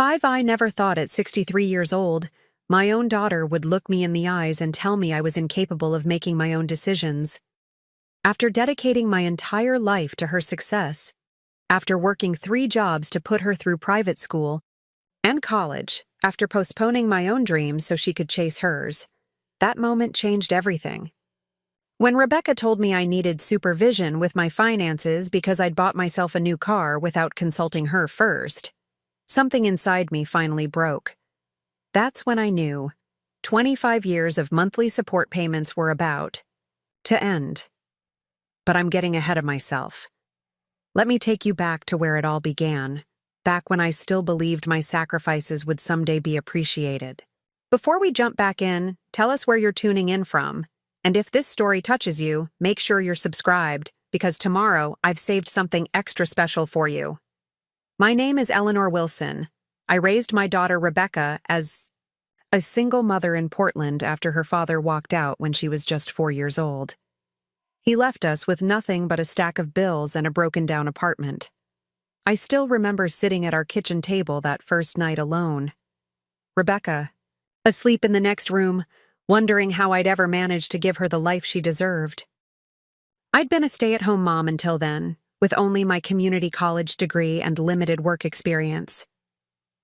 I never thought at 63 years old, my own daughter would look me in the eyes and tell me I was incapable of making my own decisions. After dedicating my entire life to her success, after working 3 jobs to put her through private school and college, after postponing my own dreams so she could chase hers, that moment changed everything. When Rebecca told me I needed supervision with my finances because I'd bought myself a new car without consulting her first, something inside me finally broke. That's when I knew 25 years of monthly support payments were about to end. But I'm getting ahead of myself. Let me take you back to where it all began, back when I still believed my sacrifices would someday be appreciated. Before we jump back in, tell us where you're tuning in from. And if this story touches you, make sure you're subscribed, because tomorrow I've saved something extra special for you. My name is Eleanor Wilson. I raised my daughter Rebecca as a single mother in Portland after her father walked out when she was just 4 years old. He left us with nothing but a stack of bills and a broken-down apartment. I still remember sitting at our kitchen table that first night alone. Rebecca, asleep in the next room, wondering how I'd ever manage to give her the life she deserved. I'd been a stay-at-home mom until then, with only my community college degree and limited work experience.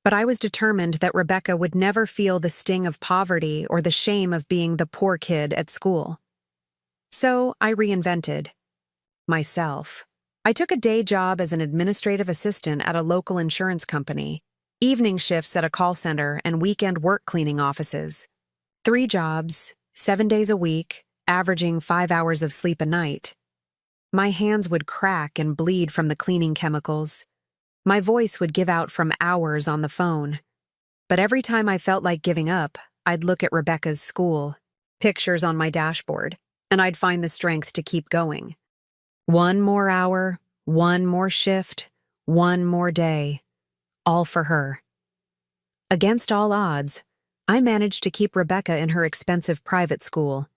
But I was determined that Rebecca would never feel the sting of poverty or the shame of being the poor kid at school. So I reinvented myself. I took a day job as an administrative assistant at a local insurance company, evening shifts at a call center, and weekend work cleaning offices. 3 jobs, 7 days a week, averaging 5 hours of sleep a night. My hands would crack and bleed from the cleaning chemicals. My voice would give out from hours on the phone. But every time I felt like giving up, I'd look at Rebecca's school, pictures on my dashboard, and I'd find the strength to keep going. 1 more hour, 1 more shift, 1 more day, all for her. Against all odds, I managed to keep Rebecca in her expensive private school.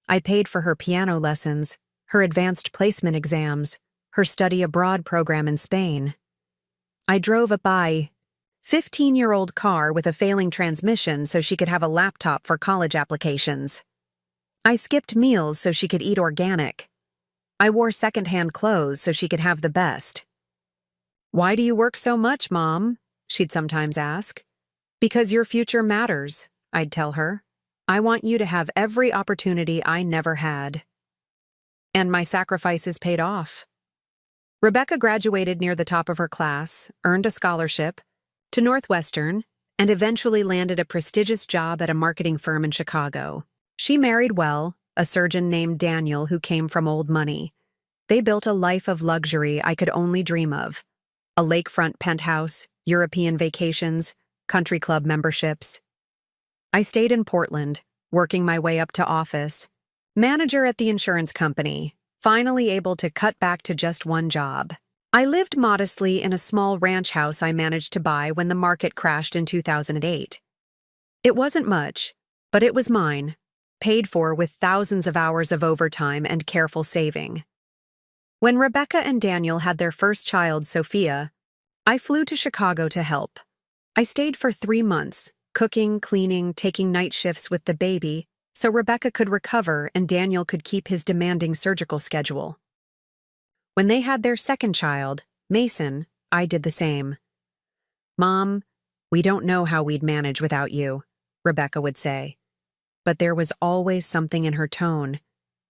I paid for her piano lessons, her advanced placement exams, her study abroad program in Spain. I drove a 15-year-old car with a failing transmission so she could have a laptop for college applications. I skipped meals so she could eat organic. I wore secondhand clothes so she could have the best. "Why do you work so much, Mom?" she'd sometimes ask. "Because your future matters," I'd tell her. "I want you to have every opportunity I never had." And my sacrifices paid off. Rebecca graduated near the top of her class, earned a scholarship to Northwestern, and eventually landed a prestigious job at a marketing firm in Chicago. She married well, a surgeon named Daniel who came from old money. They built a life of luxury I could only dream of. A lakefront penthouse, European vacations, country club memberships. I stayed in Portland, working my way up to office, manager at the insurance company, finally able to cut back to just 1 job. I lived modestly in a small ranch house I managed to buy when the market crashed in 2008. It wasn't much, but it was mine, paid for with thousands of hours of overtime and careful saving. When Rebecca and Daniel had their first child, Sophia, I flew to Chicago to help. I stayed for 3 months, cooking, cleaning, taking night shifts with the baby, so Rebecca could recover and Daniel could keep his demanding surgical schedule. When they had their second child, Mason, I did the same. "Mom, we don't know how we'd manage without you," Rebecca would say. But there was always something in her tone,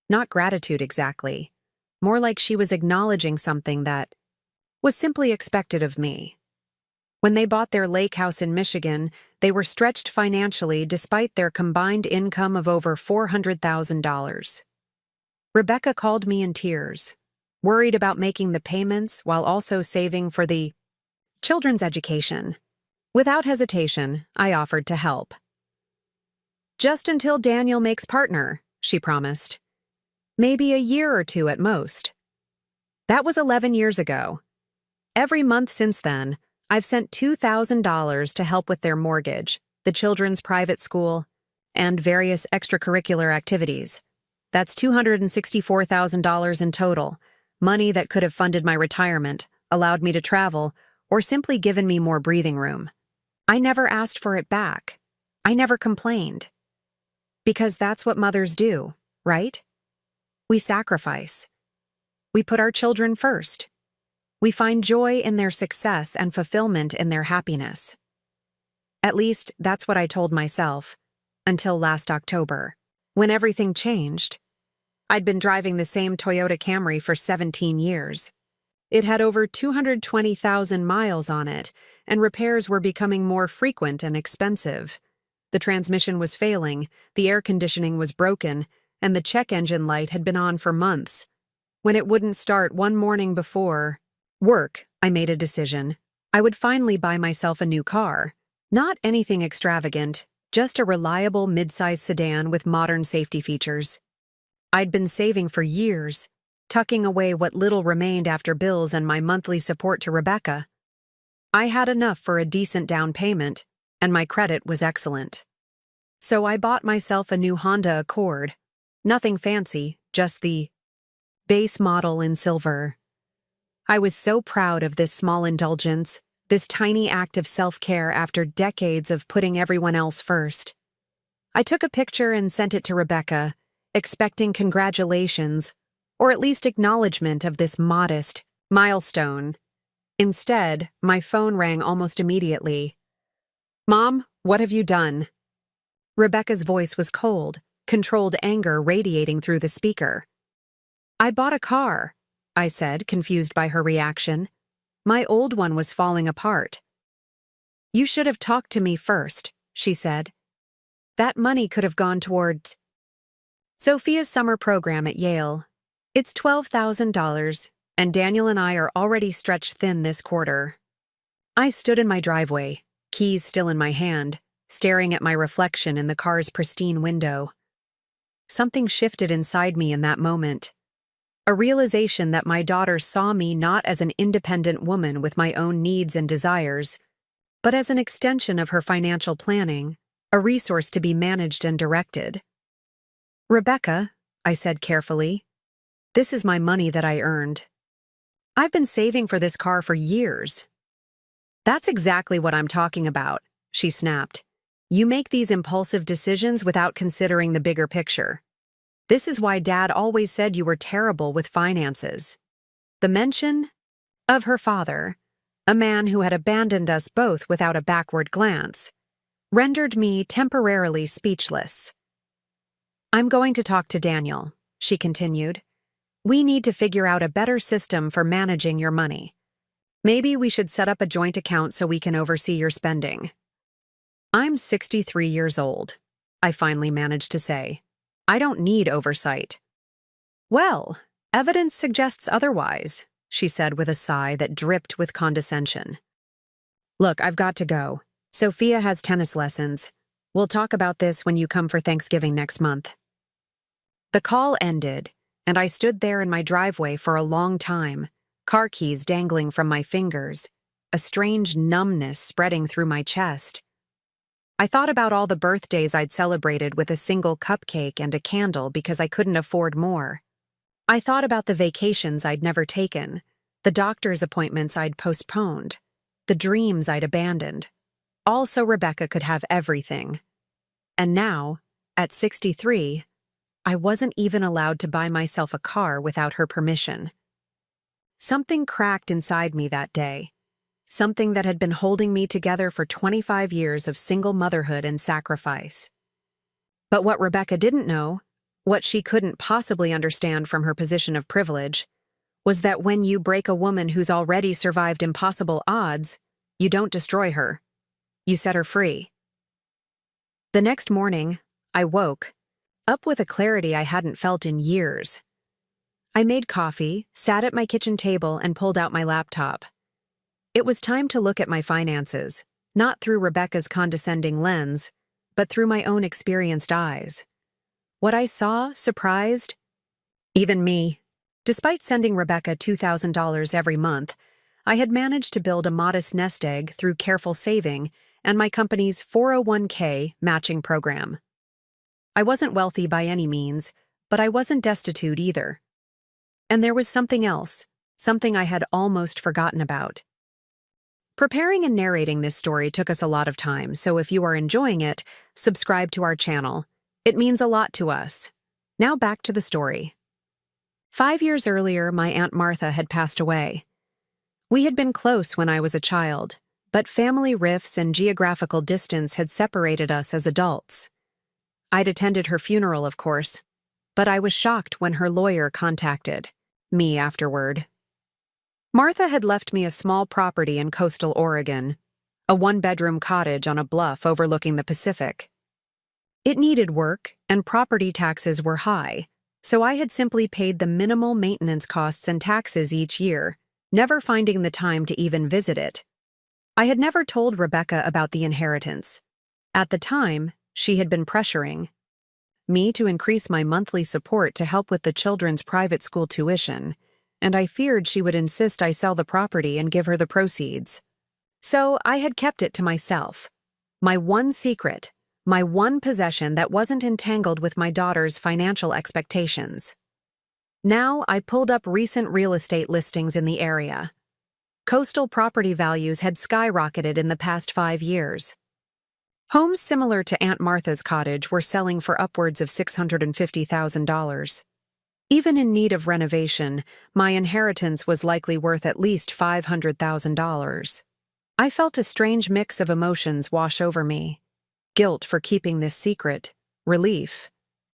not gratitude exactly, more like she was acknowledging something that was simply expected of me. When they bought their lake house in Michigan, they were stretched financially despite their combined income of over $400,000. Rebecca called me in tears, worried about making the payments while also saving for the children's education. Without hesitation, I offered to help. "Just until Daniel makes partner," she promised. "Maybe a year or 2 at most." That was 11 years ago. Every month since then, I've sent $2,000 to help with their mortgage, the children's private school, and various extracurricular activities. That's $264,000 in total, money that could have funded my retirement, allowed me to travel, or simply given me more breathing room. I never asked for it back. I never complained. Because that's what mothers do, right? We sacrifice. We put our children first. We find joy in their success and fulfillment in their happiness. At least, that's what I told myself, until last October, when everything changed. I'd been driving the same Toyota Camry for 17 years. It had over 220,000 miles on it, and repairs were becoming more frequent and expensive. The transmission was failing, the air conditioning was broken, and the check engine light had been on for months. When it wouldn't start one morning before work, I made a decision. I would finally buy myself a new car. Not anything extravagant, just a reliable mid-size sedan with modern safety features. I'd been saving for years, tucking away what little remained after bills and my monthly support to Rebecca. I had enough for a decent down payment, and my credit was excellent. So I bought myself a new Honda Accord. Nothing fancy, just the base model in silver. I was so proud of this small indulgence, this tiny act of self-care after decades of putting everyone else first. I took a picture and sent it to Rebecca, expecting congratulations, or at least acknowledgement of this modest milestone. Instead, my phone rang almost immediately. "Mom, what have you done?" Rebecca's voice was cold, controlled anger radiating through the speaker. "I bought a car," I said, confused by her reaction. "My old one was falling apart." "You should have talked to me first," she said. "That money could have gone toward Sophia's summer program at Yale. It's $12,000, and Daniel and I are already stretched thin this quarter." I stood in my driveway, keys still in my hand, staring at my reflection in the car's pristine window. Something shifted inside me in that moment. A realization that my daughter saw me not as an independent woman with my own needs and desires, but as an extension of her financial planning, a resource to be managed and directed. "Rebecca," I said carefully, "this is my money that I earned. I've been saving for this car for years." "That's exactly what I'm talking about," she snapped. "You make these impulsive decisions without considering the bigger picture. This is why Dad always said you were terrible with finances." The mention of her father, a man who had abandoned us both without a backward glance, rendered me temporarily speechless. "I'm going to talk to Daniel," she continued. "We need to figure out a better system for managing your money. Maybe we should set up a joint account so we can oversee your spending." "I'm 63 years old," I finally managed to say. "I don't need oversight." "Well, evidence suggests otherwise," she said with a sigh that dripped with condescension. "Look, I've got to go. Sophia has tennis lessons. We'll talk about this when you come for Thanksgiving next month." The call ended, and I stood there in my driveway for a long time, car keys dangling from my fingers, a strange numbness spreading through my chest. I thought about all the birthdays I'd celebrated with a single cupcake and a candle because I couldn't afford more. I thought about the vacations I'd never taken, the doctor's appointments I'd postponed, the dreams I'd abandoned. Also, Rebecca could have everything. And now, at 63, I wasn't even allowed to buy myself a car without her permission. Something cracked inside me that day. Something that had been holding me together for 25 years of single motherhood and sacrifice. But what Rebecca didn't know, what she couldn't possibly understand from her position of privilege, was that when you break a woman who's already survived impossible odds, you don't destroy her. You set her free. The next morning, I woke, up with a clarity I hadn't felt in years. I made coffee, sat at my kitchen table, and pulled out my laptop. It was time to look at my finances, not through Rebecca's condescending lens, but through my own experienced eyes. What I saw surprised even me. Despite sending Rebecca $2,000 every month, I had managed to build a modest nest egg through careful saving and my company's 401k matching program. I wasn't wealthy by any means, but I wasn't destitute either. And there was something else, something I had almost forgotten about. Preparing and narrating this story took us a lot of time, so if you are enjoying it, subscribe to our channel. It means a lot to us. Now back to the story. 5 years earlier, my Aunt Martha had passed away. We had been close when I was a child, but family rifts and geographical distance had separated us as adults. I'd attended her funeral, of course, but I was shocked when her lawyer contacted me afterward. Martha had left me a small property in coastal Oregon, a one-bedroom cottage on a bluff overlooking the Pacific. It needed work, and property taxes were high, so I had simply paid the minimal maintenance costs and taxes each year, never finding the time to even visit it. I had never told Rebecca about the inheritance. At the time, she had been pressuring me to increase my monthly support to help with the children's private school tuition, and I feared she would insist I sell the property and give her the proceeds. So I had kept it to myself. My one secret, my one possession that wasn't entangled with my daughter's financial expectations. Now I pulled up recent real estate listings in the area. Coastal property values had skyrocketed in the past 5 years. Homes similar to Aunt Martha's cottage were selling for upwards of $650,000. Even in need of renovation, my inheritance was likely worth at least $500,000. I felt a strange mix of emotions wash over me. Guilt for keeping this secret, relief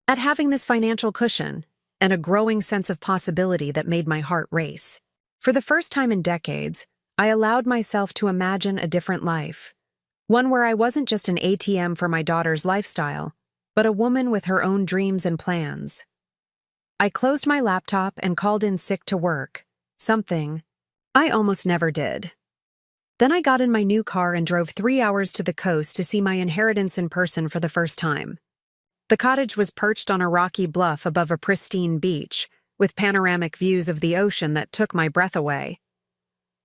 at having this financial cushion, and a growing sense of possibility that made my heart race. For the first time in decades, I allowed myself to imagine a different life. One where I wasn't just an ATM for my daughter's lifestyle, but a woman with her own dreams and plans. I closed my laptop and called in sick to work, something I almost never did. Then I got in my new car and drove 3 hours to the coast to see my inheritance in person for the first time. The cottage was perched on a rocky bluff above a pristine beach, with panoramic views of the ocean that took my breath away.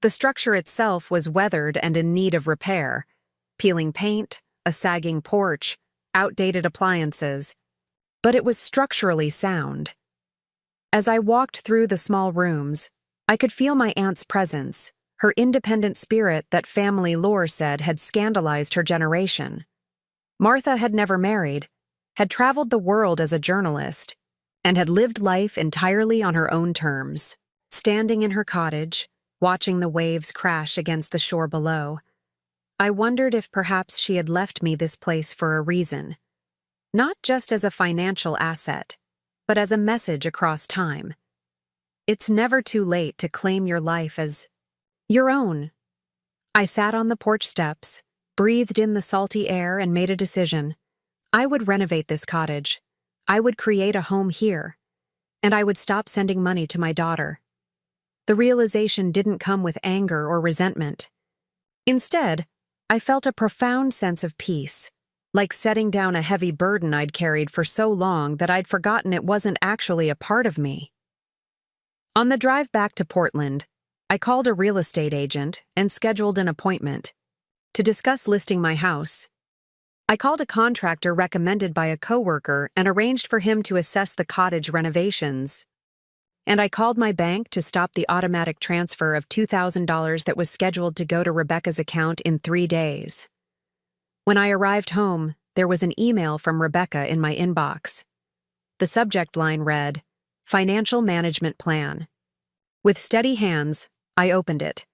The structure itself was weathered and in need of repair, peeling paint, a sagging porch, outdated appliances, but it was structurally sound. As I walked through the small rooms, I could feel my aunt's presence, her independent spirit that family lore said had scandalized her generation. Martha had never married, had traveled the world as a journalist, and had lived life entirely on her own terms. Standing in her cottage, watching the waves crash against the shore below, I wondered if perhaps she had left me this place for a reason, not just as a financial asset, but as a message across time. It's never too late to claim your life as your own. I sat on the porch steps, breathed in the salty air, and made a decision. I would renovate this cottage. I would create a home here, and I would stop sending money to my daughter. The realization didn't come with anger or resentment. Instead, I felt a profound sense of peace, like setting down a heavy burden I'd carried for so long that I'd forgotten it wasn't actually a part of me. On the drive back to Portland, I called a real estate agent and scheduled an appointment to discuss listing my house. I called a contractor recommended by a coworker and arranged for him to assess the cottage renovations. And I called my bank to stop the automatic transfer of $2,000 that was scheduled to go to Rebecca's account in 3 days. When I arrived home, there was an email from Rebecca in my inbox. The subject line read, "Financial Management Plan." With steady hands, I opened it.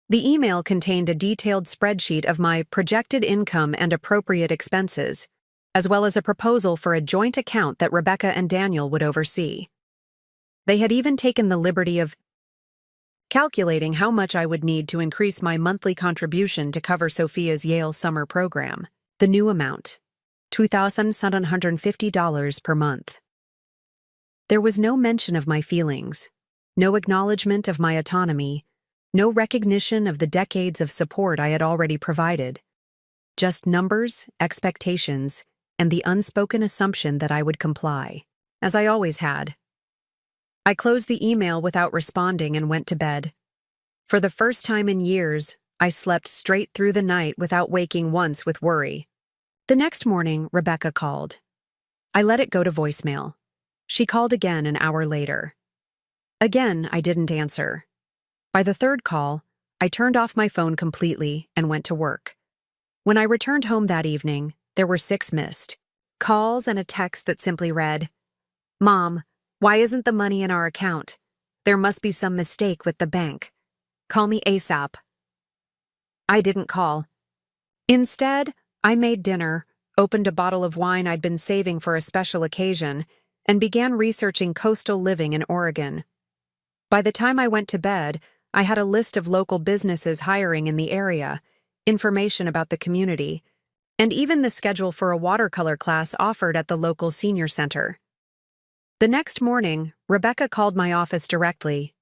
The email contained a detailed spreadsheet of my projected income and appropriate expenses, as well as a proposal for a joint account that Rebecca and Daniel would oversee. They had even taken the liberty of calculating how much I would need to increase my monthly contribution to cover Sophia's Yale summer program. The new amount, $2,750 per month. There was no mention of my feelings, no acknowledgement of my autonomy, no recognition of the decades of support I had already provided. Just numbers, expectations, and the unspoken assumption that I would comply, as I always had. I closed the email without responding and went to bed. For the first time in years, I slept straight through the night without waking once with worry. The next morning, Rebecca called. I let it go to voicemail. She called again an hour later. Again, I didn't answer. By the third call, I turned off my phone completely and went to work. When I returned home that evening, there were 6 missed calls and a text that simply read, "Mom, why isn't the money in our account? There must be some mistake with the bank. Call me ASAP." I didn't call. Instead, I made dinner, opened a bottle of wine I'd been saving for a special occasion, and began researching coastal living in Oregon. By the time I went to bed, I had a list of local businesses hiring in the area, information about the community, and even the schedule for a watercolor class offered at the local senior center. The next morning, Rebecca called my office directly.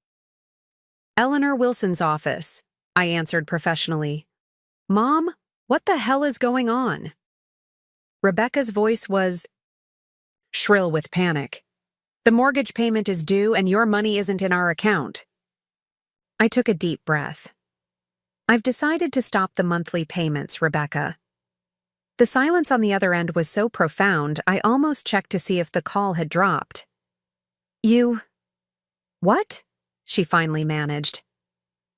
"Eleanor Wilson's office," I answered professionally. "Mom, what the hell is going on?" Rebecca's voice was shrill with panic. "The mortgage payment is due and your money isn't in our account." I took a deep breath. "I've decided to stop the monthly payments, Rebecca." The silence on the other end was so profound, I almost checked to see if the call had dropped. "You... what?" she finally managed.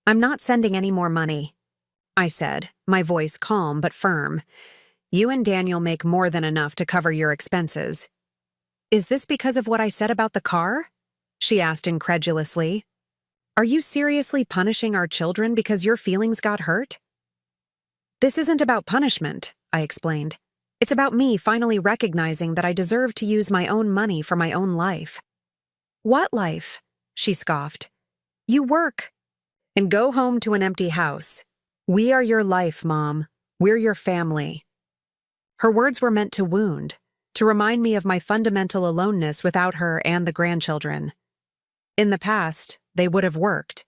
"I'm not sending any more money," I said, my voice calm but firm. "You and Daniel make more than enough to cover your expenses." "Is this because of what I said about the car?" she asked incredulously. "Are you seriously punishing our children because your feelings got hurt?" "This isn't about punishment," I explained. "It's about me finally recognizing that I deserve to use my own money for my own life." "What life?" she scoffed. "You work and go home to an empty house. We are your life, Mom. We're your family." Her words were meant to wound, to remind me of my fundamental aloneness without her and the grandchildren. In the past, they would have worked.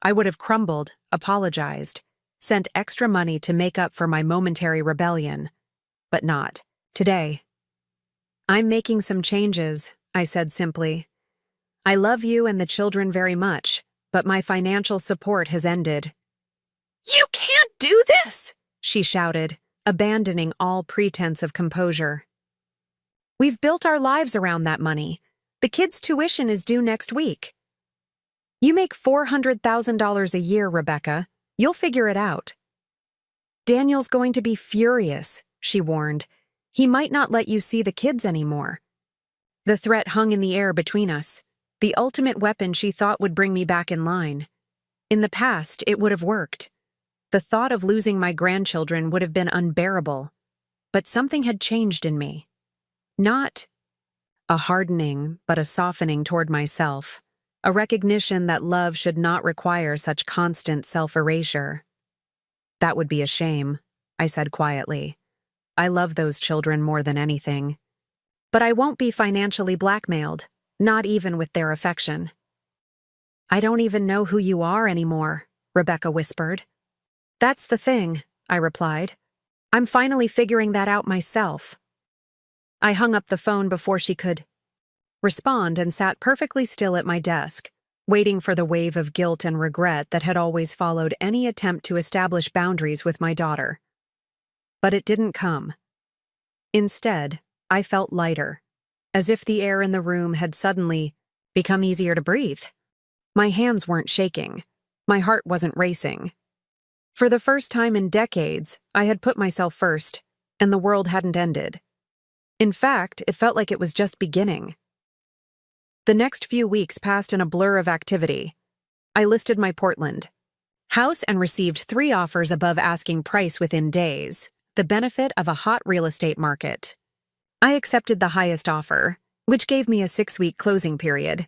I would have crumbled, apologized, sent extra money to make up for my momentary rebellion. But not today. "I'm making some changes," I said simply. "I love you and the children very much, but my financial support has ended." "You can't do this!" she shouted, abandoning all pretense of composure. "We've built our lives around that money. The kids' tuition is due next week." "You make $400,000 a year, Rebecca. You'll figure it out." "Daniel's going to be furious," she warned. "He might not let you see the kids anymore." The threat hung in the air between us, the ultimate weapon she thought would bring me back in line. In the past, it would have worked. The thought of losing my grandchildren would have been unbearable. But something had changed in me. Not a hardening, but a softening toward myself. A recognition that love should not require such constant self-erasure. "That would be a shame," I said quietly. "I love those children more than anything. But I won't be financially blackmailed, not even with their affection." "I don't even know who you are anymore," Rebecca whispered. "That's the thing," I replied. "I'm finally figuring that out myself." I hung up the phone before she could respond and sat perfectly still at my desk, waiting for the wave of guilt and regret that had always followed any attempt to establish boundaries with my daughter. But it didn't come. Instead, I felt lighter, as if the air in the room had suddenly become easier to breathe. My hands weren't shaking. My heart wasn't racing. For the first time in decades, I had put myself first, and the world hadn't ended. In fact, it felt like it was just beginning. The next few weeks passed in a blur of activity. I listed my Portland house and received 3 offers above asking price within days, the benefit of a hot real estate market. I accepted the highest offer, which gave me a 6-week closing period,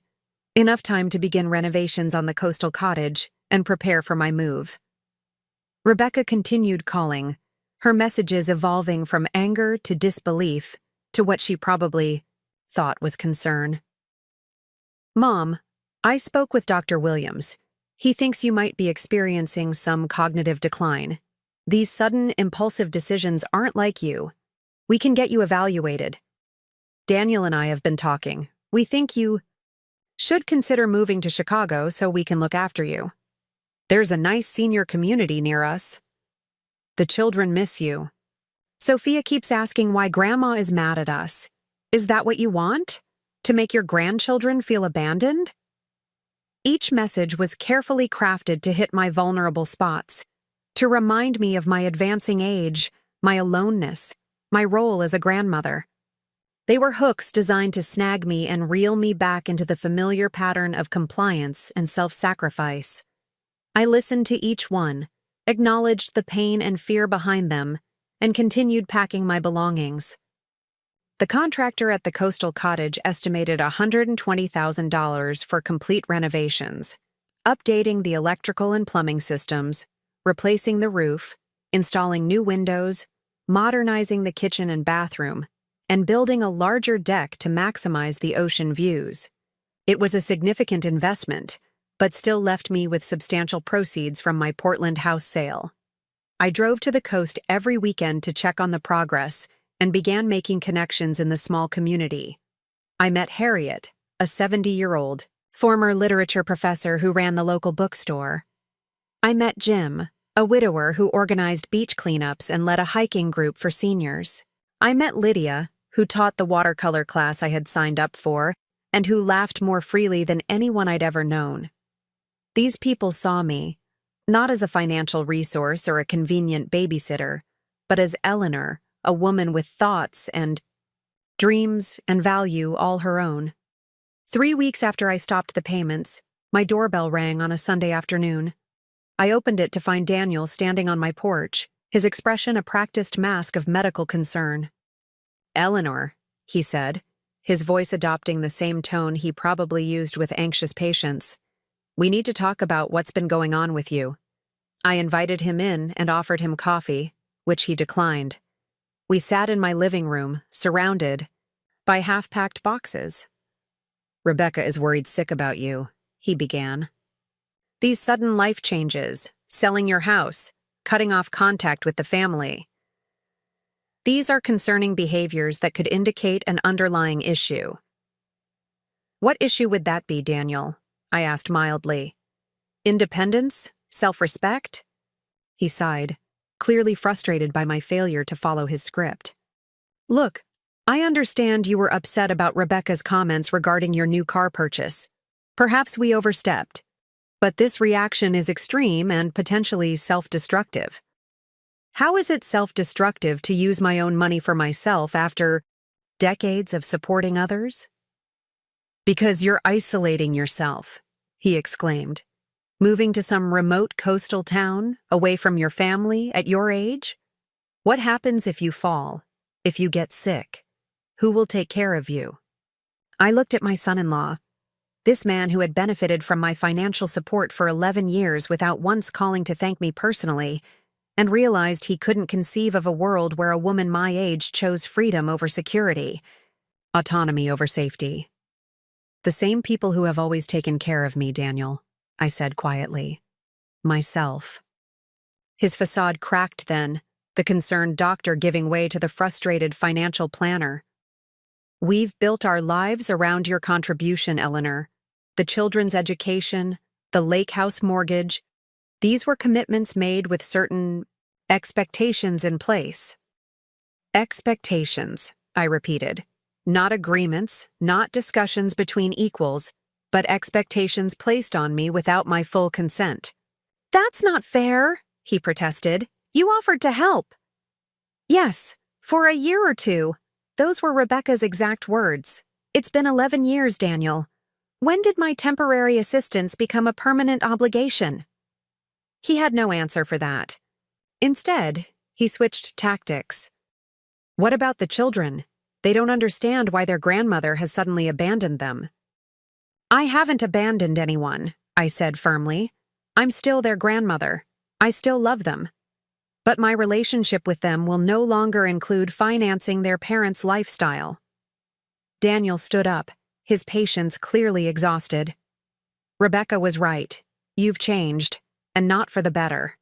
enough time to begin renovations on the coastal cottage and prepare for my move. Rebecca continued calling, her messages evolving from anger to disbelief to what she probably thought was concern. "Mom, I spoke with Dr. Williams. He thinks you might be experiencing some cognitive decline. These sudden, impulsive decisions aren't like you. We can get you evaluated. Daniel and I have been talking. We think you should consider moving to Chicago so we can look after you. There's a nice senior community near us. The children miss you. Sophia keeps asking why Grandma is mad at us. Is that what you want? To make your grandchildren feel abandoned?" Each message was carefully crafted to hit my vulnerable spots, to remind me of my advancing age, my aloneness, my role as a grandmother. They were hooks designed to snag me and reel me back into the familiar pattern of compliance and self-sacrifice. I listened to each one, acknowledged the pain and fear behind them, and continued packing my belongings. The contractor at the coastal cottage estimated $120,000 for complete renovations, updating the electrical and plumbing systems, replacing the roof, installing new windows, modernizing the kitchen and bathroom, and building a larger deck to maximize the ocean views. It was a significant investment, but still left me with substantial proceeds from my Portland house sale. I drove to the coast every weekend to check on the progress and began making connections in the small community. I met Harriet, a 70-year-old, former literature professor who ran the local bookstore. I met Jim, a widower who organized beach cleanups and led a hiking group for seniors. I met Lydia, who taught the watercolor class I had signed up for and who laughed more freely than anyone I'd ever known. These people saw me, not as a financial resource or a convenient babysitter, but as Eleanor, a woman with thoughts and dreams and value all her own. 3 weeks after I stopped the payments, my doorbell rang on a Sunday afternoon. I opened it to find Daniel standing on my porch, his expression a practiced mask of medical concern. "Eleanor," he said, his voice adopting the same tone he probably used with anxious patients. "We need to talk about what's been going on with you." I invited him in and offered him coffee, which he declined. We sat in my living room, surrounded by half-packed boxes. "Rebecca is worried sick about you," he began. "These sudden life changes, selling your house, cutting off contact with the family. These are concerning behaviors that could indicate an underlying issue." "What issue would that be, Daniel?" I asked mildly. "Independence? Self-respect?" He sighed, clearly frustrated by my failure to follow his script. "Look, I understand you were upset about Rebecca's comments regarding your new car purchase. Perhaps we overstepped. But this reaction is extreme and potentially self-destructive. How is it self-destructive to use my own money for myself after decades of supporting others?" "Because you're isolating yourself," he exclaimed. "Moving to some remote coastal town, away from your family, at your age? What happens if you fall? If you get sick? Who will take care of you?" I looked at my son-in-law, this man who had benefited from my financial support for 11 years without once calling to thank me personally, and realized he couldn't conceive of a world where a woman my age chose freedom over security, autonomy over safety. "The same people who have always taken care of me, Daniel," I said quietly. "Myself." His facade cracked then, the concerned doctor giving way to the frustrated financial planner. "We've built our lives around your contribution, Eleanor. The children's education, the lake house mortgage, these were commitments made with certain expectations in place." "Expectations," I repeated. "Not agreements, not discussions between equals, but expectations placed on me without my full consent." "That's not fair," he protested. "You offered to help." "Yes, for a year or two." Those were Rebecca's exact words. "It's been 11 years, Daniel. When did my temporary assistance become a permanent obligation?" He had no answer for that. Instead, he switched tactics. "What about the children? They don't understand why their grandmother has suddenly abandoned them." "I haven't abandoned anyone," I said firmly. "I'm still their grandmother. I still love them. But my relationship with them will no longer include financing their parents' lifestyle." Daniel stood up, his patience clearly exhausted. "Rebecca was right. You've changed, and not for the better."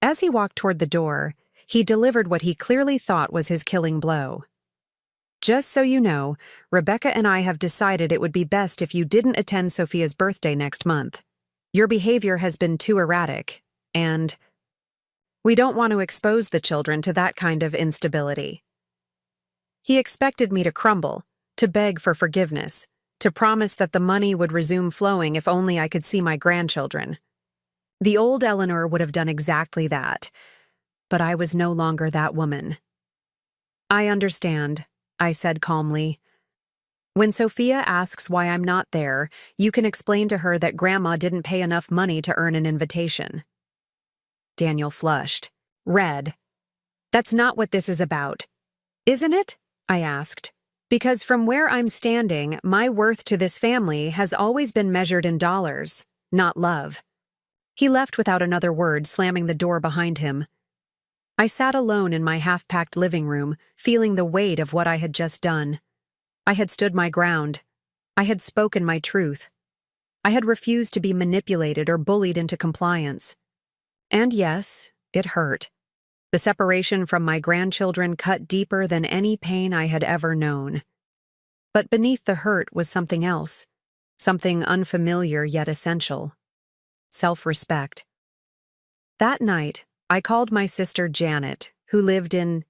As he walked toward the door, he delivered what he clearly thought was his killing blow. "Just so you know, Rebecca and I have decided it would be best if you didn't attend Sophia's birthday next month. Your behavior has been too erratic, and we don't want to expose the children to that kind of instability." He expected me to crumble, to beg for forgiveness, to promise that the money would resume flowing if only I could see my grandchildren. The old Eleanor would have done exactly that, but I was no longer that woman. "I understand," I said calmly. "When Sophia asks why I'm not there, you can explain to her that Grandma didn't pay enough money to earn an invitation." Daniel flushed. "Red, that's not what this is about. Isn't it?" I asked. "Because from where I'm standing, my worth to this family has always been measured in dollars, not love." He left without another word, slamming the door behind him. I sat alone in my half-packed living room, feeling the weight of what I had just done. I had stood my ground. I had spoken my truth. I had refused to be manipulated or bullied into compliance. And yes, it hurt. The separation from my grandchildren cut deeper than any pain I had ever known. But beneath the hurt was something else, something unfamiliar yet essential. Self-respect. That night, I called my sister Janet, who lived in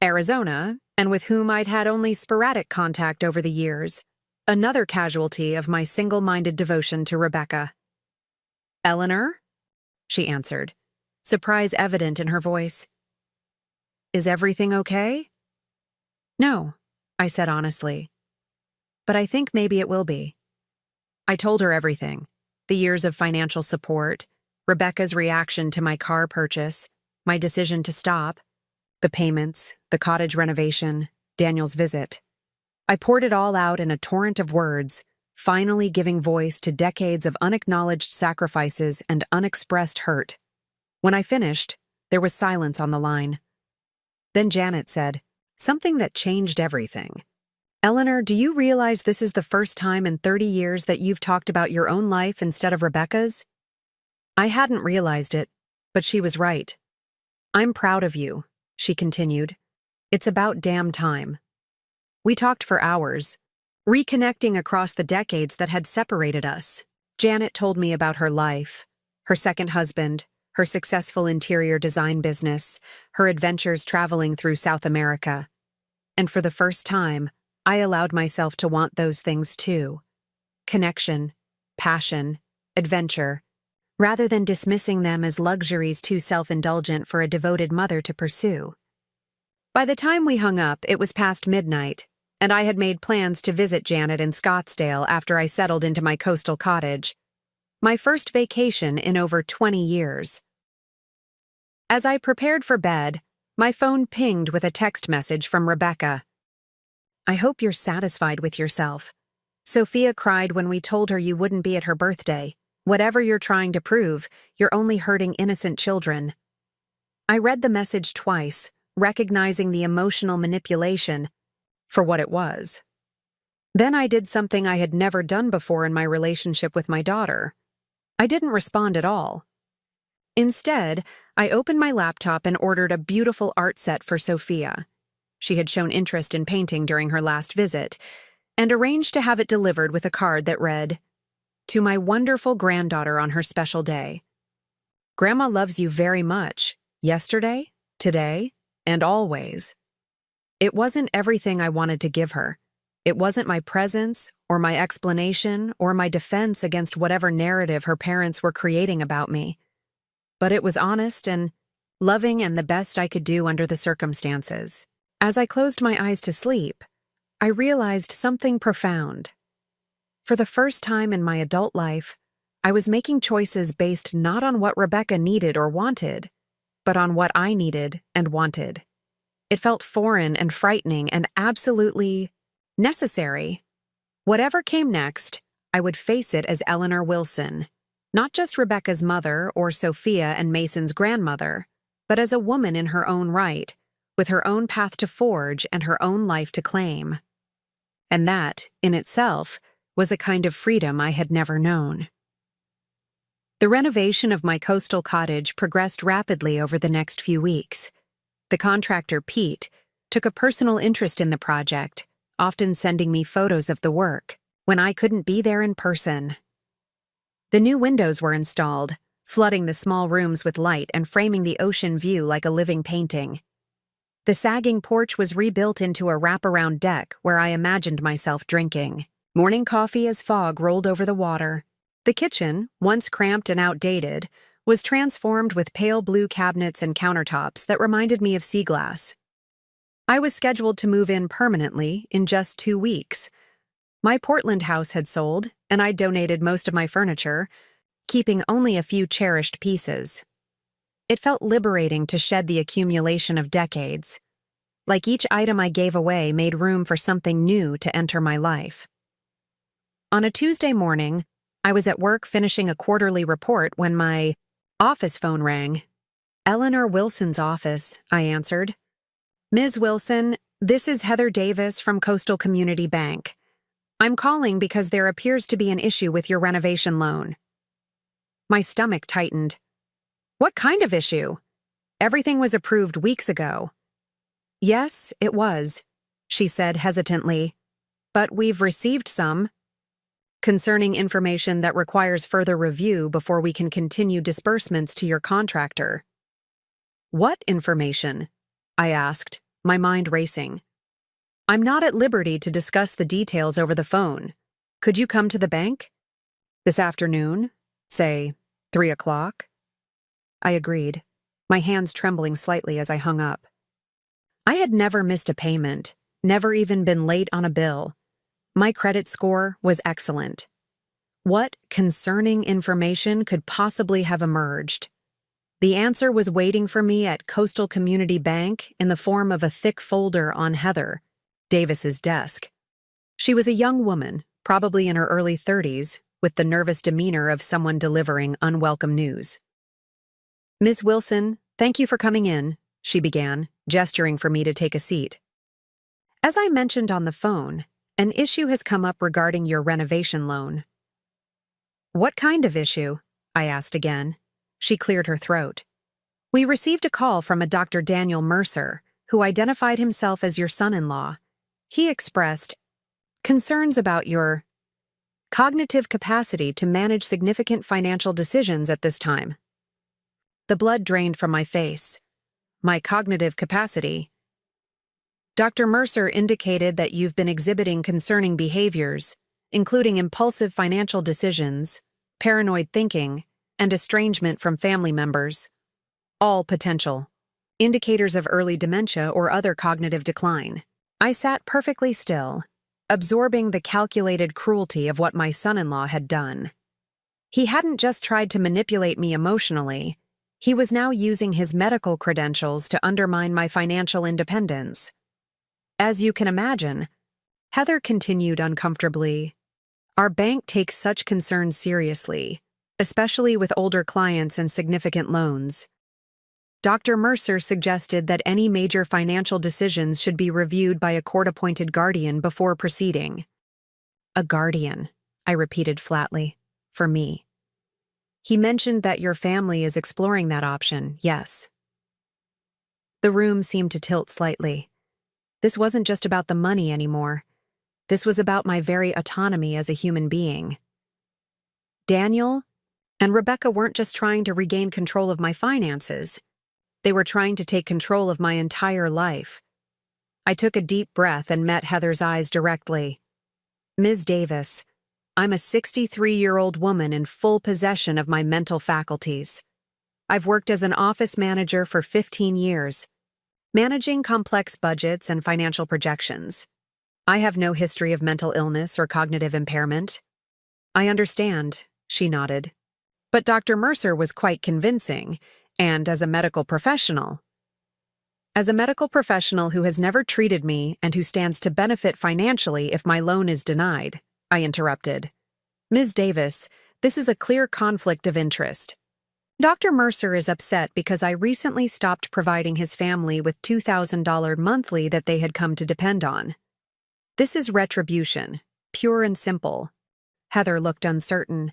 Arizona, and with whom I'd had only sporadic contact over the years, another casualty of my single-minded devotion to Rebecca. "Eleanor?" she answered, surprise evident in her voice. "Is everything okay?" "No," I said honestly. "But I think maybe it will be." I told her everything. The years of financial support, Rebecca's reaction to my car purchase, my decision to stop, the payments, the cottage renovation, Daniel's visit. I poured it all out in a torrent of words, finally giving voice to decades of unacknowledged sacrifices and unexpressed hurt. When I finished, there was silence on the line. Then Janet said, something that changed everything. "Eleanor, do you realize this is the first time in 30 years that you've talked about your own life instead of Rebecca's?" I hadn't realized it, but she was right. "I'm proud of you," she continued. "It's about damn time." We talked for hours, reconnecting across the decades that had separated us. Janet told me about her life, her second husband, her successful interior design business, her adventures traveling through South America. And for the first time, I allowed myself to want those things too. Connection, passion, adventure, rather than dismissing them as luxuries too self-indulgent for a devoted mother to pursue. By the time we hung up, it was past midnight, and I had made plans to visit Janet in Scottsdale after I settled into my coastal cottage. My first vacation in over 20 years. As I prepared for bed, my phone pinged with a text message from Rebecca. "I hope you're satisfied with yourself. Sophia cried when we told her you wouldn't be at her birthday. Whatever you're trying to prove, you're only hurting innocent children." I read the message twice, recognizing the emotional manipulation for what it was. Then I did something I had never done before in my relationship with my daughter. I didn't respond at all. Instead, I opened my laptop and ordered a beautiful art set for Sophia. She had shown interest in painting during her last visit, and arranged to have it delivered with a card that read, "To my wonderful granddaughter on her special day. Grandma loves you very much, yesterday, today, and always." It wasn't everything I wanted to give her. It wasn't my presence, or my explanation, or my defense against whatever narrative her parents were creating about me. But it was honest and loving and the best I could do under the circumstances. As I closed my eyes to sleep, I realized something profound. For the first time in my adult life, I was making choices based not on what Rebecca needed or wanted, but on what I needed and wanted. It felt foreign and frightening and absolutely necessary. Whatever came next, I would face it as Eleanor Wilson, not just Rebecca's mother or Sophia and Mason's grandmother, but as a woman in her own right, with her own path to forge and her own life to claim. And that, in itself, was a kind of freedom I had never known. The renovation of my coastal cottage progressed rapidly over the next few weeks. The contractor, Pete, took a personal interest in the project, often sending me photos of the work when I couldn't be there in person. The new windows were installed, flooding the small rooms with light and framing the ocean view like a living painting. The sagging porch was rebuilt into a wraparound deck where I imagined myself drinking. Morning coffee as fog rolled over the water. The kitchen, once cramped and outdated, was transformed with pale blue cabinets and countertops that reminded me of sea glass. I was scheduled to move in permanently in just 2 weeks. My Portland house had sold, and I donated most of my furniture, keeping only a few cherished pieces. It felt liberating to shed the accumulation of decades. Like each item I gave away made room for something new to enter my life. On a Tuesday morning, I was at work finishing a quarterly report when my office phone rang. "Eleanor Wilson's office," I answered. "Ms. Wilson, this is Heather Davis from Coastal Community Bank. I'm calling because there appears to be an issue with your renovation loan." My stomach tightened. What kind of issue? Everything was approved weeks ago. "Yes, it was," she said hesitantly. "But we've received some concerning information that requires further review before we can continue disbursements to your contractor." "What information?" I asked, my mind racing. "I'm not at liberty to discuss the details over the phone. Could you come to the bank? This afternoon? Say, 3 o'clock? I agreed, my hands trembling slightly as I hung up. I had never missed a payment, never even been late on a bill. My credit score was excellent. What concerning information could possibly have emerged? The answer was waiting for me at Coastal Community Bank in the form of a thick folder on Heather Davis's desk. She was a young woman, probably in her early 30s, with the nervous demeanor of someone delivering unwelcome news. "Ms. Wilson, thank you for coming in," she began, gesturing for me to take a seat. "As I mentioned on the phone, an issue has come up regarding your renovation loan." "What kind of issue?" I asked again. She cleared her throat. "We received a call from a Dr. Daniel Mercer, who identified himself as your son-in-law. He expressed concerns about your cognitive capacity to manage significant financial decisions at this time." The blood drained from my face. My cognitive capacity. "Dr. Mercer indicated that you've been exhibiting concerning behaviors, including impulsive financial decisions, paranoid thinking, and estrangement from family members. All potential indicators of early dementia or other cognitive decline." I sat perfectly still, absorbing the calculated cruelty of what my son-in-law had done. He hadn't just tried to manipulate me emotionally, he was now using his medical credentials to undermine my financial independence. "As you can imagine," Heather continued uncomfortably, "our bank takes such concerns seriously, especially with older clients and significant loans. Dr. Mercer suggested that any major financial decisions should be reviewed by a court-appointed guardian before proceeding." "A guardian," I repeated flatly, "for me. He mentioned that your family is exploring that option, yes." The room seemed to tilt slightly. This wasn't just about the money anymore. This was about my very autonomy as a human being. Daniel and Rebecca weren't just trying to regain control of my finances. They were trying to take control of my entire life. I took a deep breath and met Heather's eyes directly. "Ms. Davis, I'm a 63-year-old woman in full possession of my mental faculties. I've worked as an office manager for 15 years, managing complex budgets and financial projections. I have no history of mental illness or cognitive impairment." "I understand," she nodded. "But Dr. Mercer was quite convincing, and as a medical professional who has never treated me and who stands to benefit financially if my loan is denied," I interrupted. "Ms. Davis, this is a clear conflict of interest. Dr. Mercer is upset because I recently stopped providing his family with $2,000 monthly that they had come to depend on. This is retribution, pure and simple." Heather looked uncertain.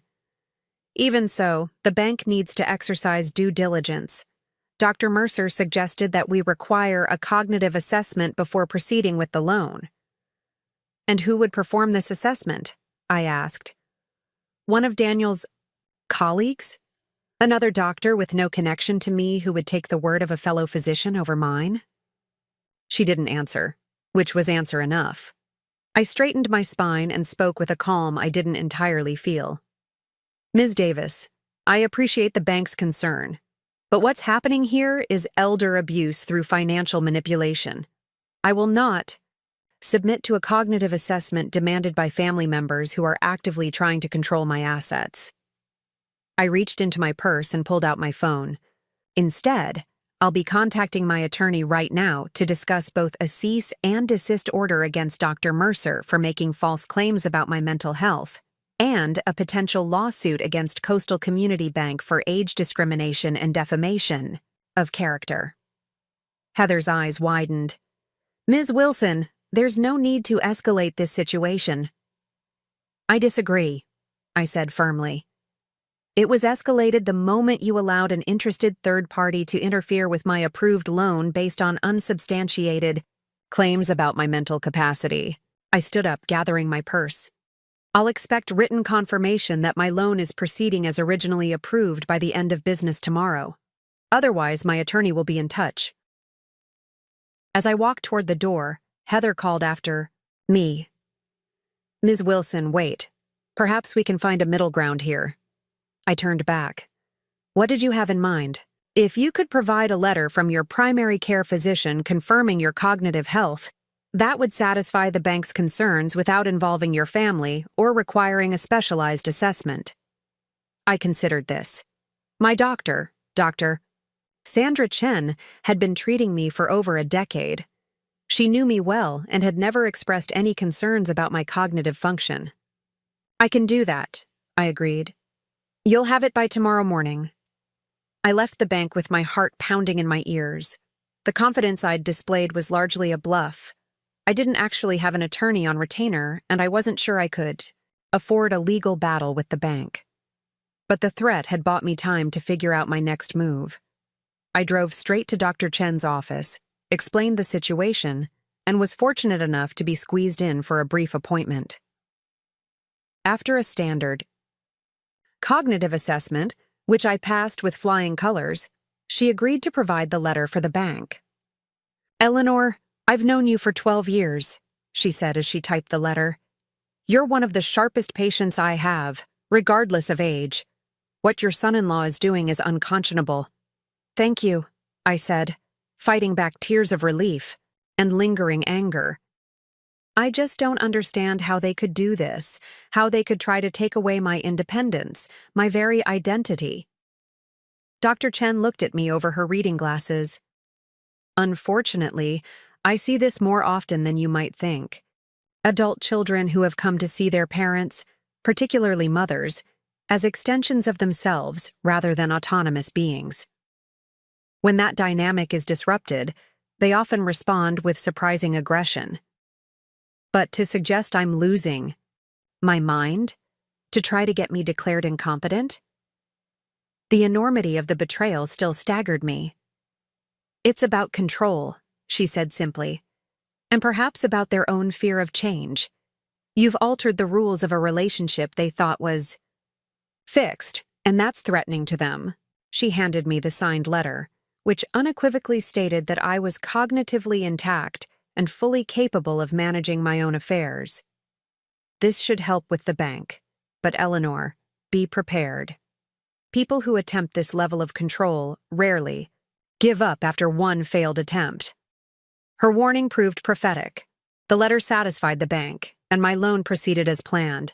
"Even so, the bank needs to exercise due diligence. Dr. Mercer suggested that we require a cognitive assessment before proceeding with the loan." "And who would perform this assessment?" I asked. "One of Daniel's colleagues? Another doctor with no connection to me who would take the word of a fellow physician over mine?" She didn't answer, which was answer enough. I straightened my spine and spoke with a calm I didn't entirely feel. Ms. Davis, I appreciate the bank's concern, but what's happening here is elder abuse through financial manipulation. I will not submit to a cognitive assessment demanded by family members who are actively trying to control my assets. I reached into my purse and pulled out my phone. Instead, I'll be contacting my attorney right now to discuss both a cease and desist order against Dr. Mercer for making false claims about my mental health, and a potential lawsuit against Coastal Community Bank for age discrimination and defamation of character. Heather's eyes widened. Ms. Wilson, there's no need to escalate this situation. I disagree, I said firmly. It was escalated the moment you allowed an interested third party to interfere with my approved loan based on unsubstantiated claims about my mental capacity. I stood up, gathering my purse. I'll expect written confirmation that my loan is proceeding as originally approved by the end of business tomorrow. Otherwise, my attorney will be in touch. As I walked toward the door, Heather called after me. Ms. Wilson, wait. Perhaps we can find a middle ground here. I turned back. What did you have in mind? If you could provide a letter from your primary care physician confirming your cognitive health, that would satisfy the bank's concerns without involving your family or requiring a specialized assessment. I considered this. My doctor, Dr. Sandra Chen, had been treating me for over a decade. She knew me well and had never expressed any concerns about my cognitive function. I can do that, I agreed. You'll have it by tomorrow morning. I left the bank with my heart pounding in my ears. The confidence I'd displayed was largely a bluff. I didn't actually have an attorney on retainer, and I wasn't sure I could afford a legal battle with the bank. But the threat had bought me time to figure out my next move. I drove straight to Dr. Chen's office, explained the situation, and was fortunate enough to be squeezed in for a brief appointment. After a standard cognitive assessment, which I passed with flying colors, she agreed to provide the letter for the bank. Eleanor, I've known you for 12 years, she said as she typed the letter. You're one of the sharpest patients I have, regardless of age. What your son-in-law is doing is unconscionable. Thank you, I said, fighting back tears of relief and lingering anger. I just don't understand how they could do this, how they could try to take away my independence, my very identity. Dr. Chen looked at me over her reading glasses. Unfortunately, I see this more often than you might think. Adult children who have come to see their parents, particularly mothers, as extensions of themselves rather than autonomous beings. When that dynamic is disrupted, they often respond with surprising aggression. But to suggest I'm losing my mind to try to get me declared incompetent? The enormity of the betrayal still staggered me. It's about control, she said simply, and perhaps about their own fear of change. You've altered the rules of a relationship they thought was fixed, and that's threatening to them. She handed me the signed letter, which unequivocally stated that I was cognitively intact and fully capable of managing my own affairs. This should help with the bank, but Eleanor, be prepared. People who attempt this level of control rarely give up after one failed attempt. Her warning proved prophetic. The letter satisfied the bank, and my loan proceeded as planned.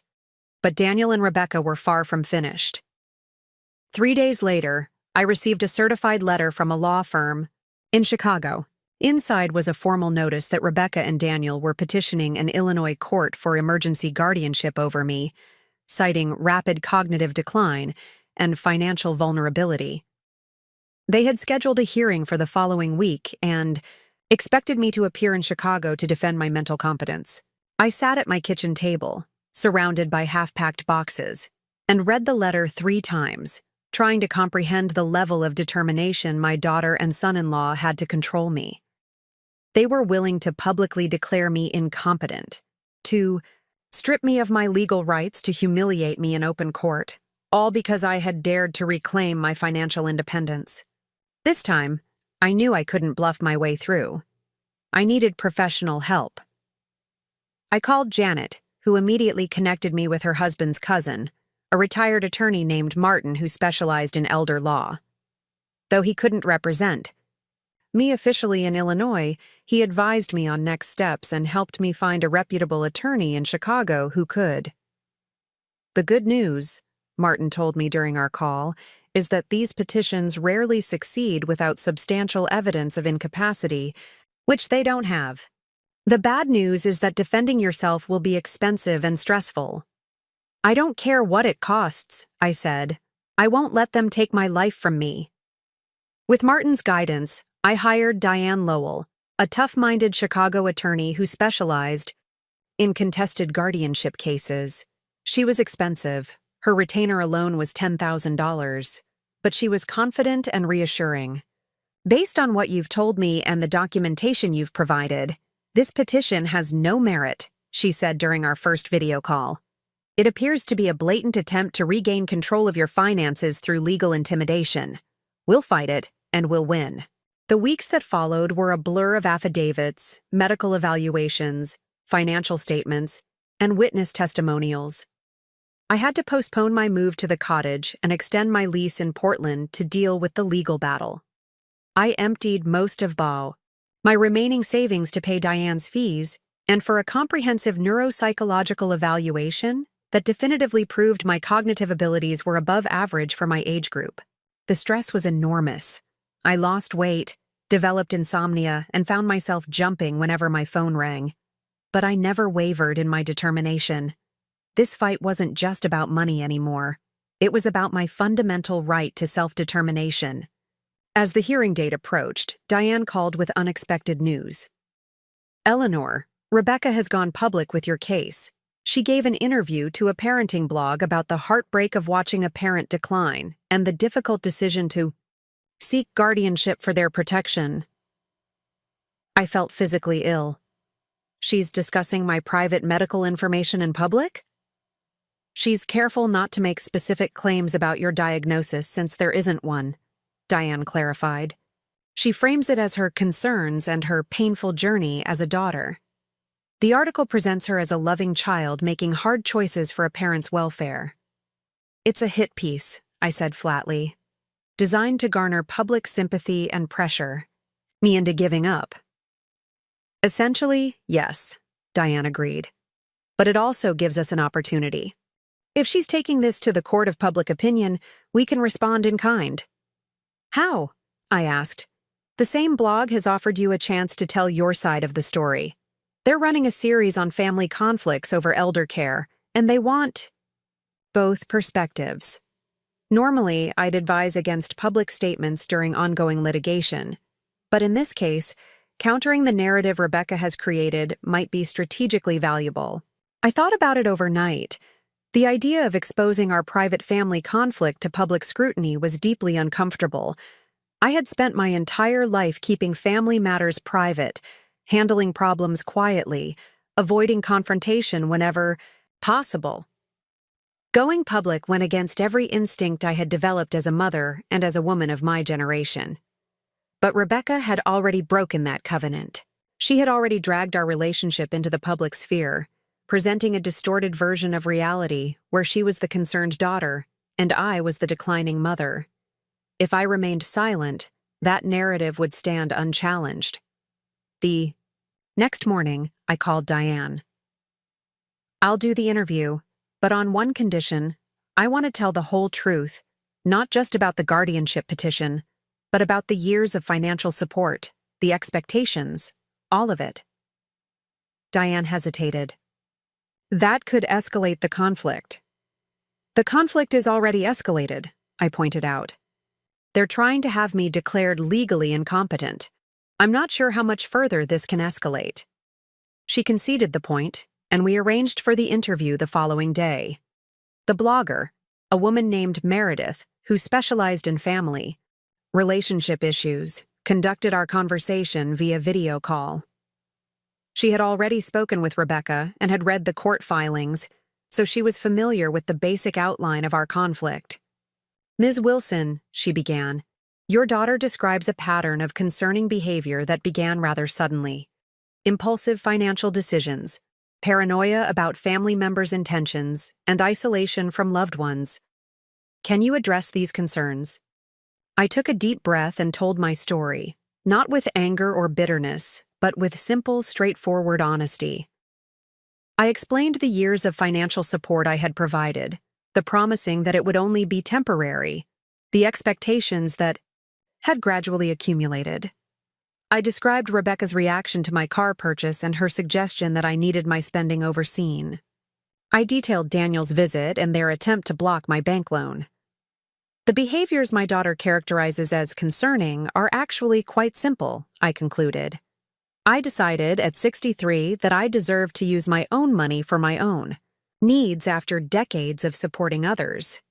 But Daniel and Rebecca were far from finished. 3 days later, I received a certified letter from a law firm in Chicago. Inside was a formal notice that Rebecca and Daniel were petitioning an Illinois court for emergency guardianship over me, citing rapid cognitive decline and financial vulnerability. They had scheduled a hearing for the following week and expected me to appear in Chicago to defend my mental competence. I sat at my kitchen table, surrounded by half-packed boxes, and read the letter 3 times, trying to comprehend the level of determination my daughter and son-in-law had to control me. They were willing to publicly declare me incompetent, to strip me of my legal rights, to humiliate me in open court, all because I had dared to reclaim my financial independence. This time, I knew I couldn't bluff my way through. I needed professional help. I called Janet, who immediately connected me with her husband's cousin, a retired attorney named Martin who specialized in elder law. Though he couldn't represent me officially in Illinois, he advised me on next steps and helped me find a reputable attorney in Chicago who could. The good news, Martin told me during our call, is that these petitions rarely succeed without substantial evidence of incapacity, which they don't have. The bad news is that defending yourself will be expensive and stressful. I don't care what it costs, I said. I won't let them take my life from me. With Martin's guidance, I hired Diane Lowell, a tough-minded Chicago attorney who specialized in contested guardianship cases. She was expensive. Her retainer alone was $10,000, but she was confident and reassuring. Based on what you've told me and the documentation you've provided, this petition has no merit, she said during our first video call. It appears to be a blatant attempt to regain control of your finances through legal intimidation. We'll fight it, and we'll win. The weeks that followed were a blur of affidavits, medical evaluations, financial statements, and witness testimonials. I had to postpone my move to the cottage and extend my lease in Portland to deal with the legal battle. I emptied most of my remaining savings to pay Diane's fees and for a comprehensive neuropsychological evaluation that definitively proved my cognitive abilities were above average for my age group. The stress was enormous. I lost weight, developed insomnia, and found myself jumping whenever my phone rang. But I never wavered in my determination. This fight wasn't just about money anymore. It was about my fundamental right to self-determination. As the hearing date approached, Diane called with unexpected news. Eleanor, Rebecca has gone public with your case. She gave an interview to a parenting blog about the heartbreak of watching a parent decline and the difficult decision to seek guardianship for their protection. I felt physically ill. She's discussing my private medical information in public? She's careful not to make specific claims about your diagnosis since there isn't one, Diane clarified. She frames it as her concerns and her painful journey as a daughter. The article presents her as a loving child making hard choices for a parent's welfare. It's a hit piece, I said flatly, designed to garner public sympathy and pressure me into giving up. Essentially, yes, Diane agreed. But it also gives us an opportunity. If she's taking this to the court of public opinion, we can respond in kind. How? I asked. The same blog has offered you a chance to tell your side of the story. They're running a series on family conflicts over elder care, and they want both perspectives. Normally, I'd advise against public statements during ongoing litigation. But in this case, countering the narrative Rebecca has created might be strategically valuable. I thought about it overnight. The idea of exposing our private family conflict to public scrutiny was deeply uncomfortable. I had spent my entire life keeping family matters private, handling problems quietly, avoiding confrontation whenever possible. Going public went against every instinct I had developed as a mother and as a woman of my generation. But Rebecca had already broken that covenant. She had already dragged our relationship into the public sphere, presenting a distorted version of reality where she was the concerned daughter and I was the declining mother. If I remained silent, that narrative would stand unchallenged. The next morning, I called Diane. I'll do the interview, but on one condition, I want to tell the whole truth, not just about the guardianship petition, but about the years of financial support, the expectations, all of it. Diane hesitated. That could escalate the conflict. The conflict is already escalated, I pointed out. They're trying to have me declared legally incompetent. I'm not sure how much further this can escalate. She conceded the point, and we arranged for the interview the following day. The blogger, a woman named Meredith, who specialized in family relationship issues, conducted our conversation via video call. She had already spoken with Rebecca and had read the court filings, so she was familiar with the basic outline of our conflict. Ms. Wilson, she began, your daughter describes a pattern of concerning behavior that began rather suddenly. Impulsive financial decisions, paranoia about family members' intentions, and isolation from loved ones. Can you address these concerns? I took a deep breath and told my story, not with anger or bitterness, but with simple, straightforward honesty. I explained the years of financial support I had provided, the promising that it would only be temporary, the expectations that had gradually accumulated. I described Rebecca's reaction to my car purchase and her suggestion that I needed my spending overseen. I detailed Daniel's visit and their attempt to block my bank loan. The behaviors my daughter characterizes as concerning are actually quite simple, I concluded. I decided at 63 that I deserved to use my own money for my own needs after decades of supporting others.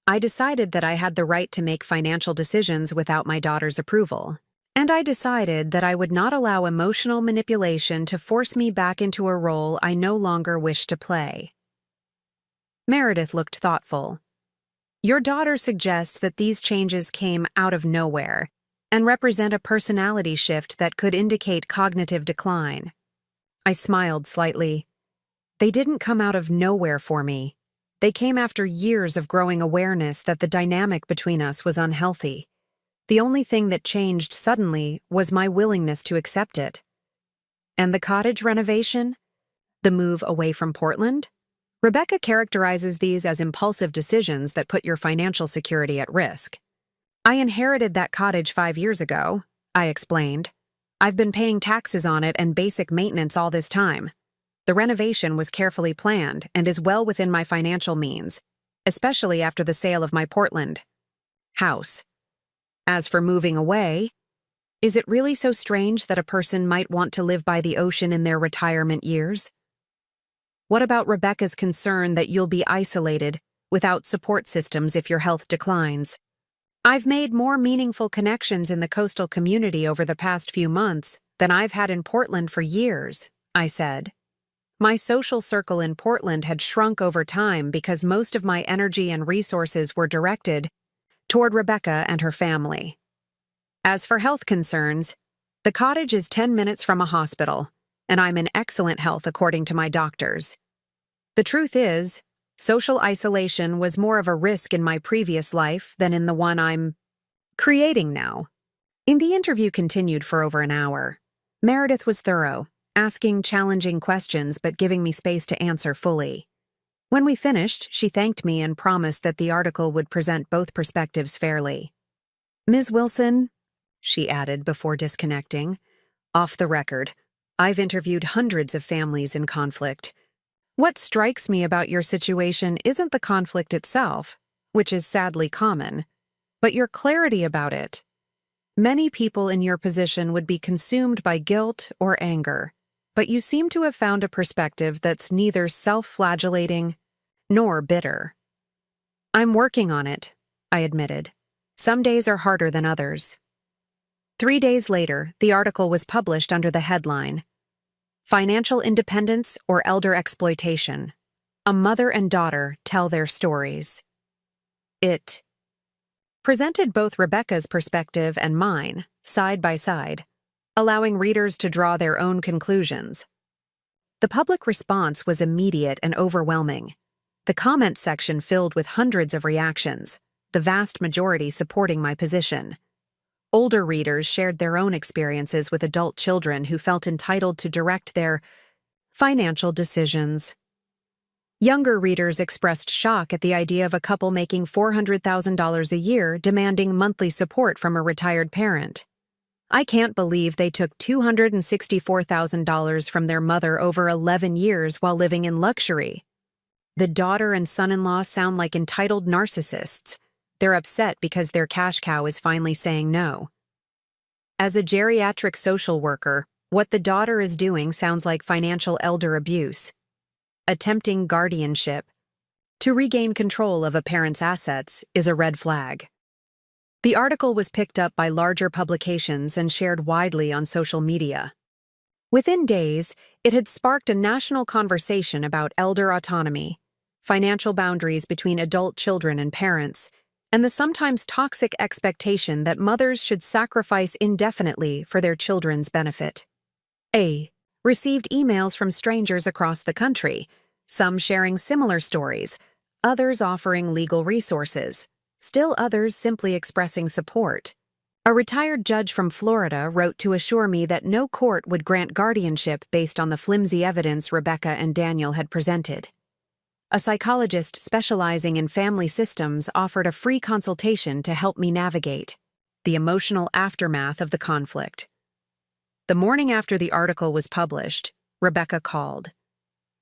I decided that I had the right to make financial decisions without my daughter's approval. And I decided that I would not allow emotional manipulation to force me back into a role I no longer wished to play. Meredith looked thoughtful. Your daughter suggests that these changes came out of nowhere and represent a personality shift that could indicate cognitive decline. I smiled slightly. They didn't come out of nowhere for me. They came after years of growing awareness that the dynamic between us was unhealthy. The only thing that changed suddenly was my willingness to accept it. And the cottage renovation? The move away from Portland? Rebecca characterizes these as impulsive decisions that put your financial security at risk. I inherited that cottage 5 years ago, I explained. I've been paying taxes on it and basic maintenance all this time. The renovation was carefully planned and is well within my financial means, especially after the sale of my Portland house. As for moving away, is it really so strange that a person might want to live by the ocean in their retirement years? What about Rebecca's concern that you'll be isolated, without support systems if your health declines? I've made more meaningful connections in the coastal community over the past few months than I've had in Portland for years, I said. My social circle in Portland had shrunk over time because most of my energy and resources were directed toward Rebecca and her family. As for health concerns, the cottage is 10 minutes from a hospital, and I'm in excellent health according to my doctors. The truth is, social isolation was more of a risk in my previous life than in the one I'm creating now. The interview continued for over an hour. Meredith was thorough, asking challenging questions but giving me space to answer fully. When we finished, she thanked me and promised that the article would present both perspectives fairly. Ms. Wilson, she added before disconnecting, off the record, I've interviewed hundreds of families in conflict. What strikes me about your situation isn't the conflict itself, which is sadly common, but your clarity about it. Many people in your position would be consumed by guilt or anger, but you seem to have found a perspective that's neither self-flagellating nor bitter. I'm working on it, I admitted. Some days are harder than others. 3 days later, the article was published under the headline, Financial Independence or Elder Exploitation. A mother and daughter tell their stories. It presented both Rebecca's perspective and mine, side by side, allowing readers to draw their own conclusions. The public response was immediate and overwhelming. The comment section filled with hundreds of reactions, the vast majority supporting my position. Older readers shared their own experiences with adult children who felt entitled to direct their financial decisions. Younger readers expressed shock at the idea of a couple making $400,000 a year demanding monthly support from a retired parent. I can't believe they took $264,000 from their mother over 11 years while living in luxury. The daughter and son-in-law sound like entitled narcissists. They're upset because their cash cow is finally saying no. As a geriatric social worker, what the daughter is doing sounds like financial elder abuse. Attempting guardianship to regain control of a parent's assets is a red flag. The article was picked up by larger publications and shared widely on social media. Within days, it had sparked a national conversation about elder autonomy, financial boundaries between adult children and parents, and the sometimes toxic expectation that mothers should sacrifice indefinitely for their children's benefit. A received emails from strangers across the country, some sharing similar stories, others offering legal resources, still others simply expressing support. A retired judge from Florida wrote to assure me that no court would grant guardianship based on the flimsy evidence Rebecca and Daniel had presented. A psychologist specializing in family systems offered a free consultation to help me navigate the emotional aftermath of the conflict. The morning after the article was published, Rebecca called.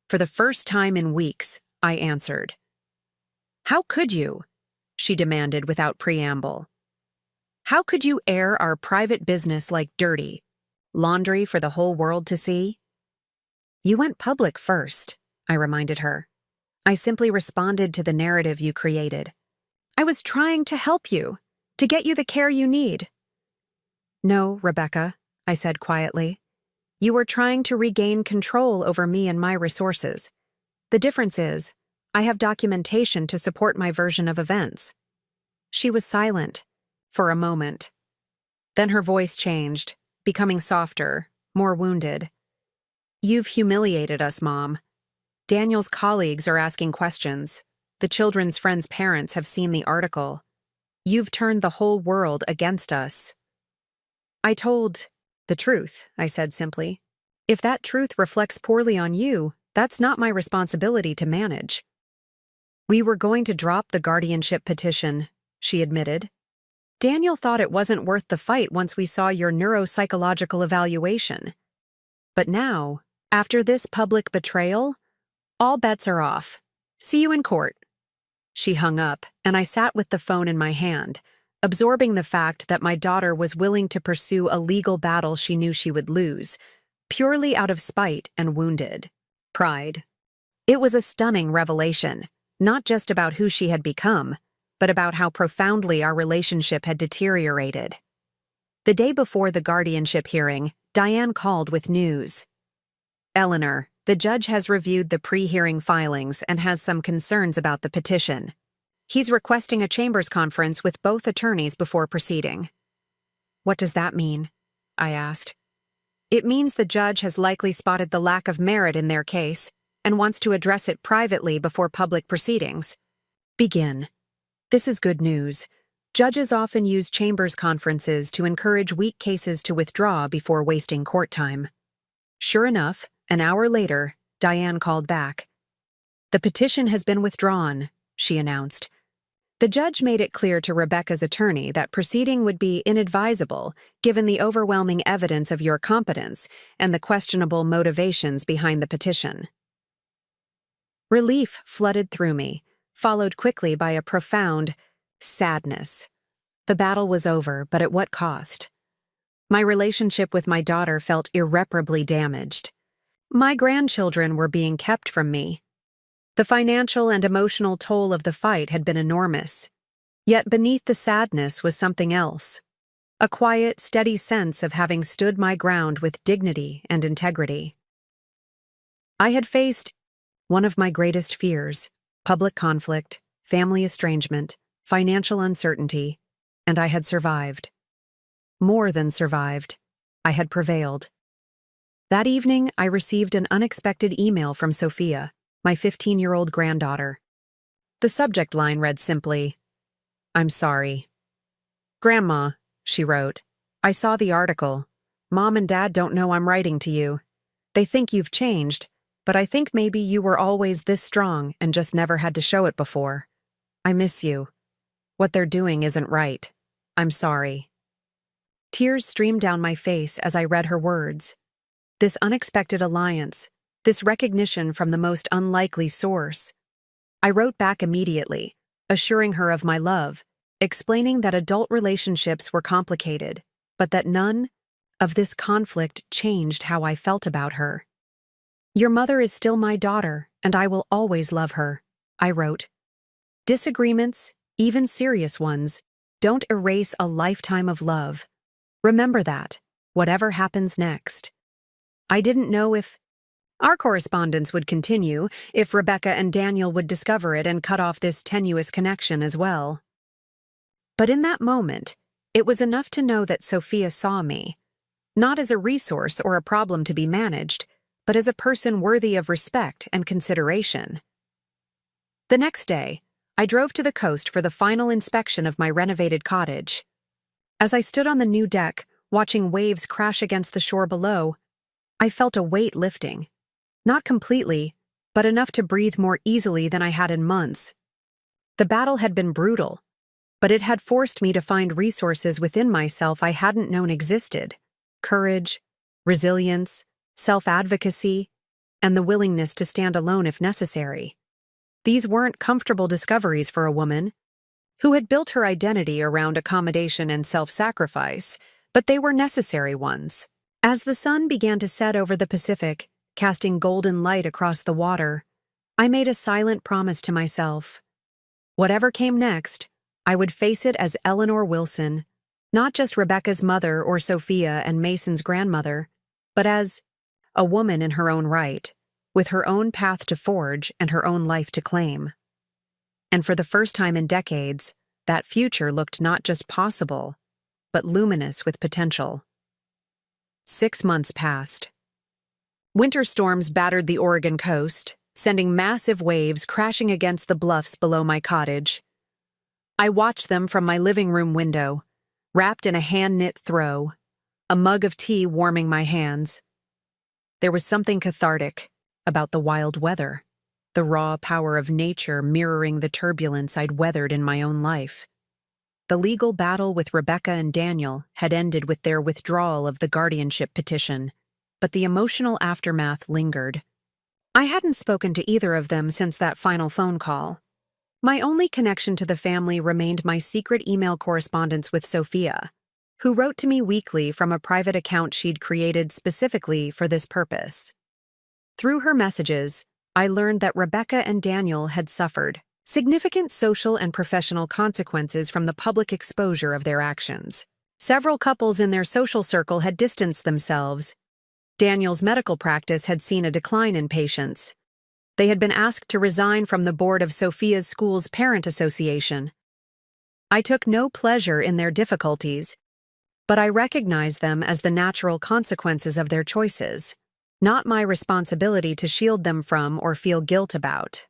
For the first time in weeks, I answered. "How could you?" she demanded without preamble. "How could you air our private business like dirty laundry for the whole world to see?" "You went public first," I reminded her. "I simply responded to the narrative you created. I was trying to help you, to get you the care you need." "No, Rebecca," I said quietly. "You were trying to regain control over me and my resources. The difference is, I have documentation to support my version of events." She was silent for a moment. Then her voice changed, becoming softer, more wounded. "You've humiliated us, Mom. Daniel's colleagues are asking questions. The children's friends' parents have seen the article. You've turned the whole world against us." "I told the truth," I said simply. "If that truth reflects poorly on you, that's not my responsibility to manage." "We were going to drop the guardianship petition," she admitted. "Daniel thought it wasn't worth the fight once we saw your neuropsychological evaluation. But now, after this public betrayal, all bets are off. See you in court." She hung up, and I sat with the phone in my hand, absorbing the fact that my daughter was willing to pursue a legal battle she knew she would lose, purely out of spite and wounded pride. It was a stunning revelation, not just about who she had become, but about how profoundly our relationship had deteriorated. The day before the guardianship hearing, Diane called with news. "Eleanor, the judge has reviewed the pre-hearing filings and has some concerns about the petition. He's requesting a chambers conference with both attorneys before proceeding." "What does that mean?" I asked. "It means the judge has likely spotted the lack of merit in their case and wants to address it privately before public proceedings." "Begin." "This is good news. Judges often use chambers conferences to encourage weak cases to withdraw before wasting court time." Sure enough, an hour later, Diane called back. "The petition has been withdrawn," she announced. "The judge made it clear to Rebecca's attorney that proceeding would be inadvisable given the overwhelming evidence of your competence and the questionable motivations behind the petition." Relief flooded through me, followed quickly by a profound sadness. The battle was over, but at what cost? My relationship with my daughter felt irreparably damaged. My grandchildren were being kept from me. The financial and emotional toll of the fight had been enormous. Yet beneath the sadness was something else. A quiet, steady sense of having stood my ground with dignity and integrity. I had faced one of my greatest fears: public conflict, family estrangement, financial uncertainty, and I had survived. More than survived. I had prevailed. That evening, I received an unexpected email from Sophia, my 15-year-old granddaughter. The subject line read simply, "I'm sorry." "Grandma," she wrote, "I saw the article. Mom and Dad don't know I'm writing to you. They think you've changed, but I think maybe you were always this strong and just never had to show it before. I miss you. What they're doing isn't right. I'm sorry." Tears streamed down my face as I read her words. This unexpected alliance, this recognition from the most unlikely source. I wrote back immediately, assuring her of my love, explaining that adult relationships were complicated, but that none of this conflict changed how I felt about her. "Your mother is still my daughter, and I will always love her," I wrote. "Disagreements, even serious ones, don't erase a lifetime of love. Remember that, whatever happens next." I didn't know if our correspondence would continue, if Rebecca and Daniel would discover it and cut off this tenuous connection as well. But in that moment, it was enough to know that Sophia saw me. not as a resource or a problem to be managed, but as a person worthy of respect and consideration. The next day, I drove to the coast for the final inspection of my renovated cottage. As I stood on the new deck, watching waves crash against the shore below, I felt a weight lifting. Not completely, but enough to breathe more easily than I had in months. The battle had been brutal, but it had forced me to find resources within myself I hadn't known existed: courage, resilience, self-advocacy, and the willingness to stand alone if necessary. These weren't comfortable discoveries for a woman who had built her identity around accommodation and self-sacrifice, but they were necessary ones. As the sun began to set over the Pacific, casting golden light across the water, I made a silent promise to myself. Whatever came next, I would face it as Eleanor Wilson, not just Rebecca's mother or Sophia and Mason's grandmother, but as a woman in her own right, with her own path to forge and her own life to claim. And for the first time in decades, that future looked not just possible, but luminous with potential. 6 months passed. Winter storms battered the Oregon coast, sending massive waves crashing against the bluffs below my cottage. I watched them from my living room window, wrapped in a hand-knit throw, a mug of tea warming my hands. There was something cathartic about the wild weather, the raw power of nature mirroring the turbulence I'd weathered in my own life. The legal battle with Rebecca and Daniel had ended with their withdrawal of the guardianship petition, but the emotional aftermath lingered. I hadn't spoken to either of them since that final phone call. My only connection to the family remained my secret email correspondence with Sophia, who wrote to me weekly from a private account she'd created specifically for this purpose. Through her messages, I learned that Rebecca and Daniel had suffered significant social and professional consequences from the public exposure of their actions. Several couples in their social circle had distanced themselves. Daniel's medical practice had seen a decline in patients. They had been asked to resign from the board of Sophia's school's parent association. I took no pleasure in their difficulties, but I recognized them as the natural consequences of their choices, not my responsibility to shield them from or feel guilt about.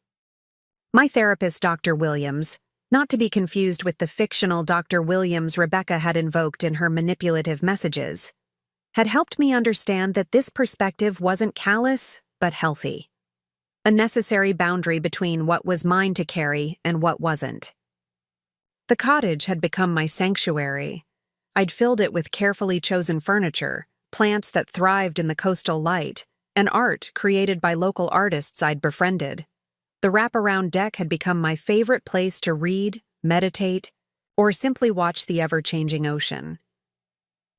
My therapist, Dr. Williams, not to be confused with the fictional Dr. Williams Rebecca had invoked in her manipulative messages, had helped me understand that this perspective wasn't callous, but healthy. A necessary boundary between what was mine to carry and what wasn't. The cottage had become my sanctuary. I'd filled it with carefully chosen furniture, plants that thrived in the coastal light, and art created by local artists I'd befriended. The wraparound deck had become my favorite place to read, meditate, or simply watch the ever-changing ocean.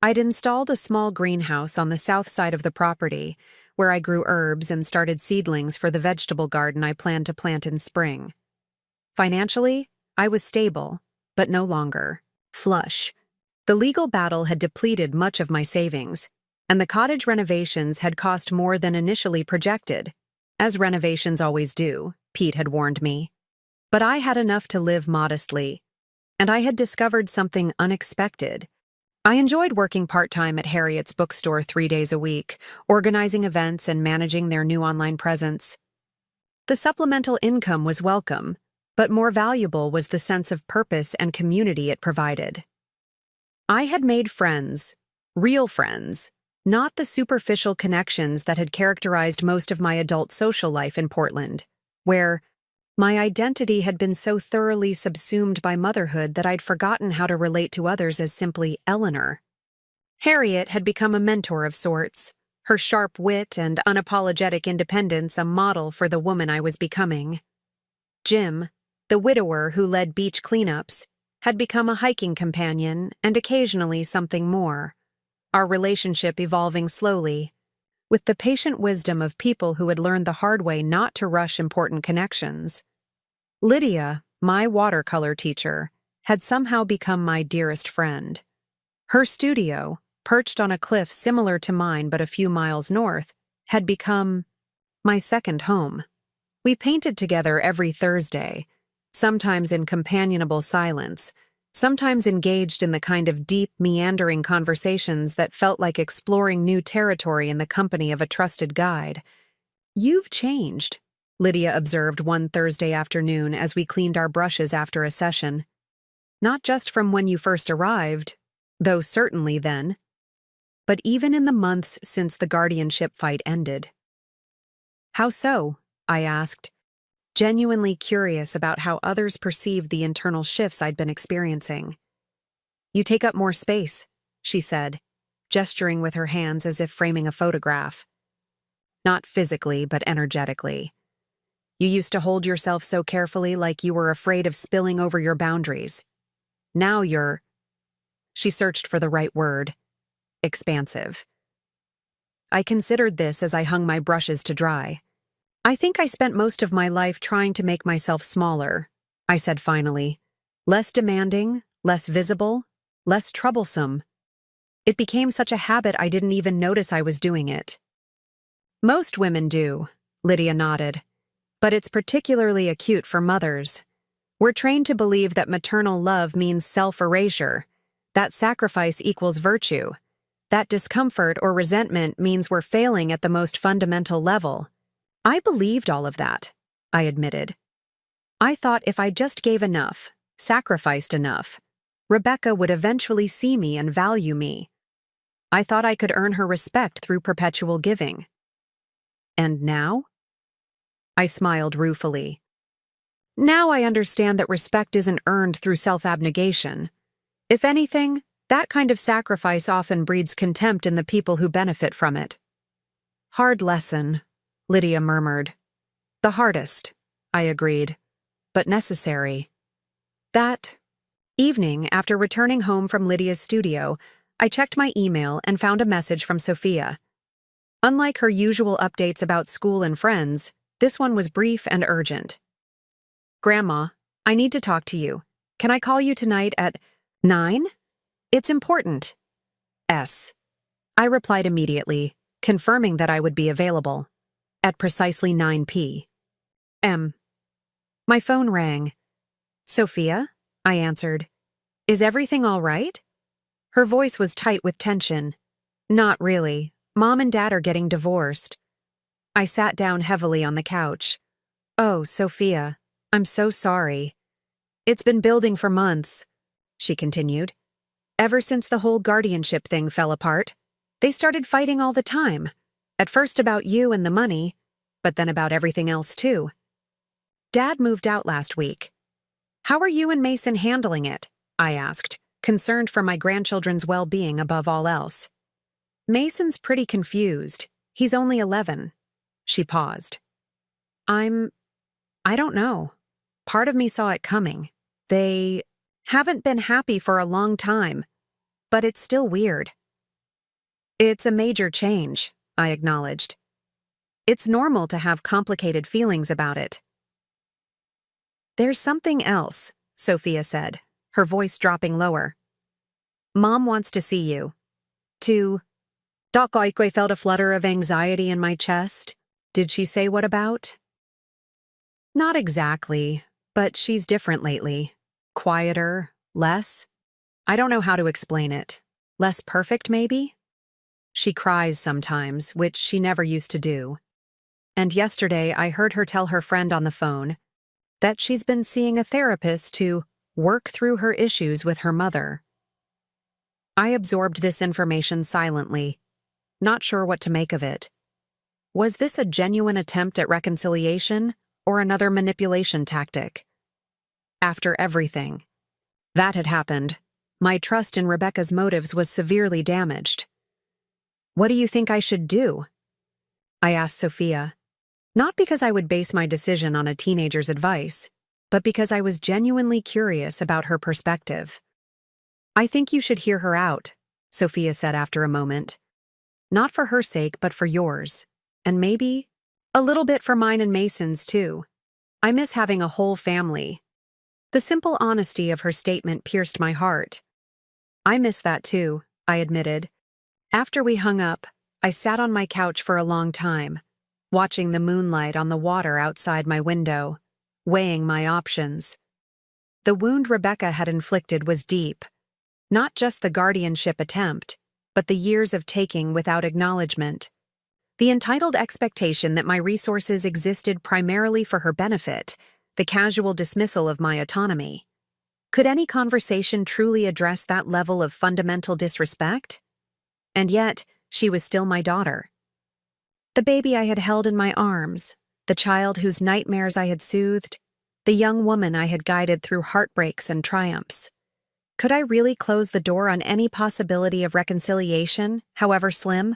I'd installed a small greenhouse on the south side of the property, where I grew herbs and started seedlings for the vegetable garden I planned to plant in spring. Financially, I was stable, but no longer flush. The legal battle had depleted much of my savings, and the cottage renovations had cost more than initially projected, as renovations always do, Pete had warned me. But I had enough to live modestly, and I had discovered something unexpected. I enjoyed working part-time at Harriet's bookstore 3 days a week, organizing events and managing their new online presence. The supplemental income was welcome, but more valuable was the sense of purpose and community it provided. I had made friends, real friends, not the superficial connections that had characterized most of my adult social life in Portland, where my identity had been so thoroughly subsumed by motherhood that I'd forgotten how to relate to others as simply Eleanor. Harriet had become a mentor of sorts, her sharp wit and unapologetic independence a model for the woman I was becoming. Jim, the widower who led beach cleanups, had become a hiking companion and occasionally something more, our relationship evolving slowly, with the patient wisdom of people who had learned the hard way not to rush important connections. Lydia, my watercolor teacher, had somehow become my dearest friend. Her studio, perched on a cliff similar to mine but a few miles north, had become my second home. We painted together every Thursday, sometimes in companionable silence, sometimes engaged in the kind of deep, meandering conversations that felt like exploring new territory in the company of a trusted guide. "You've changed," Lydia observed one Thursday afternoon as we cleaned our brushes after a session. "Not just from when you first arrived, though certainly then, but even in the months since the guardianship fight ended." "How so?" I asked, genuinely curious about how others perceived the internal shifts I'd been experiencing. "You take up more space," she said, gesturing with her hands as if framing a photograph. "Not physically, but energetically. You used to hold yourself so carefully, like you were afraid of spilling over your boundaries. Now you're—" She searched for the right word. "Expansive." I considered this as I hung my brushes to dry. "I think I spent most of my life trying to make myself smaller," I said finally. "Less demanding, less visible, less troublesome. It became such a habit I didn't even notice I was doing it." "Most women do," Lydia nodded. "But it's particularly acute for mothers. We're trained to believe that maternal love means self-erasure, that sacrifice equals virtue, that discomfort or resentment means we're failing at the most fundamental level. I believed all of that," I admitted. "I thought if I just gave enough, sacrificed enough, Rebecca would eventually see me and value me. I thought I could earn her respect through perpetual giving." "And now?" I smiled ruefully. "Now I understand that respect isn't earned through self-abnegation. If anything, that kind of sacrifice often breeds contempt in the people who benefit from it." "Hard lesson," Lydia murmured. "The hardest," I agreed, "but necessary." That evening, after returning home from Lydia's studio, I checked my email and found a message from Sophia. Unlike her usual updates about school and friends, this one was brief and urgent. "Grandma, I need to talk to you. Can I call you tonight at 9? It's important. S." I replied immediately, confirming that I would be available. At precisely 9 p.m. My phone rang. "Sophia?" I answered. "Is everything all right?" Her voice was tight with tension. "Not really. Mom and Dad are getting divorced." I sat down heavily on the couch. "Oh, Sophia, I'm so sorry. It's been building for months," she continued. "Ever since the whole guardianship thing fell apart. They started fighting all the time. At first about you and the money, but then about everything else too. Dad moved out last week." "How are you and Mason handling it?" I asked, concerned for my grandchildren's well-being above all else. "Mason's pretty confused. He's only 11. She paused. I don't know. Part of me saw it coming. They haven't been happy for a long time, but it's still weird." "It's a major change," I acknowledged. "It's normal to have complicated feelings about it." "There's something else," Sophia said, her voice dropping lower. "Mom wants to see you." To Doc Oikwe felt a flutter of anxiety in my chest. Did she say what about? "Not exactly, but she's different lately. Quieter, less. I don't know how to explain it. Less perfect, maybe? She cries sometimes, which she never used to do. And yesterday I heard her tell her friend on the phone that she's been seeing a therapist to work through her issues with her mother." I absorbed this information silently, not sure what to make of it. Was this a genuine attempt at reconciliation or another manipulation tactic? After everything that had happened, my trust in Rebecca's motives was severely damaged. "What do you think I should do?" I asked Sophia, not because I would base my decision on a teenager's advice, but because I was genuinely curious about her perspective. "I think you should hear her out," Sophia said after a moment. "Not for her sake, but for yours. And maybe a little bit for mine and Mason's, too. I miss having a whole family." The simple honesty of her statement pierced my heart. "I miss that, too," I admitted. After we hung up, I sat on my couch for a long time, watching the moonlight on the water outside my window, weighing my options. The wound Rebecca had inflicted was deep. Not just the guardianship attempt, but the years of taking without acknowledgement. The entitled expectation that my resources existed primarily for her benefit, the casual dismissal of my autonomy. Could any conversation truly address that level of fundamental disrespect? And yet, she was still my daughter. The baby I had held in my arms, the child whose nightmares I had soothed, the young woman I had guided through heartbreaks and triumphs. Could I really close the door on any possibility of reconciliation, however slim?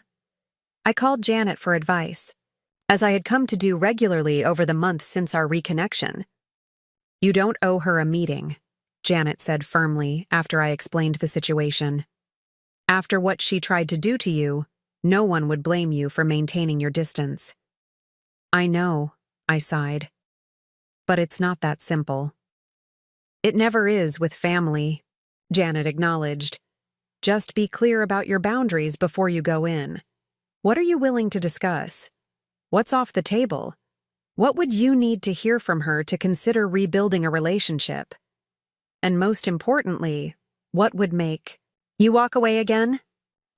I called Janet for advice, as I had come to do regularly over the month since our reconnection. "You don't owe her a meeting," Janet said firmly after I explained the situation. "After what she tried to do to you, no one would blame you for maintaining your distance." "I know," I sighed. "But it's not that simple." "It never is with family," Janet acknowledged. "Just be clear about your boundaries before you go in. What are you willing to discuss? What's off the table? What would you need to hear from her to consider rebuilding a relationship? And most importantly, what would make you walk away again?"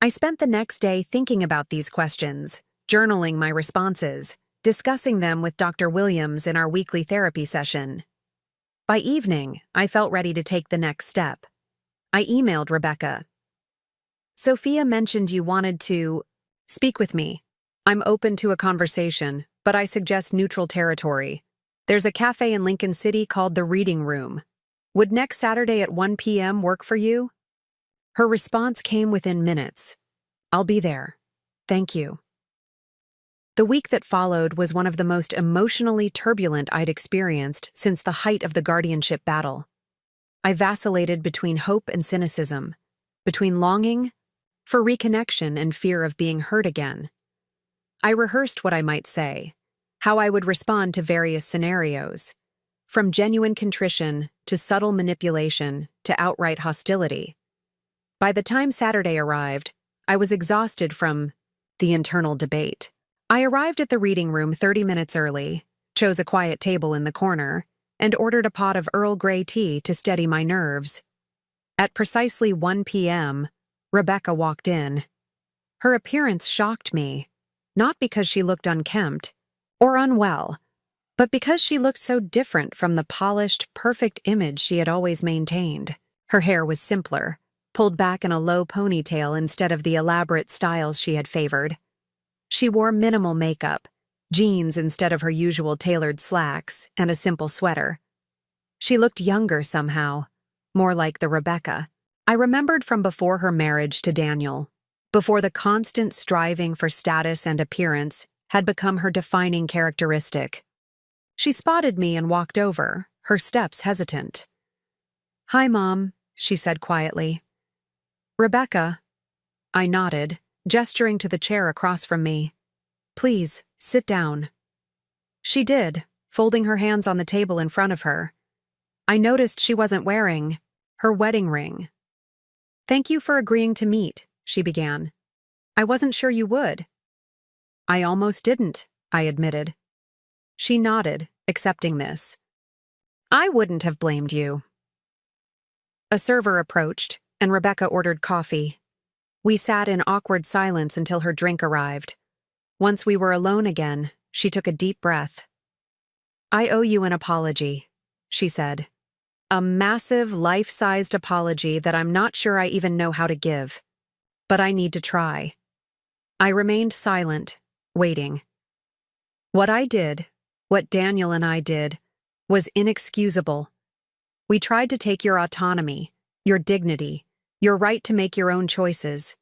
I spent the next day thinking about these questions, journaling my responses, discussing them with Dr. Williams in our weekly therapy session. By evening, I felt ready to take the next step. I emailed Rebecca. "Sophia mentioned you wanted to speak with me. I'm open to a conversation, but I suggest neutral territory. There's a cafe in Lincoln City called the Reading Room. Would next Saturday at 1 p.m. work for you?" Her response came within minutes. "I'll be there. Thank you." The week that followed was one of the most emotionally turbulent I'd experienced since the height of the guardianship battle. I vacillated between hope and cynicism, between longing for reconnection and fear of being hurt again. I rehearsed what I might say, how I would respond to various scenarios, from genuine contrition to subtle manipulation to outright hostility. By the time Saturday arrived, I was exhausted from the internal debate. I arrived at the reading room 30 minutes early, chose a quiet table in the corner, and ordered a pot of Earl Grey tea to steady my nerves. At precisely 1 p.m., Rebecca walked in. Her appearance shocked me, not because she looked unkempt or unwell, but because she looked so different from the polished, perfect image she had always maintained. Her hair was simpler, pulled back in a low ponytail instead of the elaborate styles she had favored. She wore minimal makeup, jeans instead of her usual tailored slacks, and a simple sweater. She looked younger somehow, more like the Rebecca I remembered from before her marriage to Daniel, before the constant striving for status and appearance had become her defining characteristic. She spotted me and walked over, her steps hesitant. "Hi, Mom," she said quietly. "Rebecca." I nodded, gesturing to the chair across from me. "Please, sit down." She did, folding her hands on the table in front of her. I noticed she wasn't wearing her wedding ring. "Thank you for agreeing to meet," she began. "I wasn't sure you would." "I almost didn't," I admitted. She nodded, accepting this. "I wouldn't have blamed you." A server approached, and Rebecca ordered coffee. We sat in awkward silence until her drink arrived. Once we were alone again, she took a deep breath. "I owe you an apology," she said. "A massive, life-sized apology that I'm not sure I even know how to give. But I need to try." I remained silent, waiting. What I did, what Daniel and I did, was inexcusable. We tried to take your autonomy, your dignity, your right to make your own choices.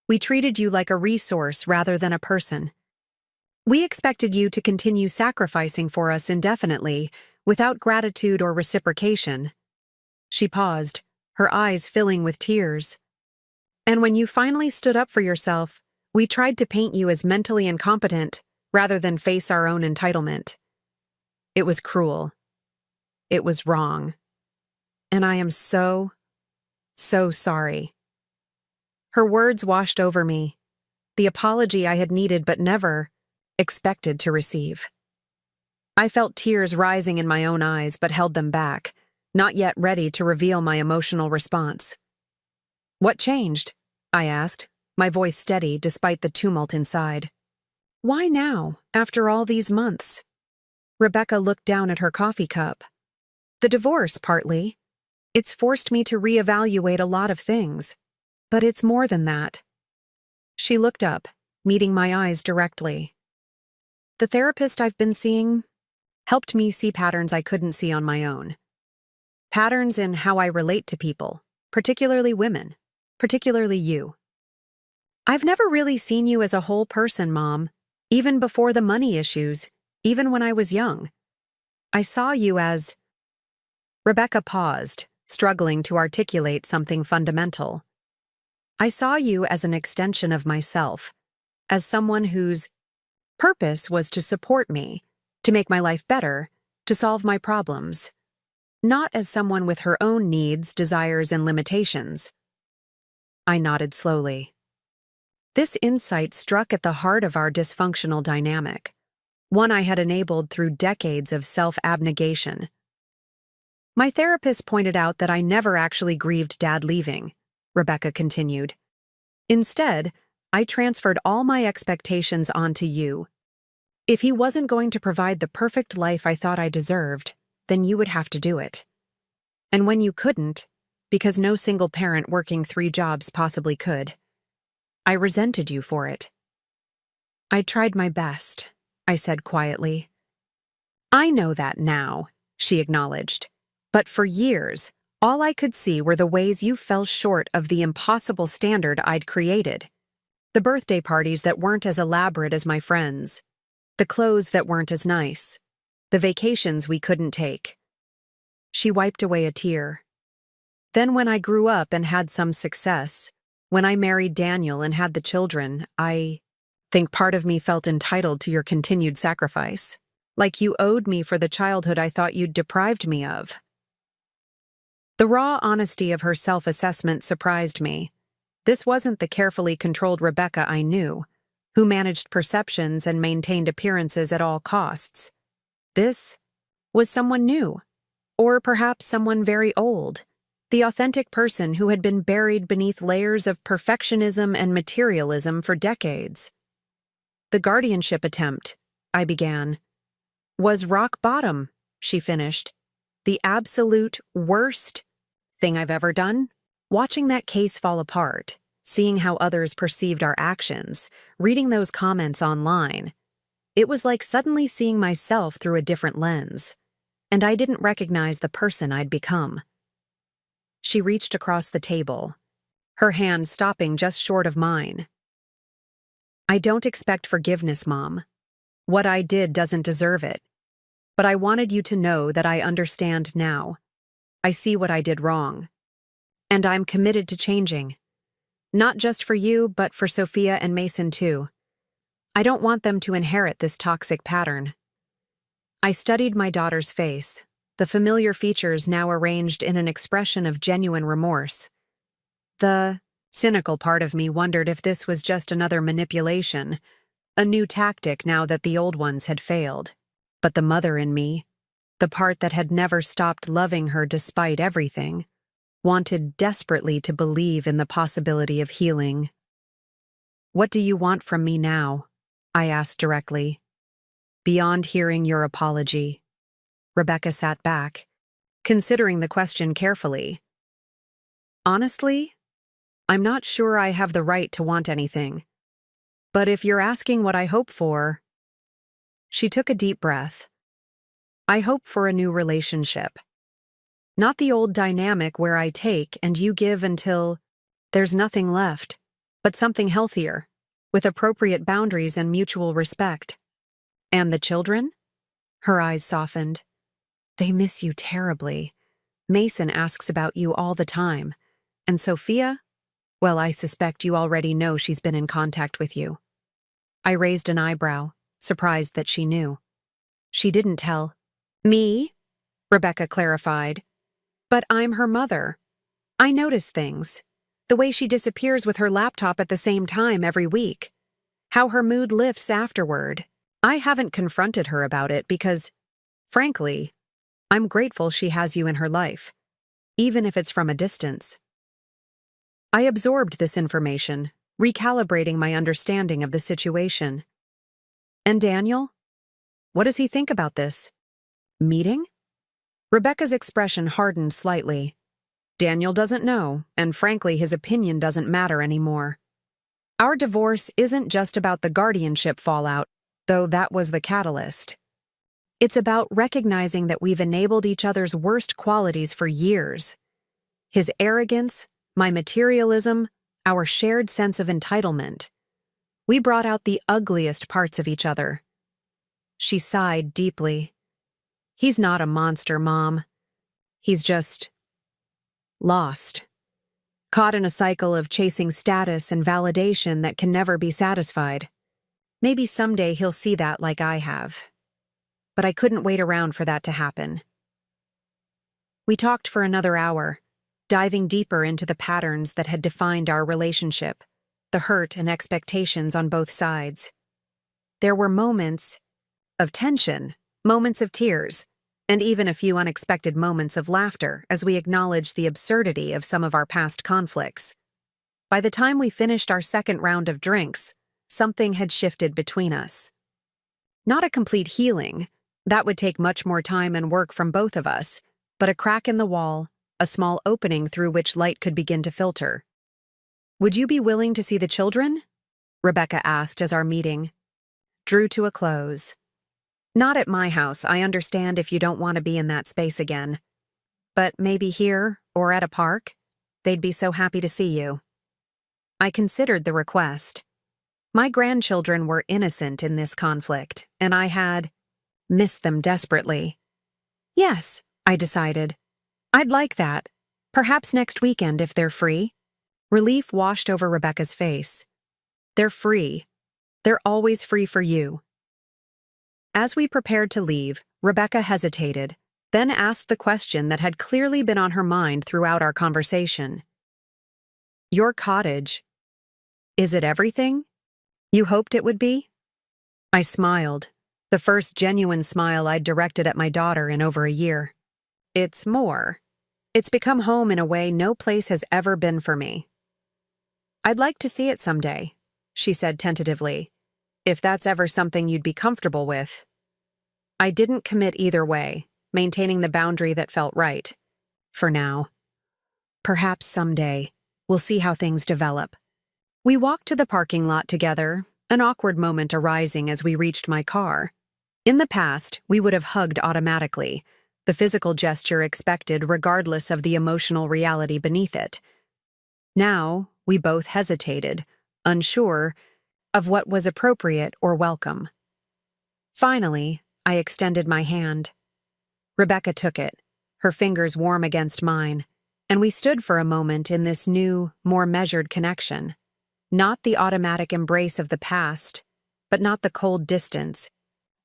We treated you like a resource rather than a person. We expected you to continue sacrificing for us indefinitely, without gratitude or reciprocation. She paused, her eyes filling with tears. And when you finally stood up for yourself, we tried to paint you as mentally incompetent rather than face our own entitlement. It was cruel. It was wrong. And I am so sorry. Her words washed over me, the apology I had needed but never expected to receive. I felt tears rising in my own eyes but held them back, not yet ready to reveal my emotional response. "What changed?" I asked, my voice steady despite the tumult inside. "Why now, after all these months?" Rebecca looked down at her coffee cup. "The divorce, partly. It's forced me to reevaluate a lot of things. But it's more than that." She looked up, meeting my eyes directly. "The therapist I've been seeing helped me see patterns I couldn't see on my own. Patterns in how I relate to people, particularly women, particularly you. I've never really seen you as a whole person, Mom, even before the money issues, even when I was young. I saw you as—" Rebecca paused, struggling to articulate something fundamental. "I saw you as an extension of myself, as someone whose purpose was to support me, to make my life better, to solve my problems. Not as someone with her own needs, desires, and limitations." I nodded slowly. This insight struck at the heart of our dysfunctional dynamic, one I had enabled through decades of self-abnegation. "My therapist pointed out that I never actually grieved Dad leaving," Rebecca continued. "Instead, I transferred all my expectations onto you. If he wasn't going to provide the perfect life I thought I deserved, then you would have to do it. And when you couldn't, because no single parent working 3 jobs possibly could, I resented you for it." "I tried my best," I said quietly. "I know that now," she acknowledged. "But for years, all I could see were the ways you fell short of the impossible standard I'd created. The birthday parties that weren't as elaborate as my friends. The clothes that weren't as nice. The vacations we couldn't take." She wiped away a tear. "Then when I grew up and had some success, when I married Daniel and had the children, I think part of me felt entitled to your continued sacrifice. Like you owed me for the childhood I thought you'd deprived me of." The raw honesty of her self-assessment surprised me. This wasn't the carefully controlled Rebecca I knew, who managed perceptions and maintained appearances at all costs. This was someone new, or perhaps someone very old, the authentic person who had been buried beneath layers of perfectionism and materialism for decades. "The guardianship attempt," I began, "was rock bottom," she finished. "The absolute worst thing I've ever done." Watching that case fall apart, seeing how others perceived our actions, reading those comments online, it was like suddenly seeing myself through a different lens, and I didn't recognize the person I'd become. She reached across the table, her hand stopping just short of mine. "I don't expect forgiveness, Mom. What I did doesn't deserve it. But I wanted you to know that I understand now. I see what I did wrong. And I'm committed to changing. Not just for you, but for Sophia and Mason too. I don't want them to inherit this toxic pattern." I studied my daughter's face, the familiar features now arranged in an expression of genuine remorse. The cynical part of me wondered if this was just another manipulation, a new tactic now that the old ones had failed. But the mother in me, the part that had never stopped loving her despite everything, wanted desperately to believe in the possibility of healing. "What do you want from me now?" I asked directly. "Beyond hearing your apology." Rebecca sat back, considering the question carefully. "Honestly, I'm not sure I have the right to want anything. But if you're asking what I hope for—" She took a deep breath. "I hope for a new relationship. Not the old dynamic where I take and you give until there's nothing left, but something healthier, with appropriate boundaries and mutual respect." "And the children?" Her eyes softened. "They miss you terribly. Mason asks about you all the time. And Sophia? Well, I suspect you already know she's been in contact with you." I raised an eyebrow, surprised that she knew. "She didn't tell." "Me?" Rebecca clarified. "But I'm her mother. I notice things. The way she disappears with her laptop at the same time every week. How her mood lifts afterward. I haven't confronted her about it because, frankly, I'm grateful she has you in her life, even if it's from a distance. I absorbed this information, recalibrating my understanding of the situation. And Daniel? What does he think about this? Meeting? Rebecca's expression hardened slightly. Daniel doesn't know, and frankly, his opinion doesn't matter anymore. Our divorce isn't just about the guardianship fallout, though that was the catalyst. It's about recognizing that we've enabled each other's worst qualities for years. His arrogance, my materialism, our shared sense of entitlement. We brought out the ugliest parts of each other. She sighed deeply. He's not a monster, Mom. He's just lost. Caught in a cycle of chasing status and validation that can never be satisfied. Maybe someday he'll see that like I have. But I couldn't wait around for that to happen. We talked for another hour, diving deeper into the patterns that had defined our relationship, the hurt and expectations on both sides. There were moments of tension, moments of tears, and even a few unexpected moments of laughter as we acknowledged the absurdity of some of our past conflicts. By the time we finished our second round of drinks, something had shifted between us. Not a complete healing, that would take much more time and work from both of us, but a crack in the wall, a small opening through which light could begin to filter. Would you be willing to see the children? Rebecca asked as our meeting drew to a close. Not at my house, I understand if you don't want to be in that space again. But maybe here, or at a park, they'd be so happy to see you. I considered the request. My grandchildren were innocent in this conflict, and I had missed them desperately. Yes, I decided. I'd like that. Perhaps next weekend if they're free. Relief washed over Rebecca's face. They're free. They're always free for you. As we prepared to leave, Rebecca hesitated, then asked the question that had clearly been on her mind throughout our conversation. Your cottage. Is it everything you hoped it would be? I smiled, the first genuine smile I'd directed at my daughter in over a year. It's more. It's become home in a way no place has ever been for me. I'd like to see it someday, she said tentatively, if that's ever something you'd be comfortable with. I didn't commit either way, maintaining the boundary that felt right. For now. Perhaps someday, we'll see how things develop. We walked to the parking lot together, an awkward moment arising as we reached my car. In the past, we would have hugged automatically, the physical gesture expected regardless of the emotional reality beneath it. Now, we both hesitated, unsure of what was appropriate or welcome. Finally, I extended my hand. Rebecca took it, her fingers warm against mine, and we stood for a moment in this new, more measured connection. Not the automatic embrace of the past, but not the cold distance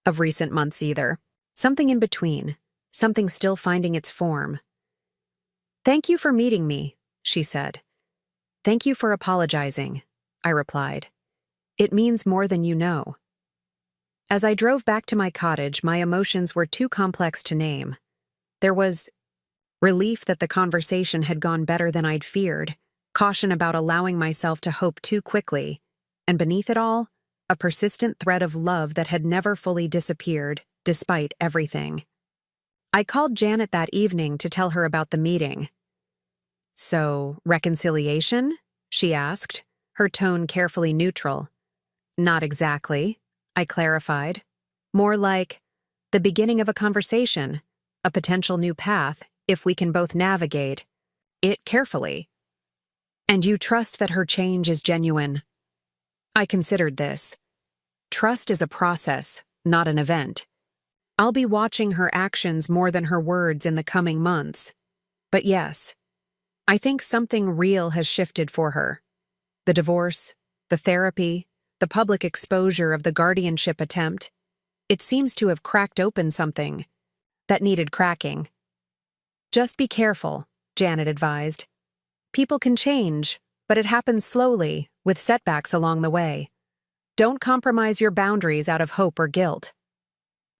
of recent months either. Something in between, something still finding its form. Thank you for meeting me, she said. Thank you for apologizing, I replied. It means more than you know. As I drove back to my cottage, my emotions were too complex to name. There was relief that the conversation had gone better than I'd feared, caution about allowing myself to hope too quickly, and beneath it all, a persistent thread of love that had never fully disappeared, despite everything. I called Janet that evening to tell her about the meeting. So, reconciliation? She asked, her tone carefully neutral. Not exactly, I clarified. More like the beginning of a conversation, a potential new path, if we can both navigate it carefully. And you trust that her change is genuine. I considered this. Trust is a process, not an event. I'll be watching her actions more than her words in the coming months. But yes, I think something real has shifted for her. The divorce, the therapy, the public exposure of the guardianship attempt, it seems to have cracked open something that needed cracking. Just be careful, Janet advised. People can change, but it happens slowly, with setbacks along the way. Don't compromise your boundaries out of hope or guilt.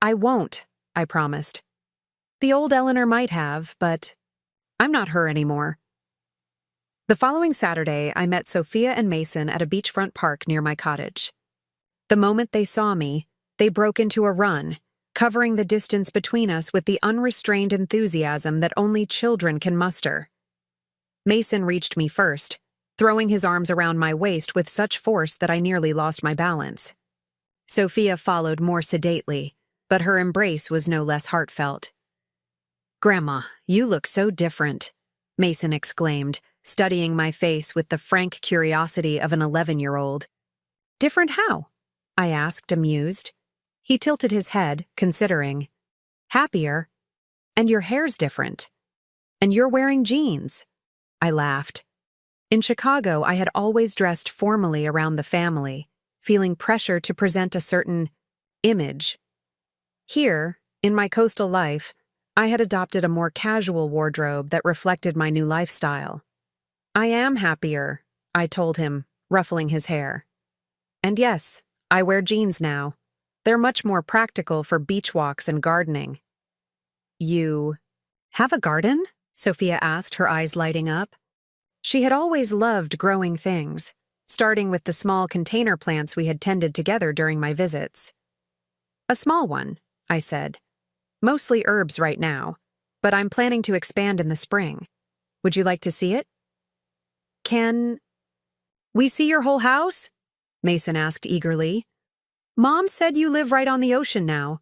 I won't, I promised. The old Eleanor might have, but I'm not her anymore. The following Saturday, I met Sophia and Mason at a beachfront park near my cottage. The moment they saw me, they broke into a run, covering the distance between us with the unrestrained enthusiasm that only children can muster. Mason reached me first, throwing his arms around my waist with such force that I nearly lost my balance. Sophia followed more sedately, but her embrace was no less heartfelt. "Grandma, you look so different," Mason exclaimed, studying my face with the frank curiosity of an 11-year-old. "Different how?" I asked, amused. He tilted his head, considering. "Happier. And your hair's different. And you're wearing jeans." I laughed. In Chicago, I had always dressed formally around the family, feeling pressure to present a certain image. Here, in my coastal life, I had adopted a more casual wardrobe that reflected my new lifestyle. "I am happier," I told him, ruffling his hair. "And yes, I wear jeans now. They're much more practical for beach walks and gardening." "You have a garden?" Sophia asked, her eyes lighting up. She had always loved growing things, starting with the small container plants we had tended together during my visits. "A small one," I said. "Mostly herbs right now, but I'm planning to expand in the spring. Would you like to see it?" "Can we see your whole house?" Mason asked eagerly. "Mom said you live right on the ocean now."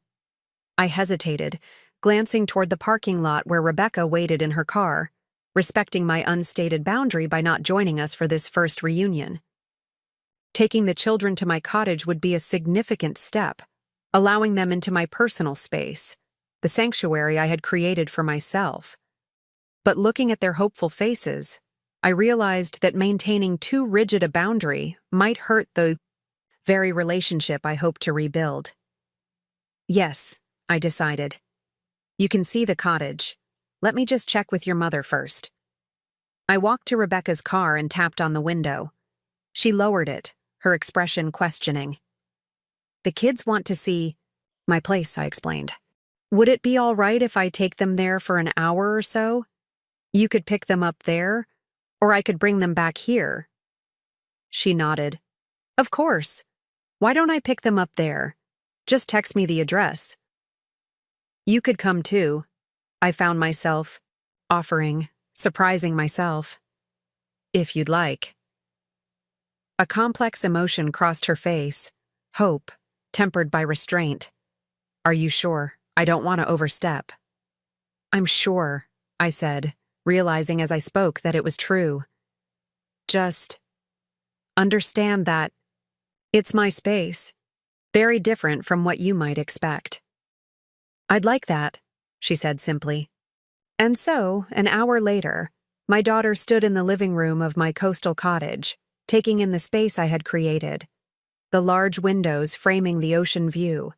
I hesitated, glancing toward the parking lot where Rebecca waited in her car, respecting my unstated boundary by not joining us for this first reunion. Taking the children to my cottage would be a significant step, allowing them into my personal space, the sanctuary I had created for myself. But looking at their hopeful faces, I realized that maintaining too rigid a boundary might hurt the very relationship I hoped to rebuild. "Yes," I decided. "You can see the cottage. Let me just check with your mother first." I walked to Rebecca's car and tapped on the window. She lowered it, her expression questioning. "The kids want to see my place," I explained. "Would it be all right if I take them there for an hour or so? You could pick them up there, or I could bring them back here." She nodded. "Of course. Why don't I pick them up there? Just text me the address." "You could come too," I found myself offering, surprising myself. "If you'd like." A complex emotion crossed her face, hope, tempered by restraint. "Are you sure? I don't want to overstep." "I'm sure," I said, realizing as I spoke that it was true. "Just understand that it's my space, very different from what you might expect." "I'd like that," she said simply. And so, an hour later, my daughter stood in the living room of my coastal cottage, taking in the space I had created. The large windows framing the ocean view,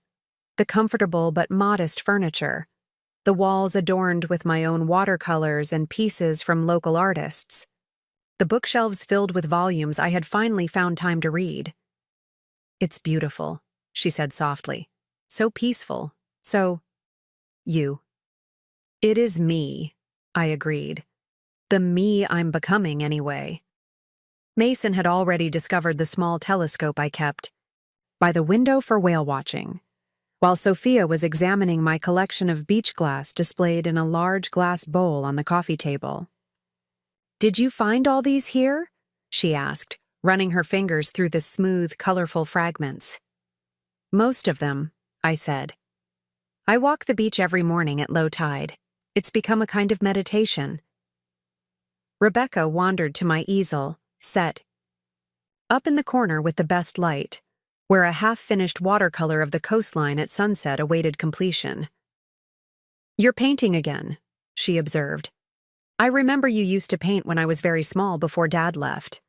the comfortable but modest furniture, the walls adorned with my own watercolors and pieces from local artists, the bookshelves filled with volumes I had finally found time to read. "It's beautiful," she said softly. "So peaceful, so you." "It is me," I agreed. "The me I'm becoming, anyway." Mason had already discovered the small telescope I kept by the window for whale watching, while Sophia was examining my collection of beach glass displayed in a large glass bowl on the coffee table. "Did you find all these here?" she asked, running her fingers through the smooth, colorful fragments. "Most of them," I said. "I walk the beach every morning at low tide. It's become a kind of meditation." Rebecca wandered to my easel, set up in the corner with the best light, where a half-finished watercolor of the coastline at sunset awaited completion. "You're painting again," she observed. "I remember you used to paint when I was very small before Dad left."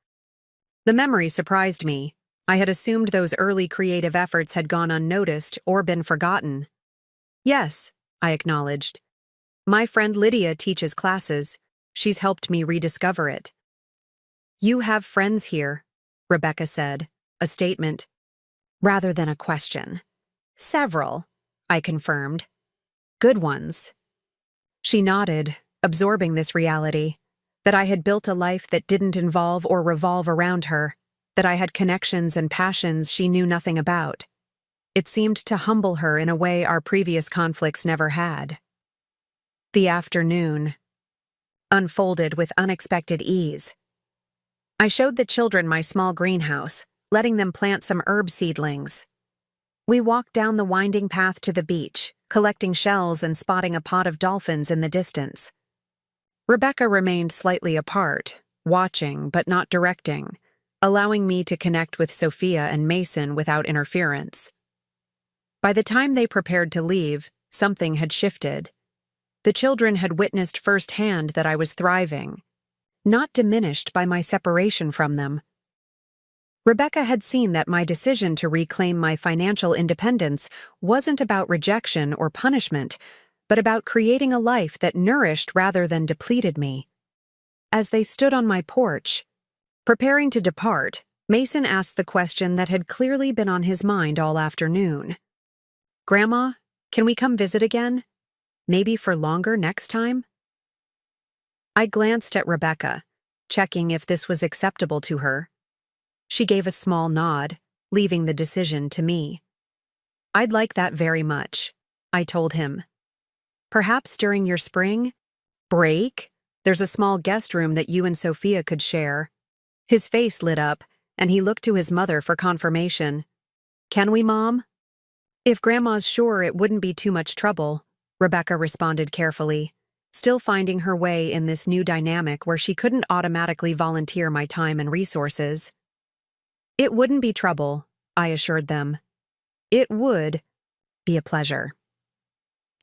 The memory surprised me. I had assumed those early creative efforts had gone unnoticed or been forgotten. "Yes," I acknowledged. "My friend Lydia teaches classes. She's helped me rediscover it." "You have friends here," Rebecca said, a statement rather than a question. "Several," I confirmed. "Good ones." She nodded, absorbing this reality, that I had built a life that didn't involve or revolve around her, that I had connections and passions she knew nothing about. It seemed to humble her in a way our previous conflicts never had. The afternoon unfolded with unexpected ease. I showed the children my small greenhouse, letting them plant some herb seedlings. We walked down the winding path to the beach, collecting shells and spotting a pod of dolphins in the distance. Rebecca remained slightly apart, watching but not directing, allowing me to connect with Sophia and Mason without interference. By the time they prepared to leave, something had shifted. The children had witnessed firsthand that I was thriving, not diminished by my separation from them. Rebecca had seen that my decision to reclaim my financial independence wasn't about rejection or punishment, but about creating a life that nourished rather than depleted me. As they stood on my porch, preparing to depart, Mason asked the question that had clearly been on his mind all afternoon. "Grandma, can we come visit again? Maybe for longer next time?" I glanced at Rebecca, checking if this was acceptable to her. She gave a small nod, leaving the decision to me. "I'd like that very much," I told him. "Perhaps during your spring break? There's a small guest room that you and Sophia could share." His face lit up, and he looked to his mother for confirmation. "Can we, Mom?" "If Grandma's sure it wouldn't be too much trouble," Rebecca responded carefully, still finding her way in this new dynamic where she couldn't automatically volunteer my time and resources. "It wouldn't be trouble," I assured them. "It would be a pleasure."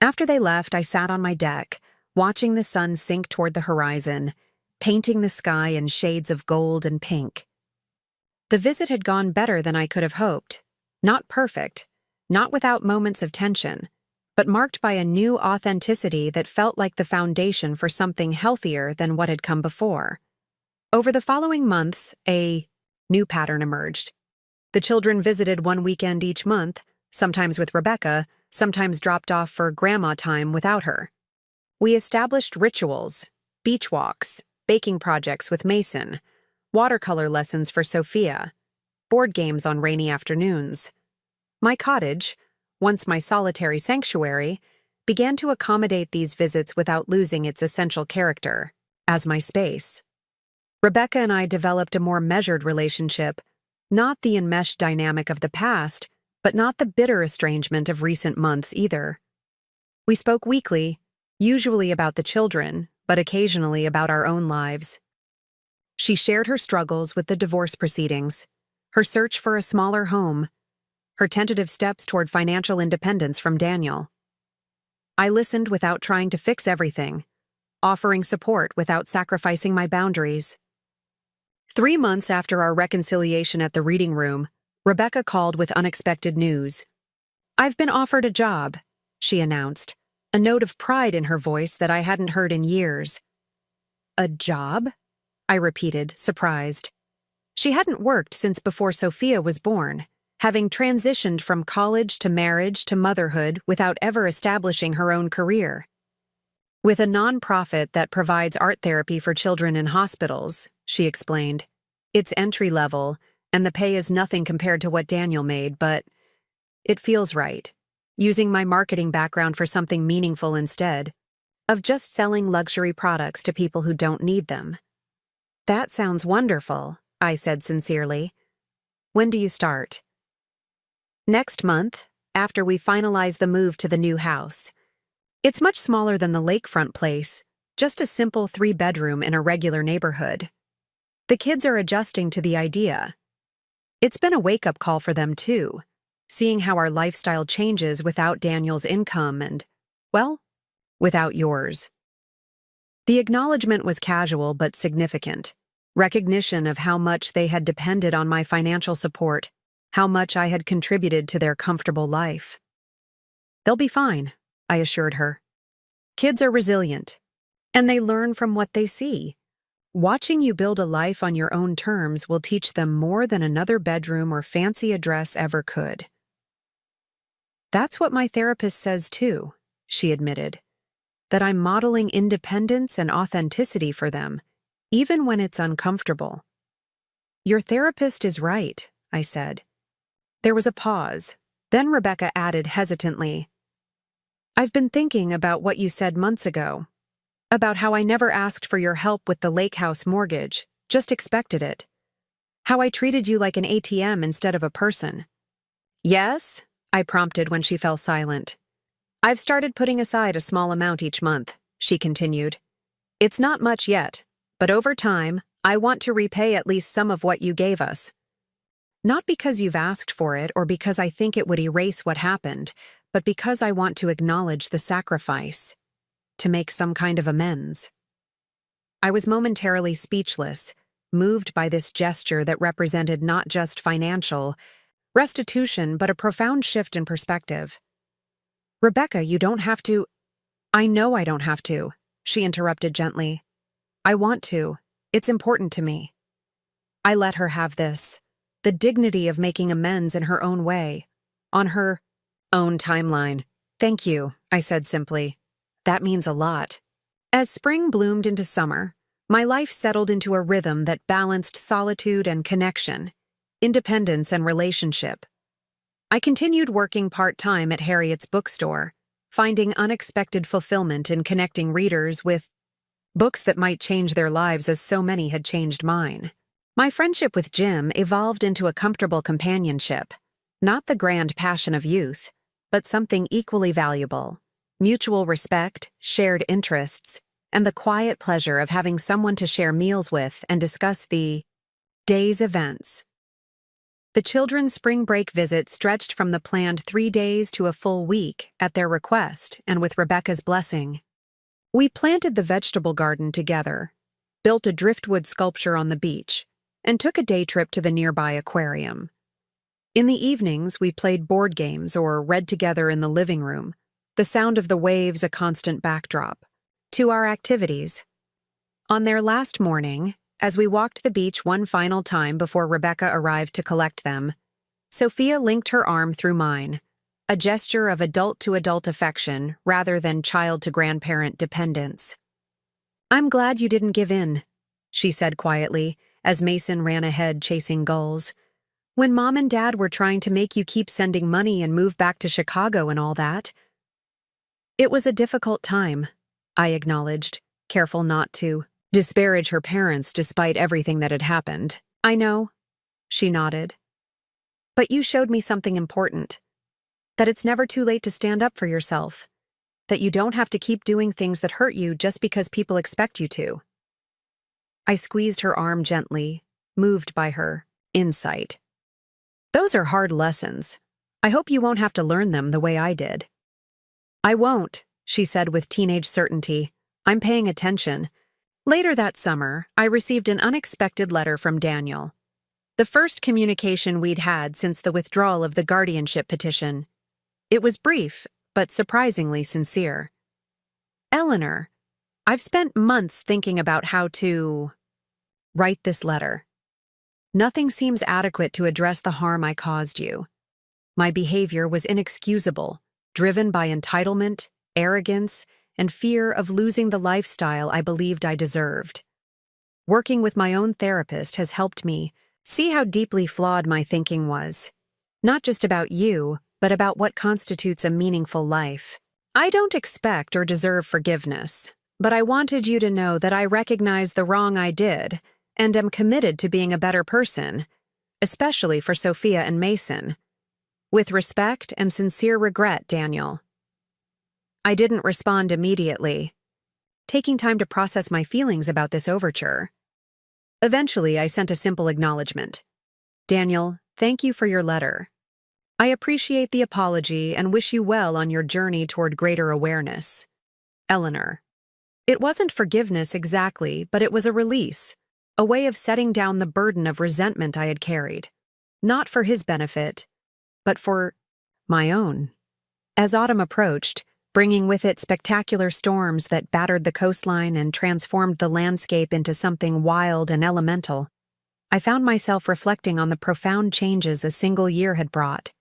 After they left, I sat on my deck, watching the sun sink toward the horizon, painting the sky in shades of gold and pink. The visit had gone better than I could have hoped. Not perfect, not without moments of tension, but marked by a new authenticity that felt like the foundation for something healthier than what had come before. Over the following months, a new pattern emerged. The children visited one weekend each month, sometimes with Rebecca, sometimes dropped off for grandma time without her. We established rituals, beach walks, baking projects with Mason, watercolor lessons for Sophia, board games on rainy afternoons. My cottage, once my solitary sanctuary, began to accommodate these visits without losing its essential character, as my space. Rebecca and I developed a more measured relationship, not the enmeshed dynamic of the past, but not the bitter estrangement of recent months either. We spoke weekly, usually about the children, but occasionally about our own lives. She shared her struggles with the divorce proceedings, her search for a smaller home, her tentative steps toward financial independence from Daniel. I listened without trying to fix everything, offering support without sacrificing my boundaries. 3 months after our reconciliation at the reading room, Rebecca called with unexpected news. "I've been offered a job," she announced, a note of pride in her voice that I hadn't heard in years. "A job?" I repeated, surprised. She hadn't worked since before Sophia was born, having transitioned from college to marriage to motherhood without ever establishing her own career. "With a nonprofit that provides art therapy for children in hospitals," she explained. "It's entry-level, and the pay is nothing compared to what Daniel made, but it feels right, using my marketing background for something meaningful instead of just selling luxury products to people who don't need them." "That sounds wonderful," I said sincerely. "When do you start?" "Next month, after we finalize the move to the new house. It's much smaller than the lakefront place, just a simple 3-bedroom in a regular neighborhood. The kids are adjusting to the idea. It's been a wake-up call for them too, seeing how our lifestyle changes without Daniel's income and, well, without yours." The acknowledgement was casual but significant, recognition of how much they had depended on my financial support, how much I had contributed to their comfortable life. "They'll be fine," I assured her. "Kids are resilient, and they learn from what they see. Watching you build a life on your own terms will teach them more than another bedroom or fancy address ever could." "That's what my therapist says too," she admitted. that I'm modeling independence and authenticity for them, even when it's uncomfortable. Your therapist is right, I said. There was a pause. Then Rebecca added hesitantly, I've been thinking about what you said months ago, about how I never asked for your help with the lake house mortgage, just expected it. How I treated you like an ATM instead of a person. Yes, I prompted when she fell silent. I've started putting aside a small amount each month, she continued. It's not much yet, but over time, I want to repay at least some of what you gave us. Not because you've asked for it or because I think it would erase what happened, but because I want to acknowledge the sacrifice, to make some kind of amends. I was momentarily speechless, moved by this gesture that represented not just financial restitution, but a profound shift in perspective. Rebecca, you don't have to— I know I don't have to, she interrupted gently. I want to. It's important to me. I let her have this, the dignity of making amends in her own way, on her own timeline. Thank you, I said simply. That means a lot. As spring bloomed into summer, my life settled into a rhythm that balanced solitude and connection, independence and relationship. I continued working part-time at Harriet's bookstore, finding unexpected fulfillment in connecting readers with books that might change their lives as so many had changed mine. My friendship with Jim evolved into a comfortable companionship, not the grand passion of youth, but something equally valuable: mutual respect, shared interests, and the quiet pleasure of having someone to share meals with and discuss the day's events. The children's spring break visit stretched from the planned 3 days to a full week at their request and with Rebecca's blessing. We planted the vegetable garden together, built a driftwood sculpture on the beach, and took a day trip to the nearby aquarium. In the evenings, we played board games or read together in the living room, the sound of the waves a constant backdrop to our activities. On their last morning, as we walked the beach one final time before Rebecca arrived to collect them, Sophia linked her arm through mine, a gesture of adult-to-adult affection rather than child-to-grandparent dependence. I'm glad you didn't give in, she said quietly, as Mason ran ahead chasing gulls. When Mom and Dad were trying to make you keep sending money and move back to Chicago and all that. It was a difficult time, I acknowledged, careful not to disparage her parents despite everything that had happened. I know, she nodded. But you showed me something important. That it's never too late to stand up for yourself. That you don't have to keep doing things that hurt you just because people expect you to. I squeezed her arm gently, moved by her insight. Those are hard lessons. I hope you won't have to learn them the way I did. I won't, she said with teenage certainty. I'm paying attention. Later that summer, I received an unexpected letter from Daniel. The first communication we'd had since the withdrawal of the guardianship petition. It was brief, but surprisingly sincere. Eleanor, I've spent months thinking about how to write this letter. Nothing seems adequate to address the harm I caused you. My behavior was inexcusable, driven by entitlement, arrogance, and fear of losing the lifestyle I believed I deserved. Working with my own therapist has helped me see how deeply flawed my thinking was. Not just about you, but about what constitutes a meaningful life. I don't expect or deserve forgiveness, but I wanted you to know that I recognize the wrong I did and am committed to being a better person, especially for Sophia and Mason. With respect and sincere regret, Daniel. I didn't respond immediately, taking time to process my feelings about this overture. Eventually, I sent a simple acknowledgement. Daniel, thank you for your letter. I appreciate the apology and wish you well on your journey toward greater awareness. Eleanor. It wasn't forgiveness exactly, but it was a release, a way of setting down the burden of resentment I had carried. Not for his benefit, but for my own. As autumn approached, bringing with it spectacular storms that battered the coastline and transformed the landscape into something wild and elemental, I found myself reflecting on the profound changes a single year had brought.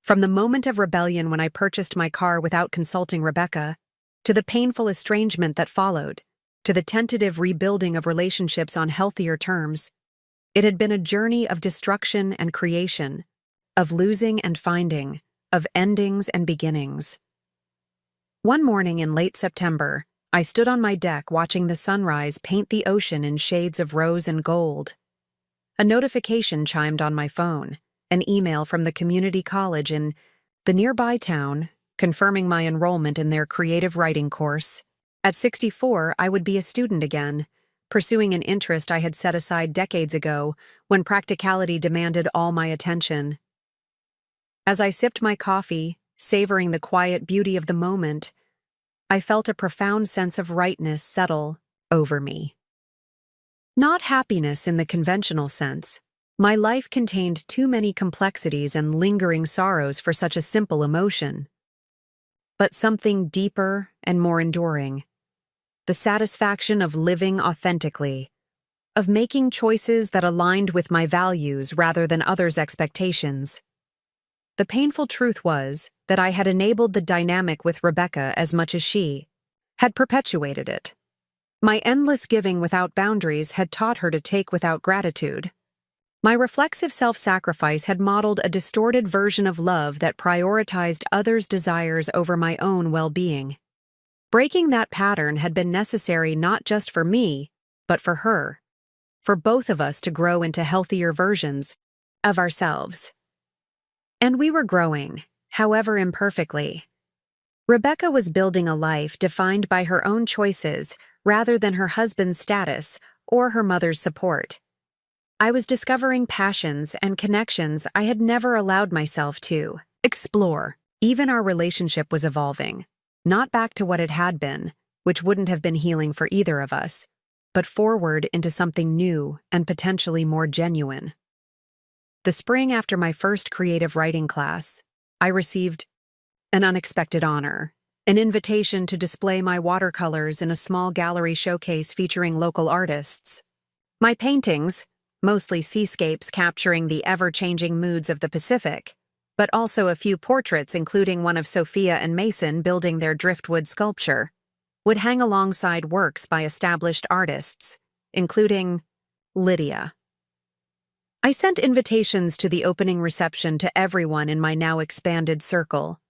From the moment of rebellion when I purchased my car without consulting Rebecca, to the painful estrangement that followed, to the tentative rebuilding of relationships on healthier terms. It had been a journey of destruction and creation, of losing and finding, of endings and beginnings. One morning in late September, I stood on my deck watching the sunrise paint the ocean in shades of rose and gold. A notification chimed on my phone, an email from the community college in the nearby town, confirming my enrollment in their creative writing course. At 64, I would be a student again, pursuing an interest I had set aside decades ago when practicality demanded all my attention. As I sipped my coffee, savoring the quiet beauty of the moment, I felt a profound sense of rightness settle over me. Not happiness in the conventional sense. My life contained too many complexities and lingering sorrows for such a simple emotion. But something deeper and more enduring. The satisfaction of living authentically, of making choices that aligned with my values rather than others' expectations. The painful truth was that I had enabled the dynamic with Rebecca as much as she had perpetuated it. My endless giving without boundaries had taught her to take without gratitude. My reflexive self-sacrifice had modeled a distorted version of love that prioritized others' desires over my own well-being. Breaking that pattern had been necessary not just for me, but for her, for both of us to grow into healthier versions of ourselves. And we were growing, however imperfectly. Rebecca was building a life defined by her own choices rather than her husband's status or her mother's support. I was discovering passions and connections I had never allowed myself to explore. Even our relationship was evolving, not back to what it had been, which wouldn't have been healing for either of us, but forward into something new and potentially more genuine. The spring after my first creative writing class, I received an unexpected honor, an invitation to display my watercolors in a small gallery showcase featuring local artists. My paintings, mostly seascapes capturing the ever-changing moods of the Pacific, but also a few portraits including one of Sophia and Mason building their driftwood sculpture, would hang alongside works by established artists, including Lydia. I sent invitations to the opening reception to everyone in my now expanded circle: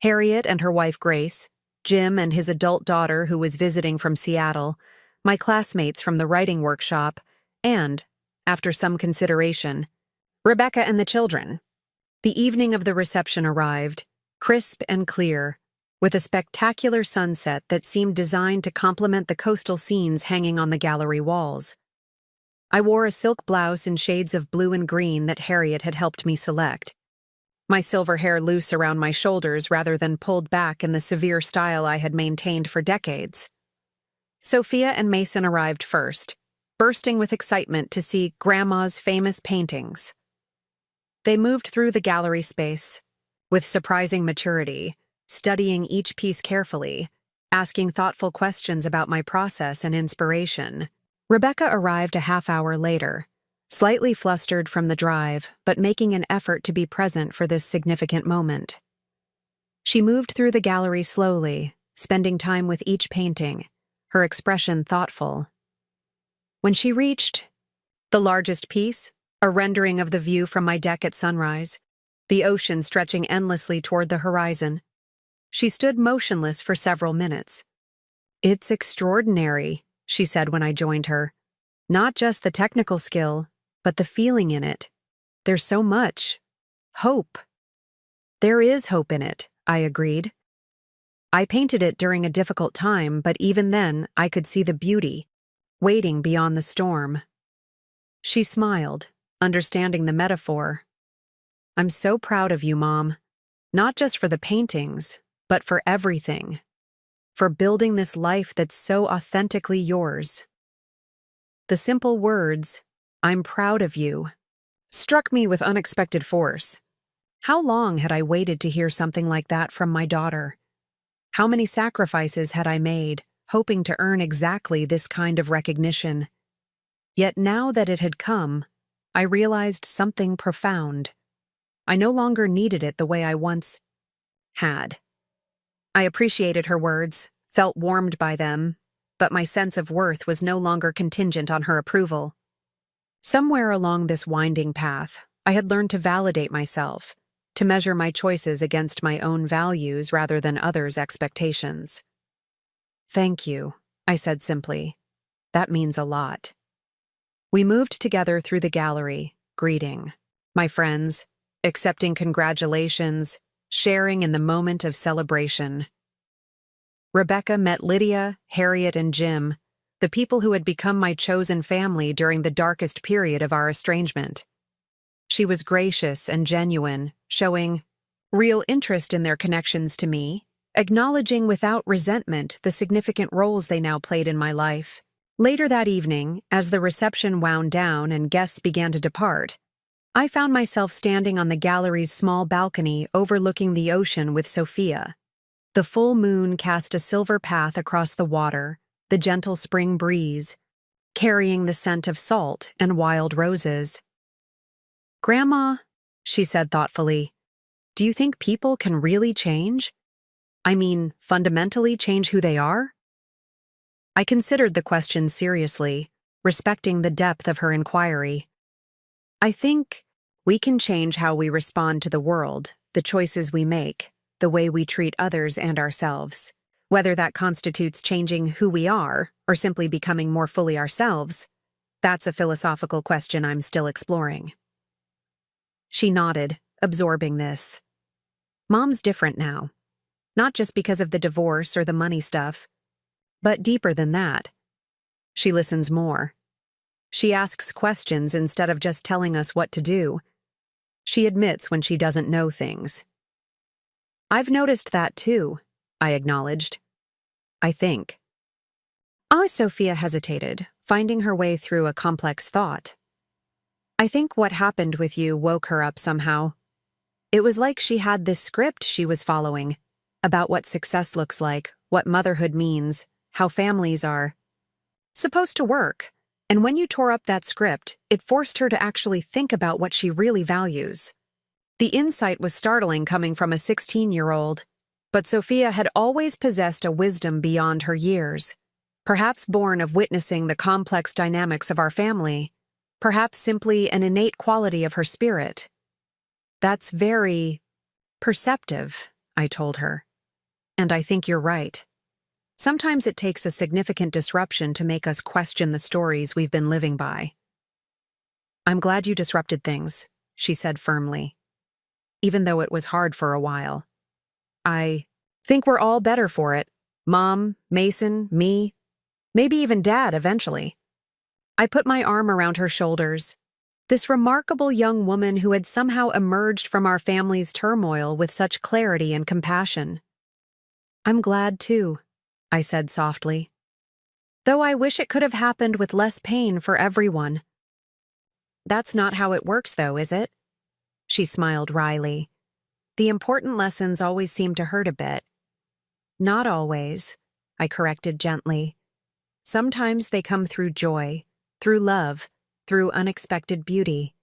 Harriet and her wife Grace, Jim and his adult daughter who was visiting from Seattle, my classmates from the writing workshop, and, after some consideration, Rebecca and the children. The evening of the reception arrived, crisp and clear, with a spectacular sunset that seemed designed to complement the coastal scenes hanging on the gallery walls. I wore a silk blouse in shades of blue and green that Harriet had helped me select, my silver hair loose around my shoulders rather than pulled back in the severe style I had maintained for decades. Sophia and Mason arrived first, bursting with excitement to see Grandma's famous paintings. They moved through the gallery space, with surprising maturity, studying each piece carefully, asking thoughtful questions about my process and inspiration. Rebecca arrived a half-hour later, slightly flustered from the drive, but making an effort to be present for this significant moment. She moved through the gallery slowly, spending time with each painting, her expression thoughtful. When she reached the largest piece, a rendering of the view from my deck at sunrise, the ocean stretching endlessly toward the horizon, she stood motionless for several minutes. "It's extraordinary," she said when I joined her. "Not just the technical skill, but the feeling in it. There's so much. Hope." "There is hope in it," I agreed. "I painted it during a difficult time, but even then I could see the beauty, waiting beyond the storm." She smiled, understanding the metaphor. "I'm so proud of you, Mom. Not just for the paintings, but for everything. For building this life that's so authentically yours." The simple words, "I'm proud of you," struck me with unexpected force. How long had I waited to hear something like that from my daughter? How many sacrifices had I made, hoping to earn exactly this kind of recognition? Yet now that it had come, I realized something profound. I no longer needed it the way I once had. I appreciated her words, felt warmed by them, but my sense of worth was no longer contingent on her approval. Somewhere along this winding path, I had learned to validate myself, to measure my choices against my own values rather than others' expectations. "Thank you," I said simply. "That means a lot." We moved together through the gallery, greeting my friends, accepting congratulations, sharing in the moment of celebration. Rebecca met Lydia, Harriet, and Jim, the people who had become my chosen family during the darkest period of our estrangement. She was gracious and genuine, showing real interest in their connections to me, acknowledging without resentment the significant roles they now played in my life. Later that evening, as the reception wound down and guests began to depart, I found myself standing on the gallery's small balcony overlooking the ocean with Sophia. The full moon cast a silver path across the water, the gentle spring breeze, carrying the scent of salt and wild roses. "Grandma," she said thoughtfully, "do you think people can really change? I mean, fundamentally change who they are?" I considered the question seriously, respecting the depth of her inquiry. "I think we can change how we respond to the world, the choices we make, the way we treat others and ourselves. Whether that constitutes changing who we are or simply becoming more fully ourselves, that's a philosophical question I'm still exploring." She nodded, absorbing this. "Mom's different now. Not just because of the divorce or the money stuff, but deeper than that. She listens more. She asks questions instead of just telling us what to do. She admits when she doesn't know things." "I've noticed that too," I acknowledged. "I think." Sophia hesitated, finding her way through a complex thought. "I think what happened with you woke her up somehow. It was like she had this script she was following, about what success looks like, what motherhood means, how families are supposed to work. And when you tore up that script, it forced her to actually think about what she really values." The insight was startling coming from a 16-year-old, but Sophia had always possessed a wisdom beyond her years, perhaps born of witnessing the complex dynamics of our family, perhaps simply an innate quality of her spirit. "That's very perceptive," I told her. "And I think you're right. Sometimes it takes a significant disruption to make us question the stories we've been living by." "I'm glad you disrupted things," she said firmly, even though it was hard for a while. "I think we're all better for it. Mom, Mason, me, maybe even Dad eventually." I put my arm around her shoulders. This remarkable young woman who had somehow emerged from our family's turmoil with such clarity and compassion. "I'm glad too," I said softly. "Though I wish it could have happened with less pain for everyone." "That's not how it works though, is it?" She smiled wryly. "The important lessons always seem to hurt a bit." "Not always," I corrected gently. "Sometimes they come through joy, through love, through unexpected beauty.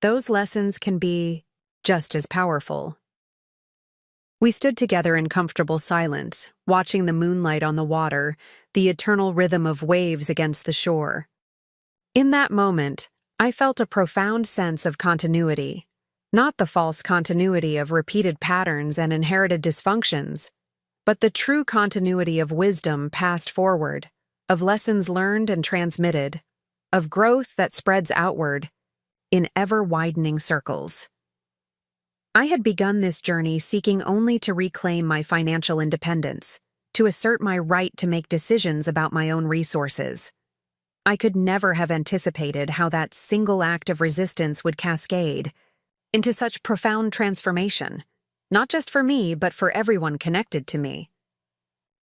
Those lessons can be just as powerful." We stood together in comfortable silence, watching the moonlight on the water, the eternal rhythm of waves against the shore. In that moment, I felt a profound sense of continuity, not the false continuity of repeated patterns and inherited dysfunctions, but the true continuity of wisdom passed forward, of lessons learned and transmitted, of growth that spreads outward, in ever-widening circles. I had begun this journey seeking only to reclaim my financial independence, to assert my right to make decisions about my own resources. I could never have anticipated how that single act of resistance would cascade into such profound transformation, not just for me, but for everyone connected to me.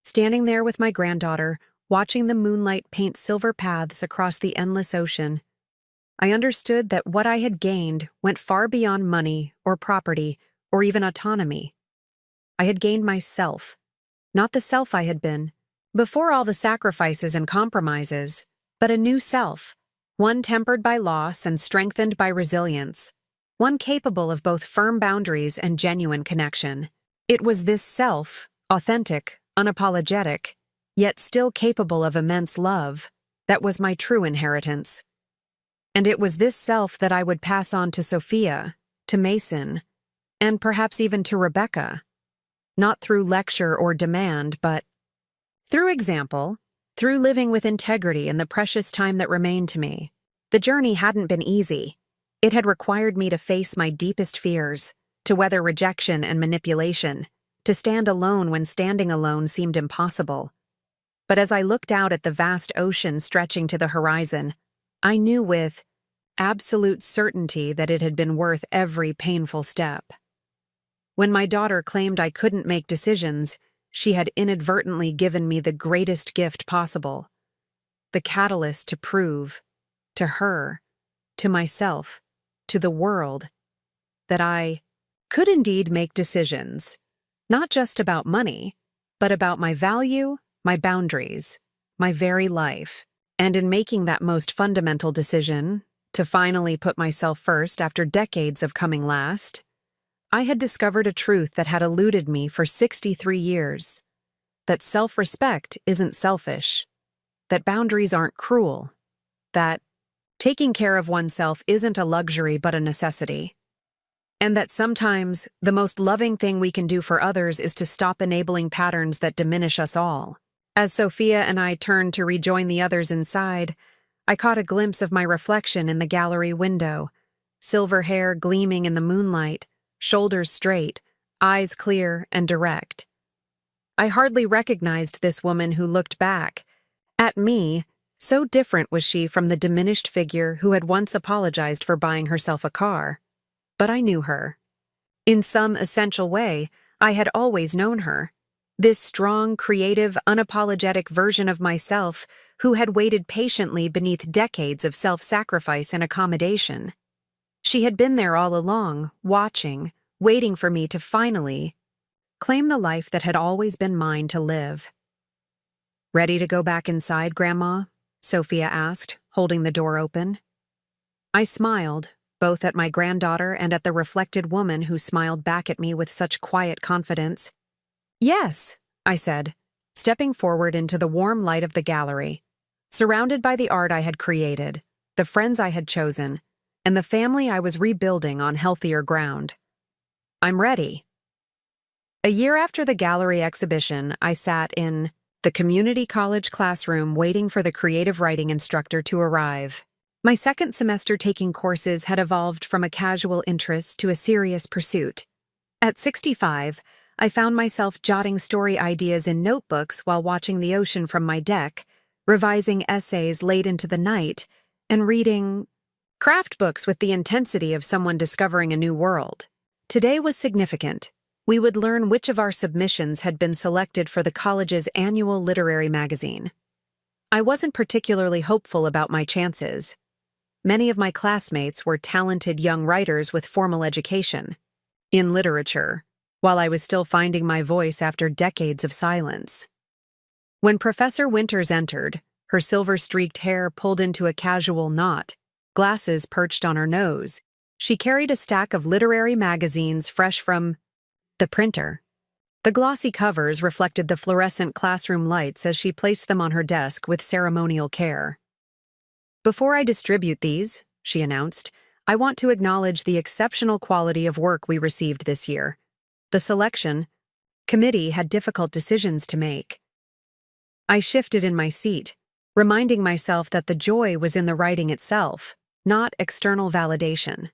Standing there with my granddaughter, watching the moonlight paint silver paths across the endless ocean, I understood that what I had gained went far beyond money or property or even autonomy. I had gained myself, not the self I had been, before all the sacrifices and compromises, but a new self, one tempered by loss and strengthened by resilience, one capable of both firm boundaries and genuine connection. It was this self, authentic, unapologetic, yet still capable of immense love, that was my true inheritance. And it was this self that I would pass on to Sophia, to Mason, and perhaps even to Rebecca, not through lecture or demand, but through example, through living with integrity in the precious time that remained to me. The journey hadn't been easy. It had required me to face my deepest fears, to weather rejection and manipulation, to stand alone when standing alone seemed impossible. But as I looked out at the vast ocean stretching to the horizon, I knew with absolute certainty that it had been worth every painful step. When my daughter claimed I couldn't make decisions, she had inadvertently given me the greatest gift possible, the catalyst to prove, to her, to myself, to the world, that I could indeed make decisions, not just about money, but about my value, my boundaries, my very life. And in making that most fundamental decision, to finally put myself first after decades of coming last, I had discovered a truth that had eluded me for 63 years, that self-respect isn't selfish, that boundaries aren't cruel, that taking care of oneself isn't a luxury but a necessity, and that sometimes the most loving thing we can do for others is to stop enabling patterns that diminish us all. As Sophia and I turned to rejoin the others inside, I caught a glimpse of my reflection in the gallery window, silver hair gleaming in the moonlight, shoulders straight, eyes clear and direct. I hardly recognized this woman who looked back at me, so different was she from the diminished figure who had once apologized for buying herself a car. But I knew her. In some essential way, I had always known her. This strong, creative, unapologetic version of myself who had waited patiently beneath decades of self-sacrifice and accommodation. She had been there all along, watching, waiting for me to finally claim the life that had always been mine to live. "Ready to go back inside, Grandma?" Sophia asked, holding the door open. I smiled, both at my granddaughter and at the reflected woman who smiled back at me with such quiet confidence. "Yes," I said, stepping forward into the warm light of the gallery, surrounded by the art I had created, the friends I had chosen, and the family I was rebuilding on healthier ground. "I'm ready." A year after the gallery exhibition, I sat in the community college classroom waiting for the creative writing instructor to arrive. My second semester taking courses had evolved from a casual interest to a serious pursuit. At 65, I found myself jotting story ideas in notebooks while watching the ocean from my deck, revising essays late into the night, and reading craft books with the intensity of someone discovering a new world. Today was significant. We would learn which of our submissions had been selected for the college's annual literary magazine. I wasn't particularly hopeful about my chances. Many of my classmates were talented young writers with formal education in literature, while I was still finding my voice after decades of silence. When Professor Winters entered, her silver-streaked hair pulled into a casual knot, glasses perched on her nose, she carried a stack of literary magazines fresh from the printer. The glossy covers reflected the fluorescent classroom lights as she placed them on her desk with ceremonial care. "Before I distribute these," she announced, "I want to acknowledge the exceptional quality of work we received this year. The selection committee had difficult decisions to make." I shifted in my seat, reminding myself that the joy was in the writing itself, not external validation.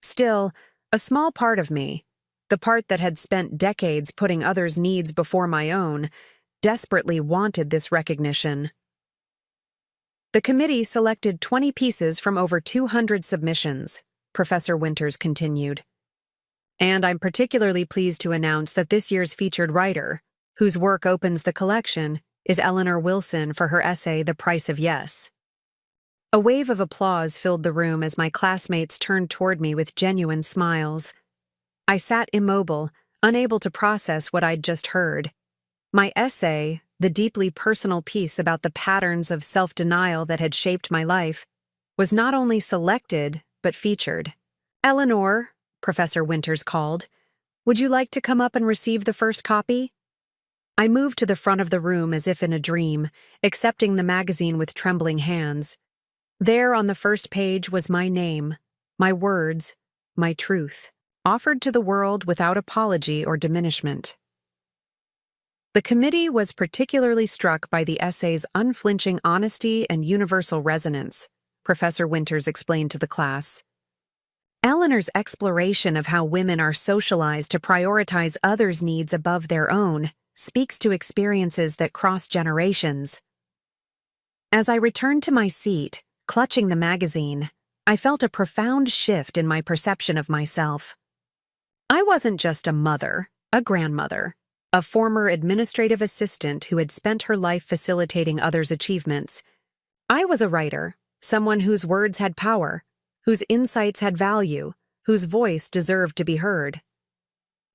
Still, a small part of me, the part that had spent decades putting others' needs before my own, desperately wanted this recognition. The committee selected 20 pieces from over 200 submissions, Professor Winters continued. And I'm particularly pleased to announce that this year's featured writer, whose work opens the collection, is Eleanor Wilson for her essay The Price of Yes. A wave of applause filled the room as my classmates turned toward me with genuine smiles. I sat immobile, unable to process what I'd just heard. My essay, the deeply personal piece about the patterns of self-denial that had shaped my life, was not only selected, but featured. "Eleanor," Professor Winters called, "would you like to come up and receive the first copy?" I moved to the front of the room as if in a dream, accepting the magazine with trembling hands. There on the first page was my name, my words, my truth, offered to the world without apology or diminishment. The committee was particularly struck by the essay's unflinching honesty and universal resonance, Professor Winters explained to the class. Eleanor's exploration of how women are socialized to prioritize others' needs above their own speaks to experiences that cross generations. As I returned to my seat, clutching the magazine, I felt a profound shift in my perception of myself. I wasn't just a mother, a grandmother, a former administrative assistant who had spent her life facilitating others' achievements. I was a writer, someone whose words had power, whose insights had value, whose voice deserved to be heard.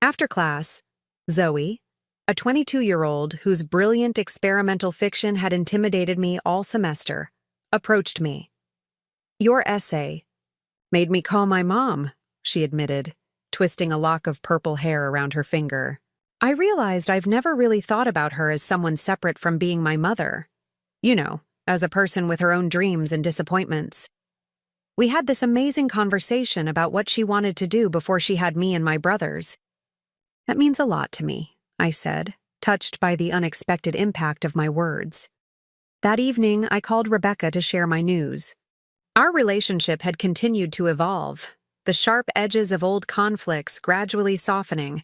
After class, Zoe, a 22-year-old whose brilliant experimental fiction had intimidated me all semester, approached me. "Your essay made me call my mom," she admitted, twisting a lock of purple hair around her finger. I realized I've never really thought about her as someone separate from being my mother. You know, as a person with her own dreams and disappointments. We had this amazing conversation about what she wanted to do before she had me and my brothers. "That means a lot to me," I said, touched by the unexpected impact of my words. That evening, I called Rebecca to share my news. Our relationship had continued to evolve, the sharp edges of old conflicts gradually softening,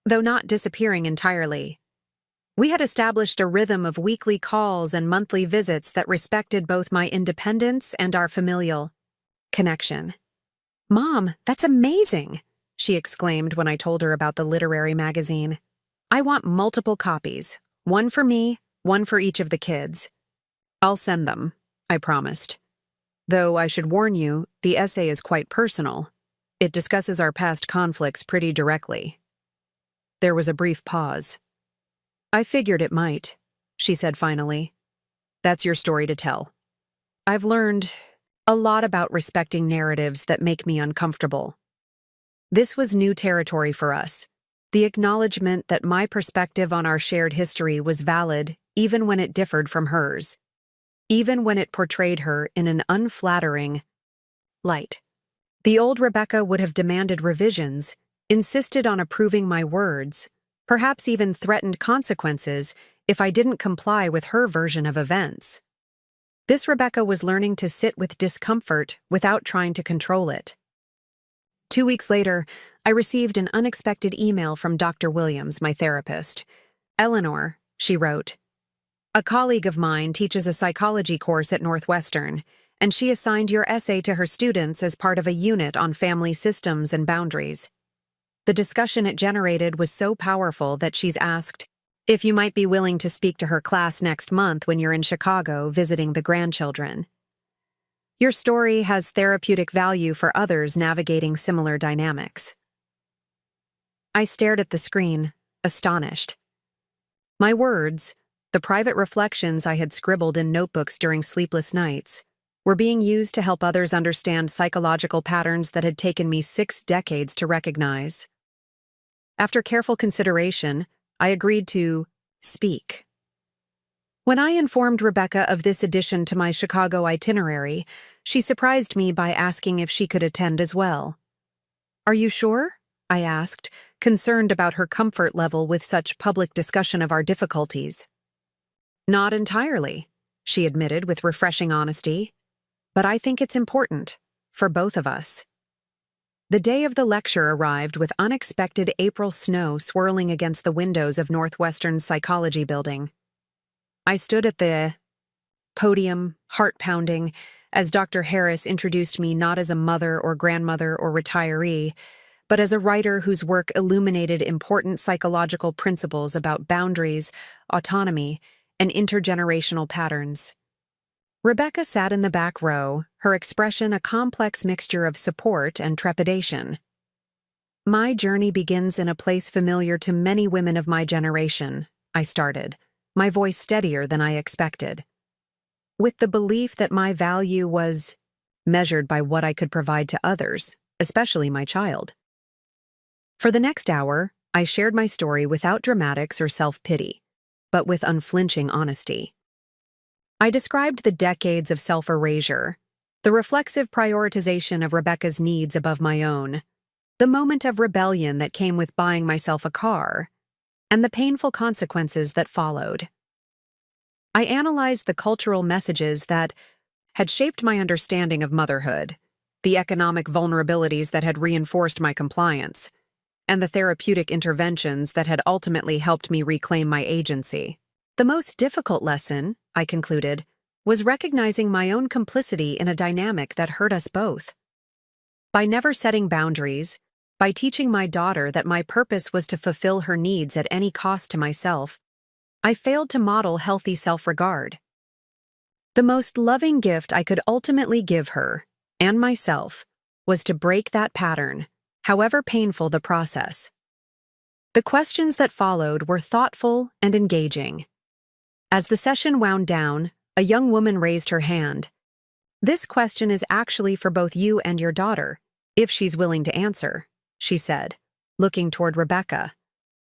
though not disappearing entirely. We had established a rhythm of weekly calls and monthly visits that respected both my independence and our familial connection. "Mom, that's amazing!" she exclaimed when I told her about the literary magazine. "I want multiple copies, one for me, one for each of the kids." "I'll send them," I promised. "Though I should warn you, the essay is quite personal. It discusses our past conflicts pretty directly." There was a brief pause. "I figured it might," she said finally. "That's your story to tell. I've learned a lot about respecting narratives that make me uncomfortable." This was new territory for us, the acknowledgement that my perspective on our shared history was valid even when it differed from hers, even when it portrayed her in an unflattering light. The old Rebecca would have demanded revisions, insisted on approving my words, perhaps even threatened consequences if I didn't comply with her version of events. This Rebecca was learning to sit with discomfort without trying to control it. 2 weeks later, I received an unexpected email from Dr. Williams, my therapist. "Eleanor," she wrote, "a colleague of mine teaches a psychology course at Northwestern, and she assigned your essay to her students as part of a unit on family systems and boundaries. The discussion it generated was so powerful that she's asked if you might be willing to speak to her class next month when you're in Chicago visiting the grandchildren. Your story has therapeutic value for others navigating similar dynamics." I stared at the screen, astonished. My words, the private reflections I had scribbled in notebooks during sleepless nights, were being used to help others understand psychological patterns that had taken me 6 decades to recognize. After careful consideration, I agreed to speak. When I informed Rebecca of this addition to my Chicago itinerary, she surprised me by asking if she could attend as well. "Are you sure?" I asked, concerned about her comfort level with such public discussion of our difficulties. "Not entirely," she admitted with refreshing honesty. "But I think it's important, for both of us." The day of the lecture arrived with unexpected April snow swirling against the windows of Northwestern's psychology building. I stood at the podium, heart-pounding, as Dr. Harris introduced me not as a mother or grandmother or retiree, but as a writer whose work illuminated important psychological principles about boundaries, autonomy, and intergenerational patterns. Rebecca sat in the back row, her expression a complex mixture of support and trepidation. "My journey begins in a place familiar to many women of my generation," I started, my voice steadier than I expected. "With the belief that my value was measured by what I could provide to others, especially my child." For the next hour, I shared my story without dramatics or self-pity. but with unflinching honesty. I described the decades of self-erasure, the reflexive prioritization of Rebecca's needs above my own, the moment of rebellion that came with buying myself a car, and the painful consequences that followed. I analyzed the cultural messages that had shaped my understanding of motherhood, the economic vulnerabilities that had reinforced my compliance, and the therapeutic interventions that had ultimately helped me reclaim my agency. The most difficult lesson, I concluded, was recognizing my own complicity in a dynamic that hurt us both. By never setting boundaries, by teaching my daughter that my purpose was to fulfill her needs at any cost to myself, I failed to model healthy self-regard. The most loving gift I could ultimately give her, and myself, was to break that pattern, however painful the process. The questions that followed were thoughtful and engaging. As the session wound down, a young woman raised her hand. "This question is actually for both you and your daughter, if she's willing to answer," she said, looking toward Rebecca.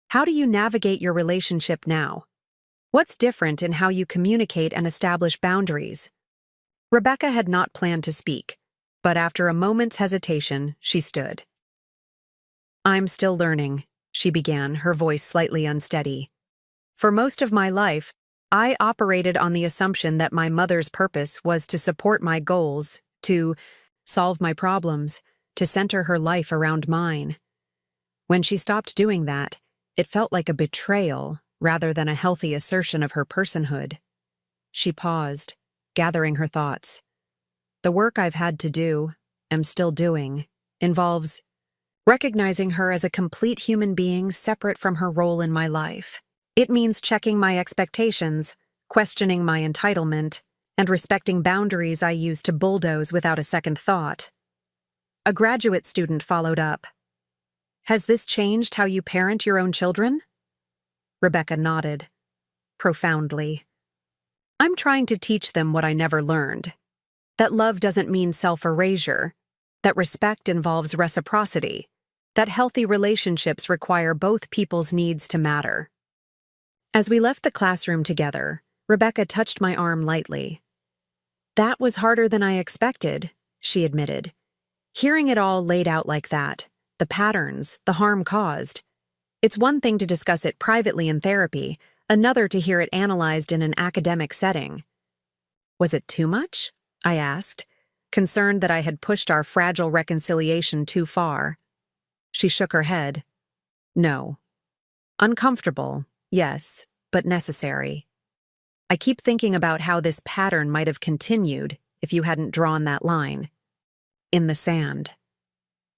"How do you navigate your relationship now? What's different in how you communicate and establish boundaries?" Rebecca had not planned to speak, but after a moment's hesitation, she stood. "I'm still learning," she began, her voice slightly unsteady. "For most of my life, I operated on the assumption that my mother's purpose was to support my goals, to solve my problems, to center her life around mine. When she stopped doing that, it felt like a betrayal rather than a healthy assertion of her personhood." She paused, gathering her thoughts. "The work I've had to do, am still doing, involves recognizing her as a complete human being separate from her role in my life. It means checking my expectations, questioning my entitlement, and respecting boundaries I used to bulldoze without a second thought." A graduate student followed up. "Has this changed how you parent your own children?" Rebecca nodded, profoundly. "I'm trying to teach them what I never learned. That love doesn't mean self-erasure, that respect involves reciprocity, that healthy relationships require both people's needs to matter." As we left the classroom together, Rebecca touched my arm lightly. "That was harder than I expected," she admitted. "Hearing it all laid out like that, the patterns, the harm caused. It's one thing to discuss it privately in therapy, another to hear it analyzed in an academic setting." "Was it too much?" I asked, concerned that I had pushed our fragile reconciliation too far. She shook her head. "No. Uncomfortable, yes, but necessary. I keep thinking about how this pattern might have continued if you hadn't drawn that line in the sand.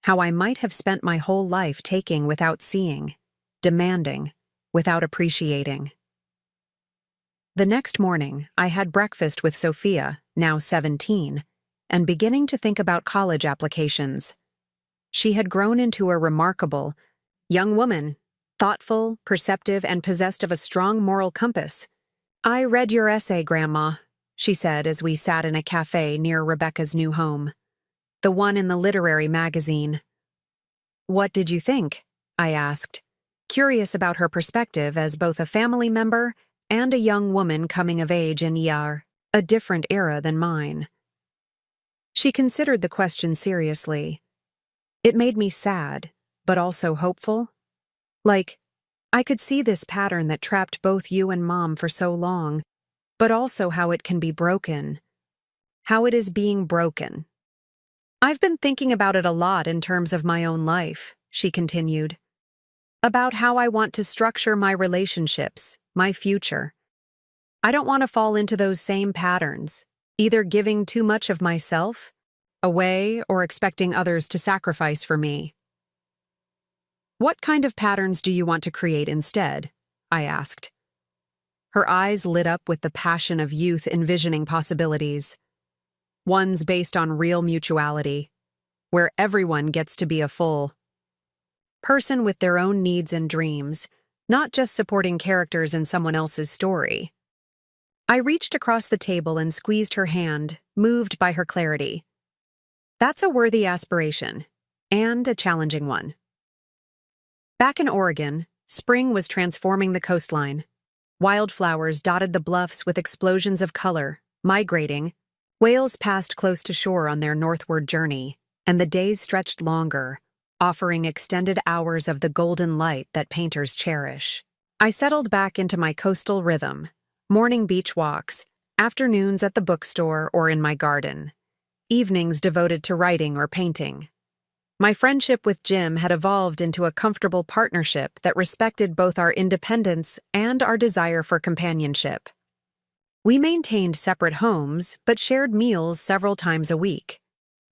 How I might have spent my whole life taking without seeing, demanding without appreciating." The next morning, I had breakfast with Sophia, now 17, and beginning to think about college applications. She had grown into a remarkable young woman, thoughtful, perceptive, and possessed of a strong moral compass. "I read your essay, Grandma," she said as we sat in a cafe near Rebecca's new home. "The one in the literary magazine." "What did you think?" I asked, curious about her perspective as both a family member and a young woman coming of age in a different era than mine. She considered the question seriously. It made me sad, but also hopeful. Like, I could see this pattern that trapped both you and Mom for so long, but also how it can be broken. How it is being broken. "I've been thinking about it a lot in terms of my own life," she continued. "About how I want to structure my relationships, my future. I don't want to fall into those same patterns, either giving too much of myself away or expecting others to sacrifice for me." "What kind of patterns do you want to create instead?" I asked. Her eyes lit up with the passion of youth envisioning possibilities. Ones based on real mutuality, where everyone gets to be a full person with their own needs and dreams, not just supporting characters in someone else's story. I reached across the table and squeezed her hand, moved by her clarity. "That's a worthy aspiration, and a challenging one." Back in Oregon, spring was transforming the coastline. Wildflowers dotted the bluffs with explosions of color, migrating. Whales passed close to shore on their northward journey, and the days stretched longer, offering extended hours of the golden light that painters cherish. I settled back into my coastal rhythm, morning beach walks, afternoons at the bookstore or in my garden, evenings devoted to writing or painting. My friendship with Jim had evolved into a comfortable partnership that respected both our independence and our desire for companionship. We maintained separate homes but shared meals several times a week,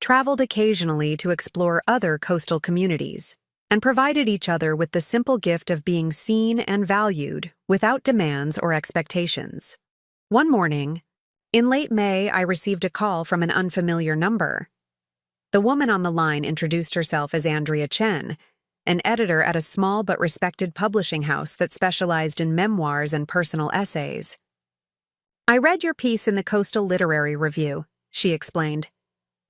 traveled occasionally to explore other coastal communities, and provided each other with the simple gift of being seen and valued without demands or expectations. One morning, in late May, I received a call from an unfamiliar number. The woman on the line introduced herself as Andrea Chen, an editor at a small but respected publishing house that specialized in memoirs and personal essays. "I read your piece in the Coastal Literary Review," she explained.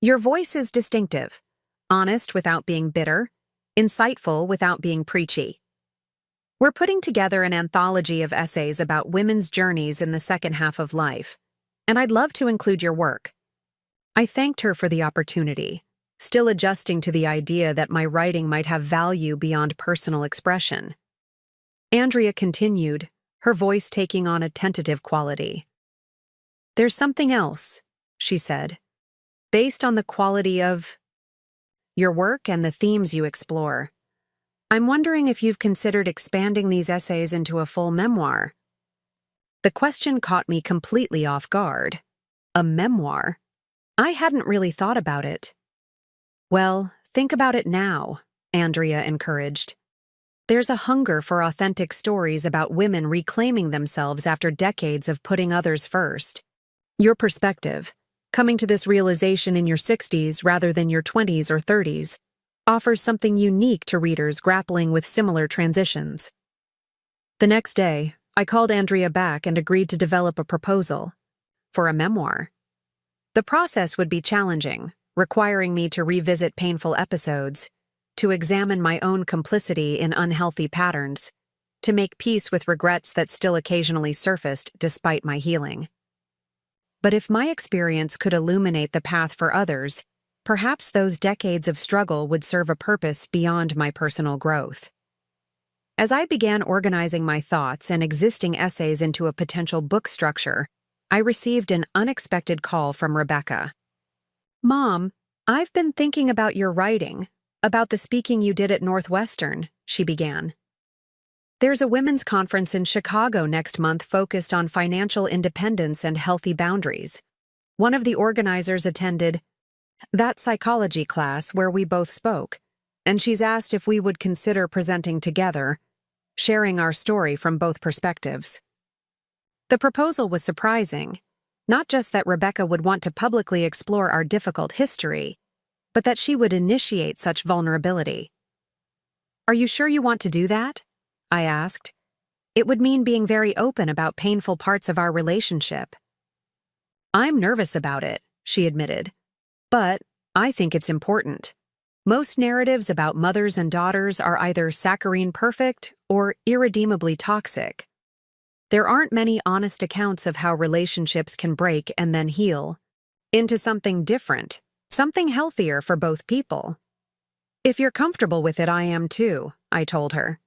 "Your voice is distinctive, honest without being bitter, insightful without being preachy. We're putting together an anthology of essays about women's journeys in the second half of life, and I'd love to include your work." I thanked her for the opportunity, still adjusting to the idea that my writing might have value beyond personal expression. Andrea continued, her voice taking on a tentative quality. "There's something else," she said, "based on the quality of your work and the themes you explore. I'm wondering if you've considered expanding these essays into a full memoir." The question caught me completely off guard. A memoir? I hadn't really thought about it. "Well, think about it now," Andrea encouraged. "There's a hunger for authentic stories about women reclaiming themselves after decades of putting others first. Your perspective, coming to this realization in your 60s rather than your 20s or 30s, offers something unique to readers grappling with similar transitions." The next day, I called Andrea back and agreed to develop a proposal for a memoir. The process would be challenging, requiring me to revisit painful episodes, to examine my own complicity in unhealthy patterns, to make peace with regrets that still occasionally surfaced despite my healing. But if my experience could illuminate the path for others, perhaps those decades of struggle would serve a purpose beyond my personal growth. As I began organizing my thoughts and existing essays into a potential book structure, I received an unexpected call from Rebecca. "Mom, I've been thinking about your writing, about the speaking you did at Northwestern," she began. "There's a women's conference in Chicago next month focused on financial independence and healthy boundaries. One of the organizers attended that psychology class where we both spoke, and she's asked if we would consider presenting together, sharing our story from both perspectives." The proposal was surprising, not just that Rebecca would want to publicly explore our difficult history, but that she would initiate such vulnerability. "Are you sure you want to do that?" I asked. "It would mean being very open about painful parts of our relationship." "I'm nervous about it," she admitted, "but I think it's important. Most narratives about mothers and daughters are either saccharine perfect or irredeemably toxic. There aren't many honest accounts of how relationships can break and then heal into something different, something healthier for both people. "If you're comfortable with it, I am too," I told her.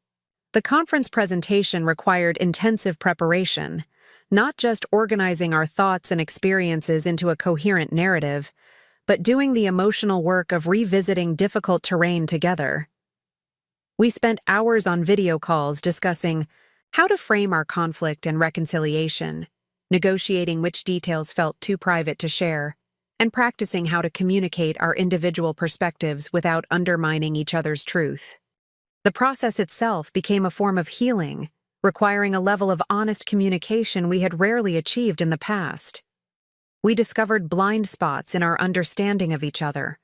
The conference presentation required intensive preparation, not just organizing our thoughts and experiences into a coherent narrative, but doing the emotional work of revisiting difficult terrain together. We spent hours on video calls discussing how to frame our conflict and reconciliation, negotiating which details felt too private to share, and practicing how to communicate our individual perspectives without undermining each other's truth. The process itself became a form of healing, requiring a level of honest communication we had rarely achieved in the past. We discovered blind spots in our understanding of each other,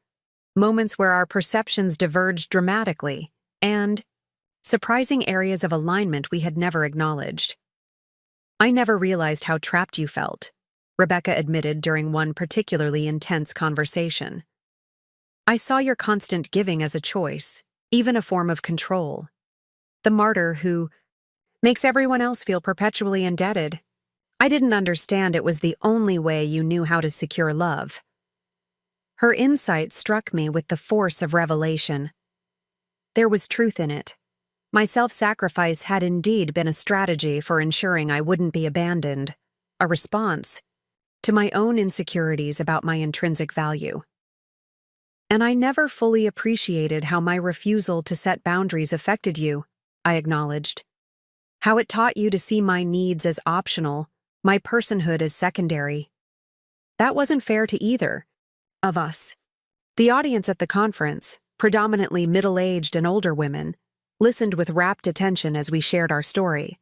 moments where our perceptions diverged dramatically, and surprising areas of alignment we had never acknowledged. "I never realized how trapped you felt," Rebecca admitted during one particularly intense conversation. "I saw your constant giving as a choice, even a form of control. The martyr who Makes everyone else feel perpetually indebted. I didn't understand it was the only way you knew how to secure love. Her insight struck me with the force of revelation. There was truth in it. My self-sacrifice had indeed been a strategy for ensuring I wouldn't be abandoned, a response to my own insecurities about my intrinsic value. And I never fully appreciated how my refusal to set boundaries affected you, I acknowledged. How it taught you to see my needs as optional, my personhood as secondary. That wasn't fair to either of us. The audience at the conference, predominantly middle-aged and older women, listened with rapt attention as we shared our story.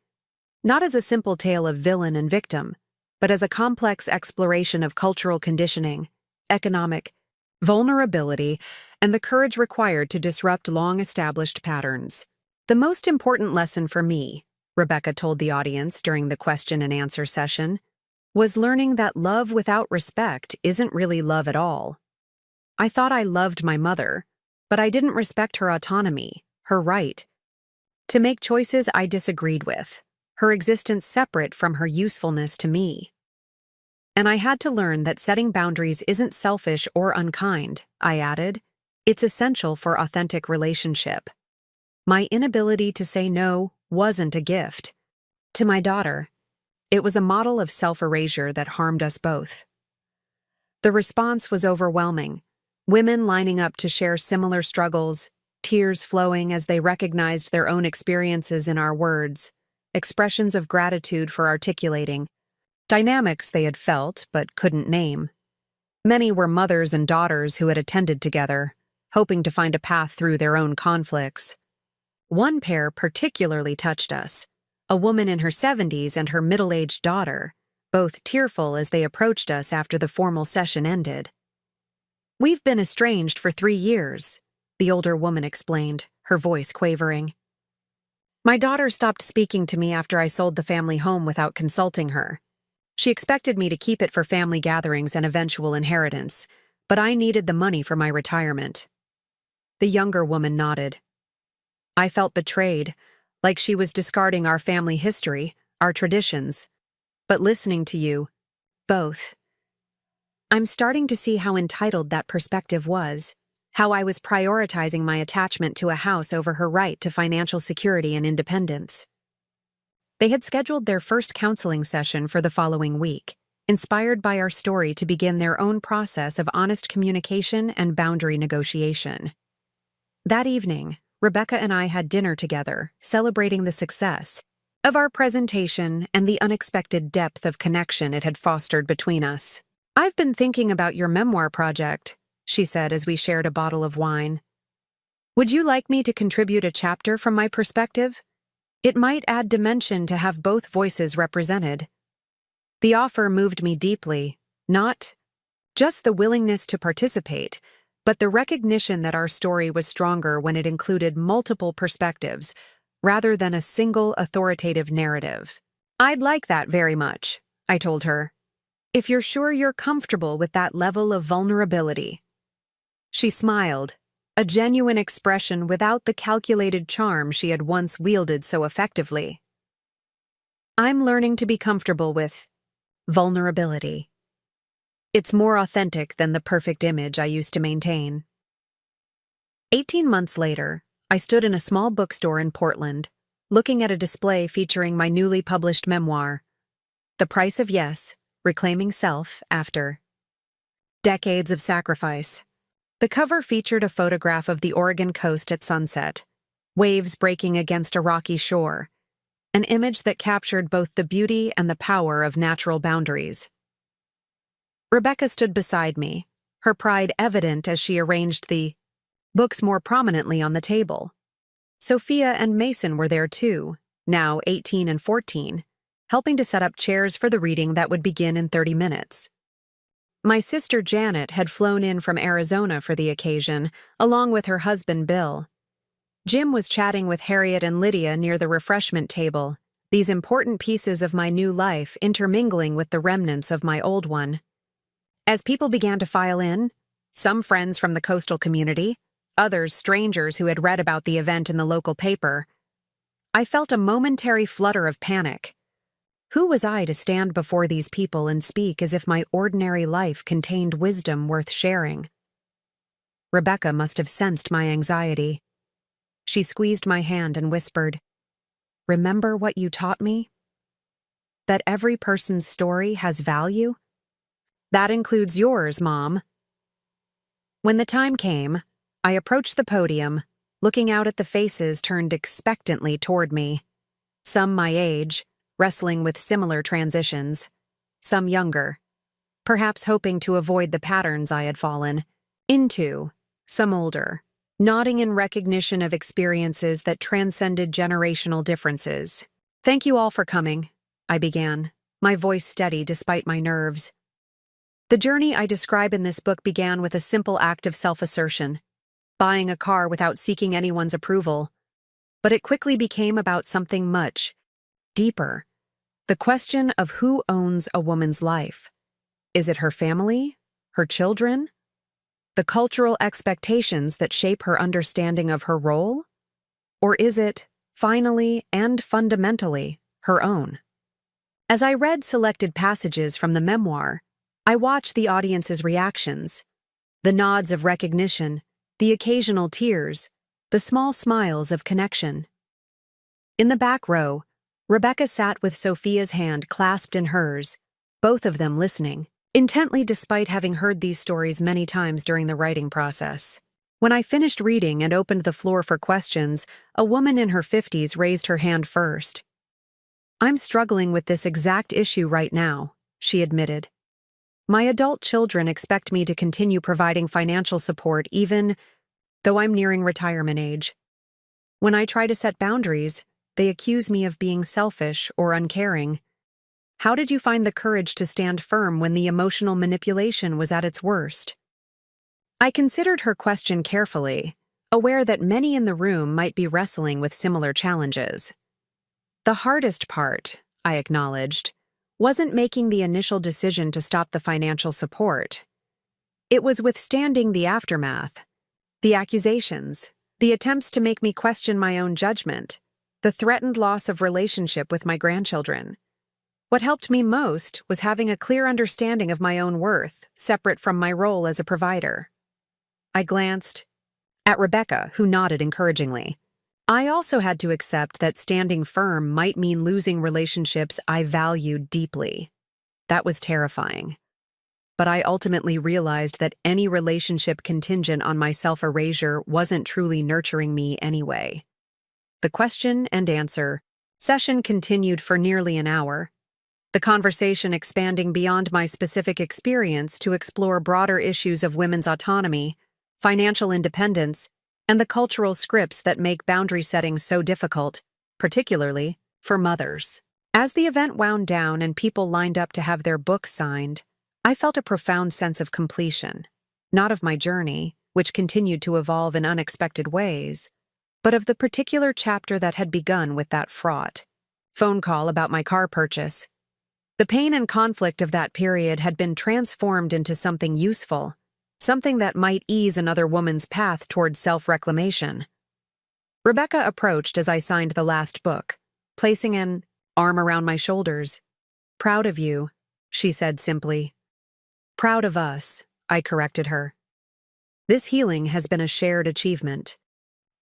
Not as a simple tale of villain and victim, but as a complex exploration of cultural conditioning, economic vulnerability, and the courage required to disrupt long-established patterns. The most important lesson for me, Rebecca told the audience during the question and answer session, was learning that love without respect isn't really love at all. I thought I loved my mother, but I didn't respect her autonomy, her right to make choices I disagreed with, her existence separate from her usefulness to me. And I had to learn that setting boundaries isn't selfish or unkind, I added. It's essential for authentic relationship. My inability to say no wasn't a gift. To my daughter, it was a model of self-erasure that harmed us both. The response was overwhelming. Women lining up to share similar struggles, tears flowing as they recognized their own experiences in our words, expressions of gratitude for articulating dynamics they had felt but couldn't name. Many were mothers and daughters who had attended together, hoping to find a path through their own conflicts. One pair particularly touched us, a woman in her 70s and her middle-aged daughter, both tearful as they approached us after the formal session ended. "We've been estranged for 3 years," the older woman explained, her voice quavering. "My daughter stopped speaking to me after I sold the family home without consulting her. She expected me to keep it for family gatherings and eventual inheritance, but I needed the money for my retirement." The younger woman nodded. "I felt betrayed, like she was discarding our family history, our traditions. But listening to you, both, I'm starting to see how entitled that perspective was, how I was prioritizing my attachment to a house over her right to financial security and independence." They had scheduled their first counseling session for the following week, inspired by our story to begin their own process of honest communication and boundary negotiation. That evening, Rebecca and I had dinner together, celebrating the success of our presentation and the unexpected depth of connection it had fostered between us. "I've been thinking about your memoir project," she said as we shared a bottle of wine. "Would you like me to contribute a chapter from my perspective? It might add dimension to have both voices represented." The offer moved me deeply, not just the willingness to participate, but the recognition that our story was stronger when it included multiple perspectives, rather than a single authoritative narrative. "I'd like that very much," I told her, "if you're sure you're comfortable with that level of vulnerability." She smiled, a genuine expression without the calculated charm she had once wielded so effectively. "I'm learning to be comfortable with vulnerability. It's more authentic than the perfect image I used to maintain." 18 months later, I stood in a small bookstore in Portland, looking at a display featuring my newly published memoir, The Price of Yes, Reclaiming Self After Decades of Sacrifice. The cover featured a photograph of the Oregon coast at sunset, waves breaking against a rocky shore, an image that captured both the beauty and the power of natural boundaries. Rebecca stood beside me, her pride evident as she arranged the books more prominently on the table. Sophia and Mason were there too, now 18 and 14, helping to set up chairs for the reading that would begin in 30 minutes. My sister Janet had flown in from Arizona for the occasion, along with her husband Bill. Jim was chatting with Harriet and Lydia near the refreshment table, these important pieces of my new life intermingling with the remnants of my old one. As people began to file in, some friends from the coastal community, others strangers who had read about the event in the local paper, I felt a momentary flutter of panic. Who was I to stand before these people and speak as if my ordinary life contained wisdom worth sharing? Rebecca must have sensed my anxiety. She squeezed my hand and whispered, "Remember what you taught me? That every person's story has value? That includes yours, Mom." When the time came, I approached the podium, looking out at the faces turned expectantly toward me. Some my age, wrestling with similar transitions. Some younger, perhaps hoping to avoid the patterns I had fallen into. Some older, nodding in recognition of experiences that transcended generational differences. "Thank you all for coming," I began, my voice steady despite my nerves. The journey I describe in this book began with a simple act of self-assertion, buying a car without seeking anyone's approval. But it quickly became about something much deeper. The question of who owns a woman's life. Is it her family? Her children? The cultural expectations that shape her understanding of her role? Or is it, finally and fundamentally, her own? As I read selected passages from the memoir, I watched the audience's reactions, the nods of recognition, the occasional tears, the small smiles of connection. In the back row, Rebecca sat with Sophia's hand clasped in hers, both of them listening, intently despite having heard these stories many times during the writing process. When I finished reading and opened the floor for questions, a woman in her 50s raised her hand first. "I'm struggling with this exact issue right now," she admitted. "My adult children expect me to continue providing financial support even though I'm nearing retirement age. When I try to set boundaries, they accuse me of being selfish or uncaring. How did you find the courage to stand firm when the emotional manipulation was at its worst?" I considered her question carefully, aware that many in the room might be wrestling with similar challenges. The hardest part, I acknowledged, wasn't making the initial decision to stop the financial support. It was withstanding the aftermath, the accusations, the attempts to make me question my own judgment, the threatened loss of relationship with my grandchildren. What helped me most was having a clear understanding of my own worth, separate from my role as a provider. I glanced at Rebecca, who nodded encouragingly. I also had to accept that standing firm might mean losing relationships I valued deeply. That was terrifying. But I ultimately realized that any relationship contingent on my self-erasure wasn't truly nurturing me anyway. The question and answer session continued for nearly an hour, the conversation expanding beyond my specific experience to explore broader issues of women's autonomy, financial independence, and the cultural scripts that make boundary setting so difficult, particularly for mothers. As the event wound down and people lined up to have their books signed, I felt a profound sense of completion, not of my journey, which continued to evolve in unexpected ways, but of the particular chapter that had begun with that fraught phone call about my car purchase. The pain and conflict of that period had been transformed into something useful, something that might ease another woman's path towards self-reclamation. Rebecca approached as I signed the last book, placing an arm around my shoulders. "Proud of you," she said simply. "Proud of us," I corrected her. This healing has been a shared achievement.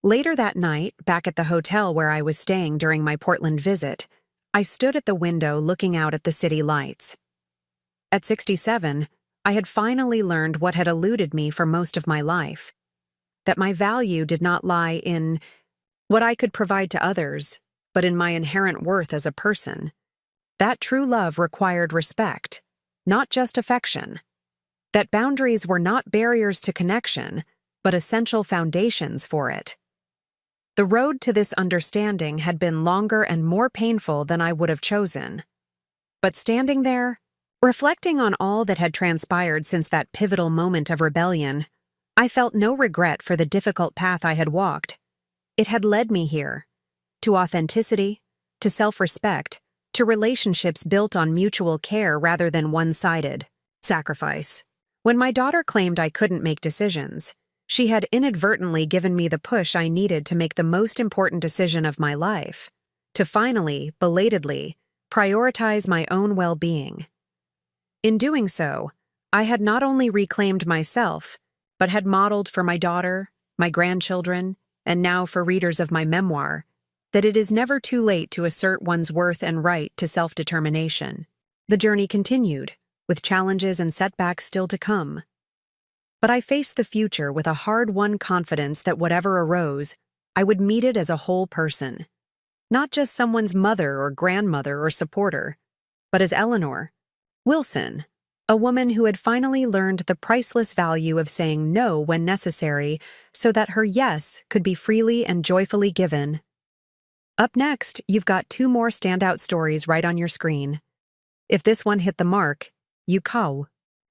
Later that night, back at the hotel where I was staying during my Portland visit, I stood at the window looking out at the city lights. At 67, I had finally learned what had eluded me for most of my life, that my value did not lie in what I could provide to others, but in my inherent worth as a person. That true love required respect, not just affection. That boundaries were not barriers to connection, but essential foundations for it. The road to this understanding had been longer and more painful than I would have chosen. But standing there, reflecting on all that had transpired since that pivotal moment of rebellion, I felt no regret for the difficult path I had walked. It had led me here, to authenticity, to self-respect, to relationships built on mutual care rather than one-sided sacrifice. When my daughter claimed I couldn't make decisions, she had inadvertently given me the push I needed to make the most important decision of my life. to finally, belatedly, prioritize my own well-being. In doing so, I had not only reclaimed myself, but had modeled for my daughter, my grandchildren, and now for readers of my memoir, that it is never too late to assert one's worth and right to self-determination. The journey continued, with challenges and setbacks still to come. But I faced the future with a hard-won confidence that whatever arose, I would meet it as a whole person. Not just someone's mother or grandmother or supporter, but as Eleanor Wilson, a woman who had finally learned the priceless value of saying no when necessary so that her yes could be freely and joyfully given. Up next, you've got 2 more standout stories right on your screen. If this one hit the mark, you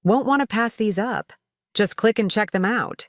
won't want to pass these up. Just click and check them out.